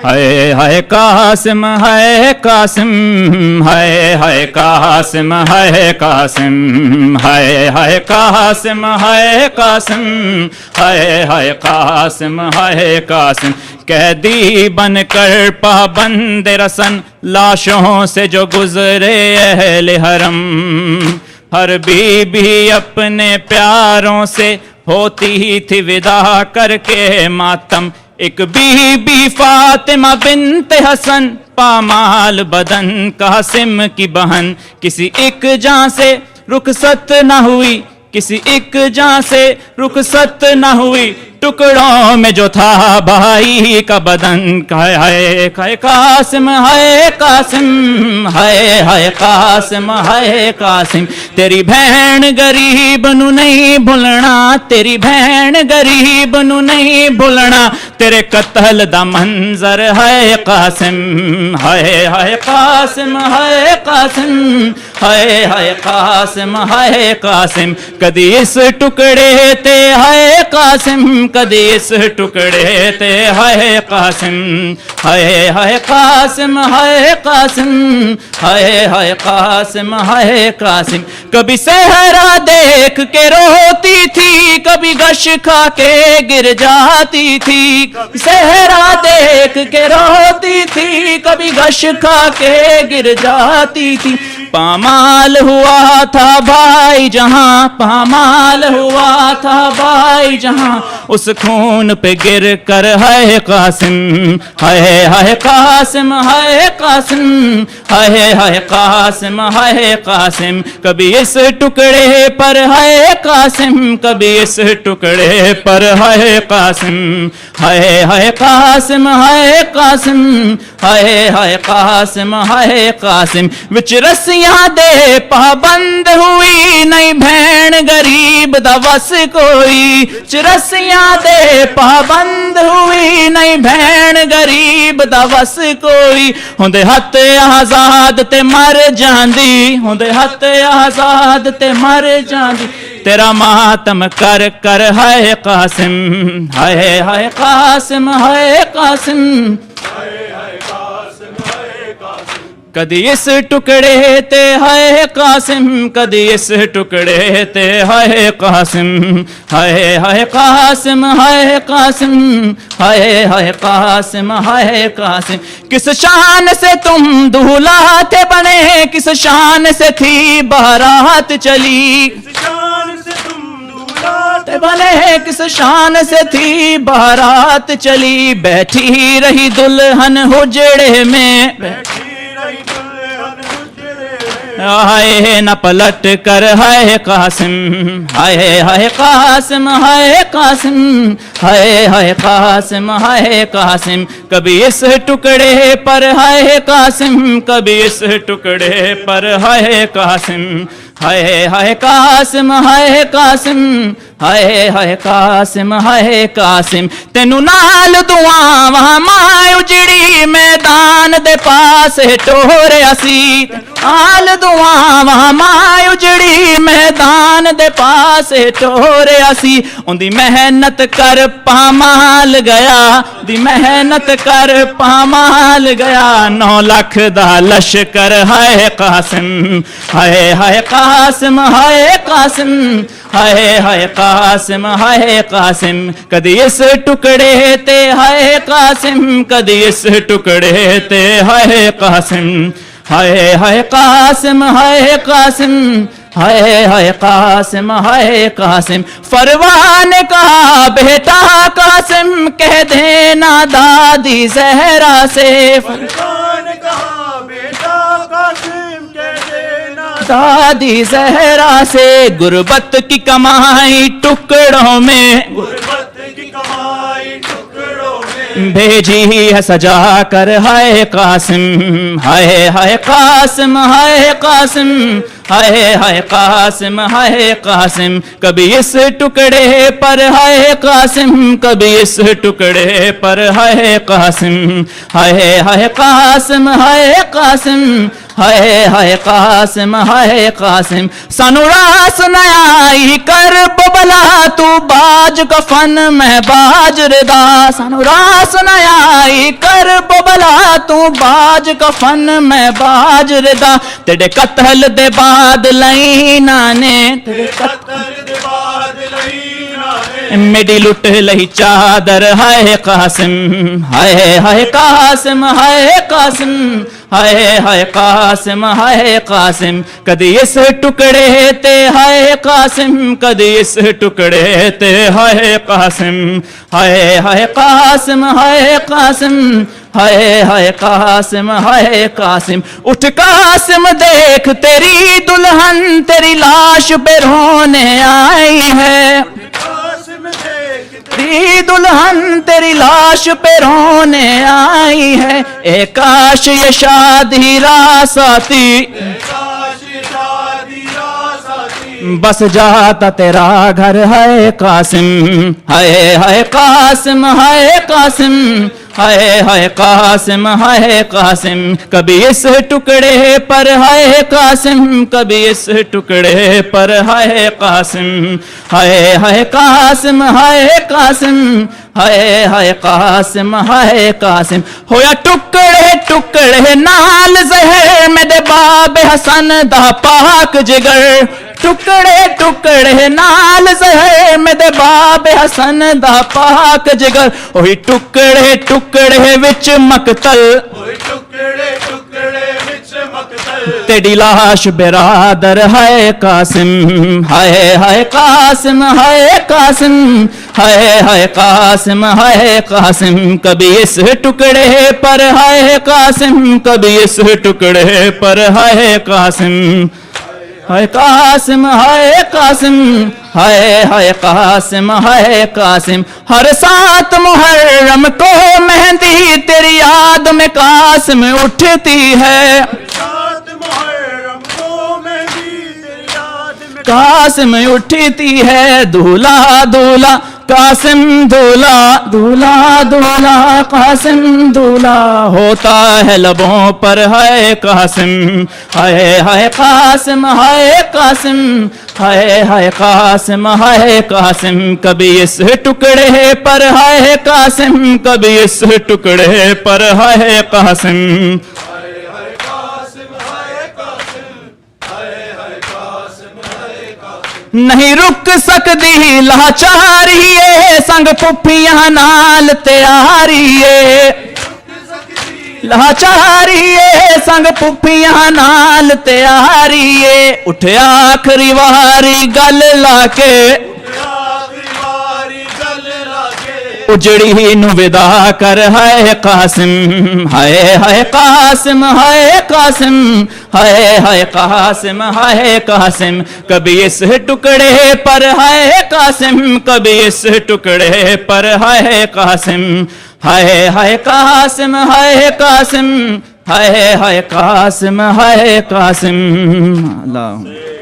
M: ہائے ہائے قاسم ہائے قاسم ہائے ہائے قاسم ہائے قاسم ہائے ہائے قاسم ہائے قاسم ہائے ہائے قاسم ہائے قاسم قیدی بن کر پابند رسن لاشوں سے جو گزرے اہل حرم ہر بی بی اپنے پیاروں سے ہوتی تھی ودا کر کے ماتم ایک بی بی فاطمہ بنت حسن پامال بدن قاسم کی بہن کسی ایک جان سے رخصت نہ ہوئی کسی ایک جان سے رخصت نہ ہوئی ٹکڑوں میں جو تھا بھائی کا بدن ہائے ہائے قاسم ہائے قاسم ہائے ہائے قاسم ہائے قاسم تیری بہن غریب نو نہیں بھولنا تیری بہن غریب نو نہیں بھولنا تیرے قتل دا منظر ہے قاسم ہائے ہائے قاسم ہائے قاسم ہائے ہائے قاسم ہائے قاسم کدی اس ٹکڑے تے ہائے قاسم کدی اس ٹکڑے تے ہائے قاسم ہائے ہائے قاسم ہائے قاسم ہائے ہائے قاسم ہائے قاسم کبھی صحرا دیکھ کے روتی تھی کبھی گش کھا کے گر جاتی تھی صحرا دیکھ کے روتی تھی کبھی گش کھا کے گر جاتی تھی پامال ہوا تھا بھائی جہاں پامال ہوا تھا بھائی جہاں اس خون پہ گر کر ہے قاسم ہائے ہائے قاسم ہائے قاسم ہائے ہائے قاسم ہائے قاسم کبھی اس ٹکڑے پر ہے قاسم کبھی اس ٹکڑے پر ہے قاسم ہائے ہائے قاسم ہائے قاسم ہائے ہائے قاسم ہائے قاسم وچ رسیاں دے پابند ہوئی نہیں بہن غریب دا وس کوئی رسیاں دے پابند ہوئی نہیں بہن غریب دا وس کوئی ہوندے ہاتھ آزاد تے مر جاندی ہوندے ہاتھ آزاد تے مر جاندی تیرا ماتم کر کر ہائے قاسم ہائے ہائے قاسم ہائے قاسم ہائے ہائے قاسم ہائے قاسم کدی اس ٹکڑے تے ہائے قاسم کدی اس ٹکڑے تے ہائے قاسم ہائے ہائے قاسم ہائے قاسم ہائے ہائے قاسم ہائے قاسم کس شان سے تم دولہا تھے بنے کس شان سے تھی بارات چلی کس شان سے تم دولہا بنے کس شان سے تھی بارات چلی بیٹھی رہی دلہن حجڑے میں ہائے نہ پلٹ کر ہائے قاسم ہائے ہائے قاسم ہائے قاسم ہائے ہائے قاسم ہائے قاسم کبھی اس ٹکڑے پر ہائے قاسم کبھی اس ٹکڑے پر ہائے قاسم ہائے ہائے قاسم ہائے قاسم ਹਾਏ ਹਾਏ ਕਾਸਿਮ ਹਾਏ ਕਾਸਿਮ ਤੈਨੂੰ ਨਾਲ ਦੁਆਵਾਂ ਮਾਂ ਉਜੜੀ ਮੈਦਾਨ ਦੇ ਪਾਸੇ ਟੋਰਿਆ ਸੀ ਨਾਲ ਦੁਆਵਾਂ ਮਾਂ ਉਜੜੀ ਮੈਦਾਨ ਦੇ ਪਾਸੇ ਟੋਰਿਆ ਸੀ ਉਹਦੀ ਮਿਹਨਤ ਕਰ ਪਾਮਾਲ ਗਿਆ ਦੀ ਮਿਹਨਤ ਕਰ ਪਾਮਾਲ ਗਿਆ 9 ਲੱਖ ਦਾ ਲਸ਼ਕਰ ਹਾਏ ਕਾਸਿਮ ਹਾਏ ਹਾਏ ਕਾਸਿਮ ਹਾਏ ਕਾਸਿਮ ਹਾਏ ਹਾਏ ਕਾਸਿਮ ਹਾਏ ਕਾਸਿਮ ਕਦੀ ਇਸ ਟੁਕੜੇ ਤੇ ਹਾਏ ਕਾਸਿਮ ਕਦੀ ਇਸ ਟੁਕੜੇ ਤੇ ਹਾਏ ਕਾਸਿਮ ਹਾਏ ਹਾਏ ਕਾਸਿਮ ਹਾਏ ਕਾਸਿਮ हाय हाय कासिम हाय कासिम फरवा ने कहा बेटा कासिम कह देना दादी जहरा से फरवा ने कहा बेटा कासिम कह देना दादी जहरा से गुर्बत की कमाई टुकड़ों में गुर्बत की कमाई टुकड़ों में भेजी है सजा कर हाय कासिम हाय हाय कासिम हाय कासिम हाय हाय कासिम हाय कासिम कभी इस टुकड़े पर हाय कासिम कभी इस टुकड़े पर हाय कासिम हाय हाय कासिम हाय कासिम हाय हाय कासिम हाय कासिम सानू रास नयाई कर बबला तू बाज कफन में बाज रदा सानू रास नयाई कर बबला तू बाज कफन में बाज रदा तेरे कत्ल दे बाद लईना ने तेरे कत्ल दे बाद लईना ने मेरी लुट लही चादर हाय कासिम हाय हाय कासिम हाय कासिम हाय हाय कासिम हाय कासिम कदी इस टुकड़े ते हाय कासिम कदी इस टुकड़े ते हाय कासिम हाय हाय कासिम हाय कासिम हाय हाय कासिम हाय कासिम उठ कासिम देख तेरी दुल्हन तेरी लाश पे रोने आई है तेरी दुल्हन तेरी लाश पे रोने आई है ए काश ये शादी रास आती बस जाता तेरा घर है कासिम हाय हाय कासिम हाय कासिम हाय हाय कासिम हाय कासिम कभी इस टुकड़े पर हाय कासिम कभी इस टुकड़े पर हाय कासिम हाय हाय कासिम हाय कासिम हाय हाय कासिम हाय कासिम होया टुकड़े टुकड़े नाल जहर मेरे बाबे हसन दा पाक जिगर टुकड़े टुकड़े नाल जहर मेरे बाबे हसन दा पाक जिगर ओही टुकड़े टुकड़े विच मकतल टुकड़े टुकड़े विच मकतल तेरी लाश बिरादर है कासिम हाय हाय कासिम हाय कासिम हाय हाय कासिम हाय कासिम कभी इस टुकड़े पर हाय कासिम कभी इस टुकड़े पर हाय कासिम हाय कासिम हाय कासिम हाय हाय कासिम हाय कासिम हर सात मुहर्रम को मेहंदी तेरी याद में कासिम उठती है कासिम उठती है दूल्हा दूल्हा कासिम दूल्हा दूल्हा दूल्हा कासिम दूल्हा होता है लबों पर हाय कासिम हाय हाय कासिम हाय कासिम हाय हाय कासिम हाय कासिम कभी इस टुकड़े पर हाय कासिम कभी इस टुकड़े पर हाय कासिम नहीं रुक सकती लाचारी संग पुफियां नाल तैयारी लाचारी संग पुफियां नाल तैयारी उठ आखरी वारी गल लाके उजड़ी नु विदा कर हाय कासिम हाय हाय कासिम हाय कासिम हाय हाय कासिम हाय कासिम कभी इस टुकड़े पर हाय कासिम कभी इस टुकड़े पर हाय कासिम हाय हाय कासिम हाय कासिम हाय हाय कासिम हाय कासिम अल्लाह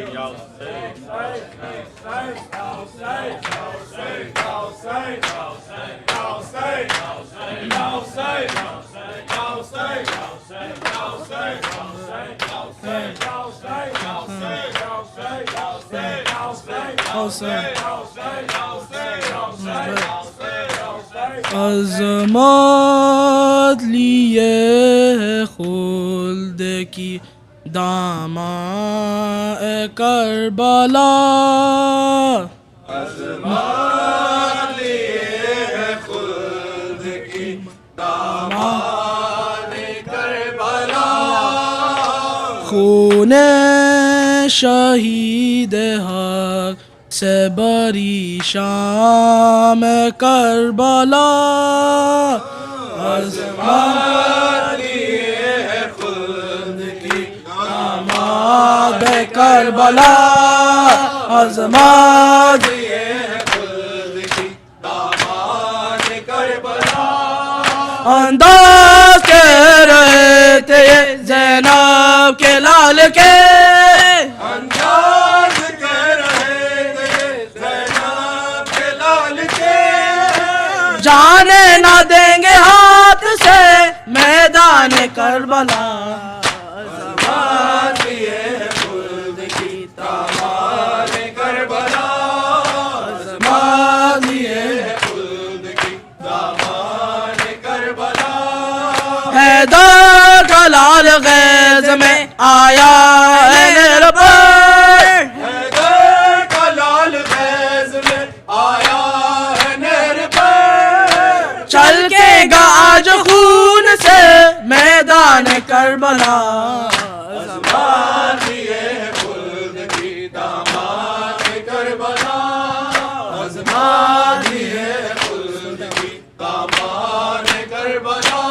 N: عظمت لیے خلد کی داماں کربلا
B: عظمت لیے خلد کی دامان کربلا
N: خون شہید حق سے بری شام کربلا
B: عظمت لیے خلد کی
N: داماد کربلا عظمت
B: لیے خلد کی دامان کربلا
N: انداز کے رہے تھے زینب کے لال کے
B: انداز کے رہے تھے زینب کے لال کے
N: جانے نہ دیں گے ہاتھ سے میدان کربلا
B: عظمت لیے خلد کی دامان کربلا عظمت لیے خلد کی دامان کربلا
N: حیدر کا لال غیظ میں آیا ہے میرے پر
B: حیدر کا لال فیض میں آیا ہے نہر پر
N: چل کے گا آج خون سے میدان کربلا
B: عظمت لیے خلد کی دامان کربلا عظمت لیے خلد کی دامان کربلا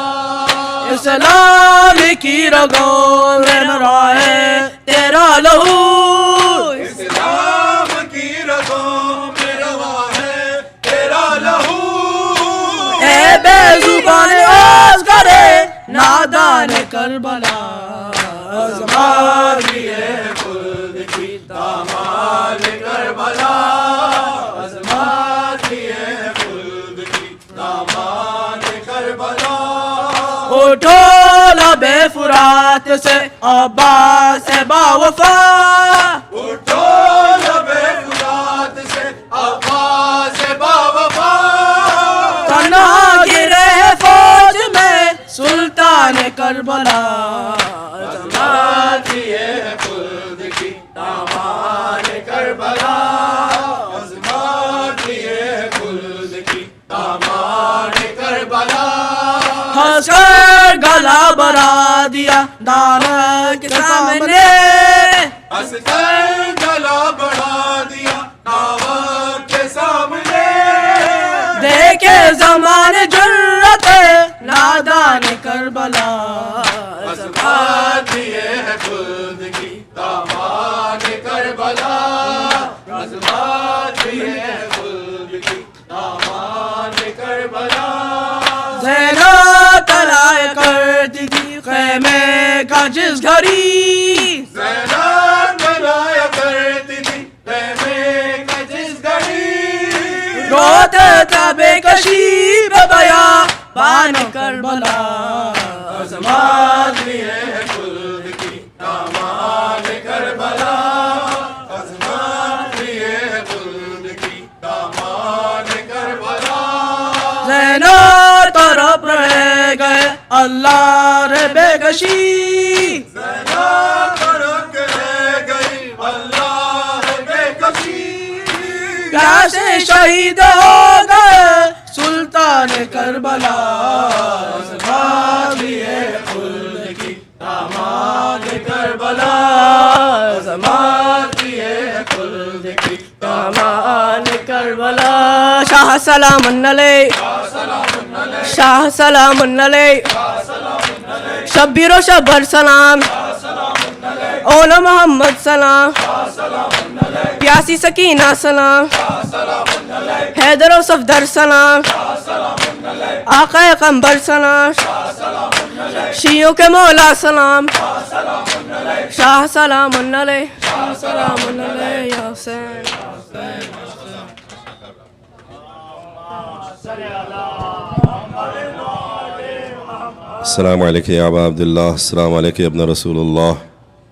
N: اسلام کی رگوں میں رائے تیرا لہو
B: اسلام کی رگوں میں روا ہے تیرا لہو
N: اے بے زبان آز کرے نادان کربلا
B: عظمت لیے خلد کی دامان کربلا عظمت لیے خلد کی دامان کربلا
N: اٹھو لب فرات سے عباس سے باوفا
B: اٹھو لب فرات سے عباس سے باوفا
N: تنہا گرے فوج میں سلطان کربلا
B: عظمت لیے خلد کی دامان کربلا عظمت لیے خلد کی دامان کربلا
N: ہنس کر گلا برا دیا دانا کے سامنے
B: ہنس کر گلا بڑھا دیا ناوک کے سامنے
N: دیکھے زمان جرت نادان کربلا
B: عظمت لیے خلد کی دامان کربلا عظمت لیے خلد کی دامان کربلا
N: زینب تلائے کرتی تھی خیمے کا جس گھڑی
B: زینب بلایا کرتی تھی خیمے کا جس گھڑی
N: روتے تھا بے کشی پہ بیا بان کربلا
B: عظمت لیے خلد کی دامان کربلا عظمت لیے خلد کی دامان کربلا
N: زینب طرف رہ گئے اللہ رے بے کشی
B: زینب تڑپ رہ گئی اللہ بے کشی
N: کیسے شہید ہو گئے سلطان کربلا
B: عظمت لیے خلد کی دامان کربلا عظمت لیے خلد کی دامان کربلا
N: شاہ سلام علیہ شاہ سلام علیہ شبیر و شبر سلام اولا محمد سلام پیاسی سکینہ سلام حیدر و صفدر سلام آقا قمبر سلام شیعوں کے مولا سلام شاہ سلام علیہ شاہ سلام علیہ یا حسین
E: السلام علیکم یا ابا عبداللہ، السلام علیکم ابن رسول اللہ،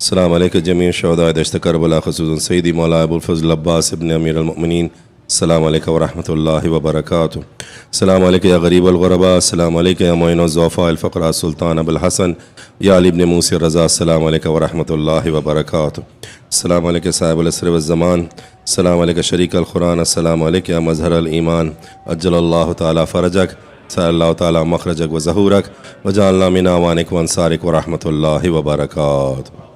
E: السلام علیکم جمیع شہداء دشت کربلا خصوصاً سیدی مولا ابو الفضل عباس ابن امیر المؤمنین. السلام علیکم ورحمۃ اللہ وبرکاتہ. السلام علیکم یا غریب الغرباء. السلام علیکم یا معین الضعفاء الفقراء سلطان ابو الحسن یا علی ابن موسی رضا. السلام علیکم ورحمۃ اللہ وبرکاتہ. السلام علیکم صاحب العصر والزمان. السلام علیکم شریک القرآن. السلام علیکم یا مظہر الایمان. اجل اللہ تعالی فرجک سأل اللہ تعالی مخرجک و ظہورک وجعلنا من اعوانک و انصارک ورحمۃ اللہ وبرکاتہ.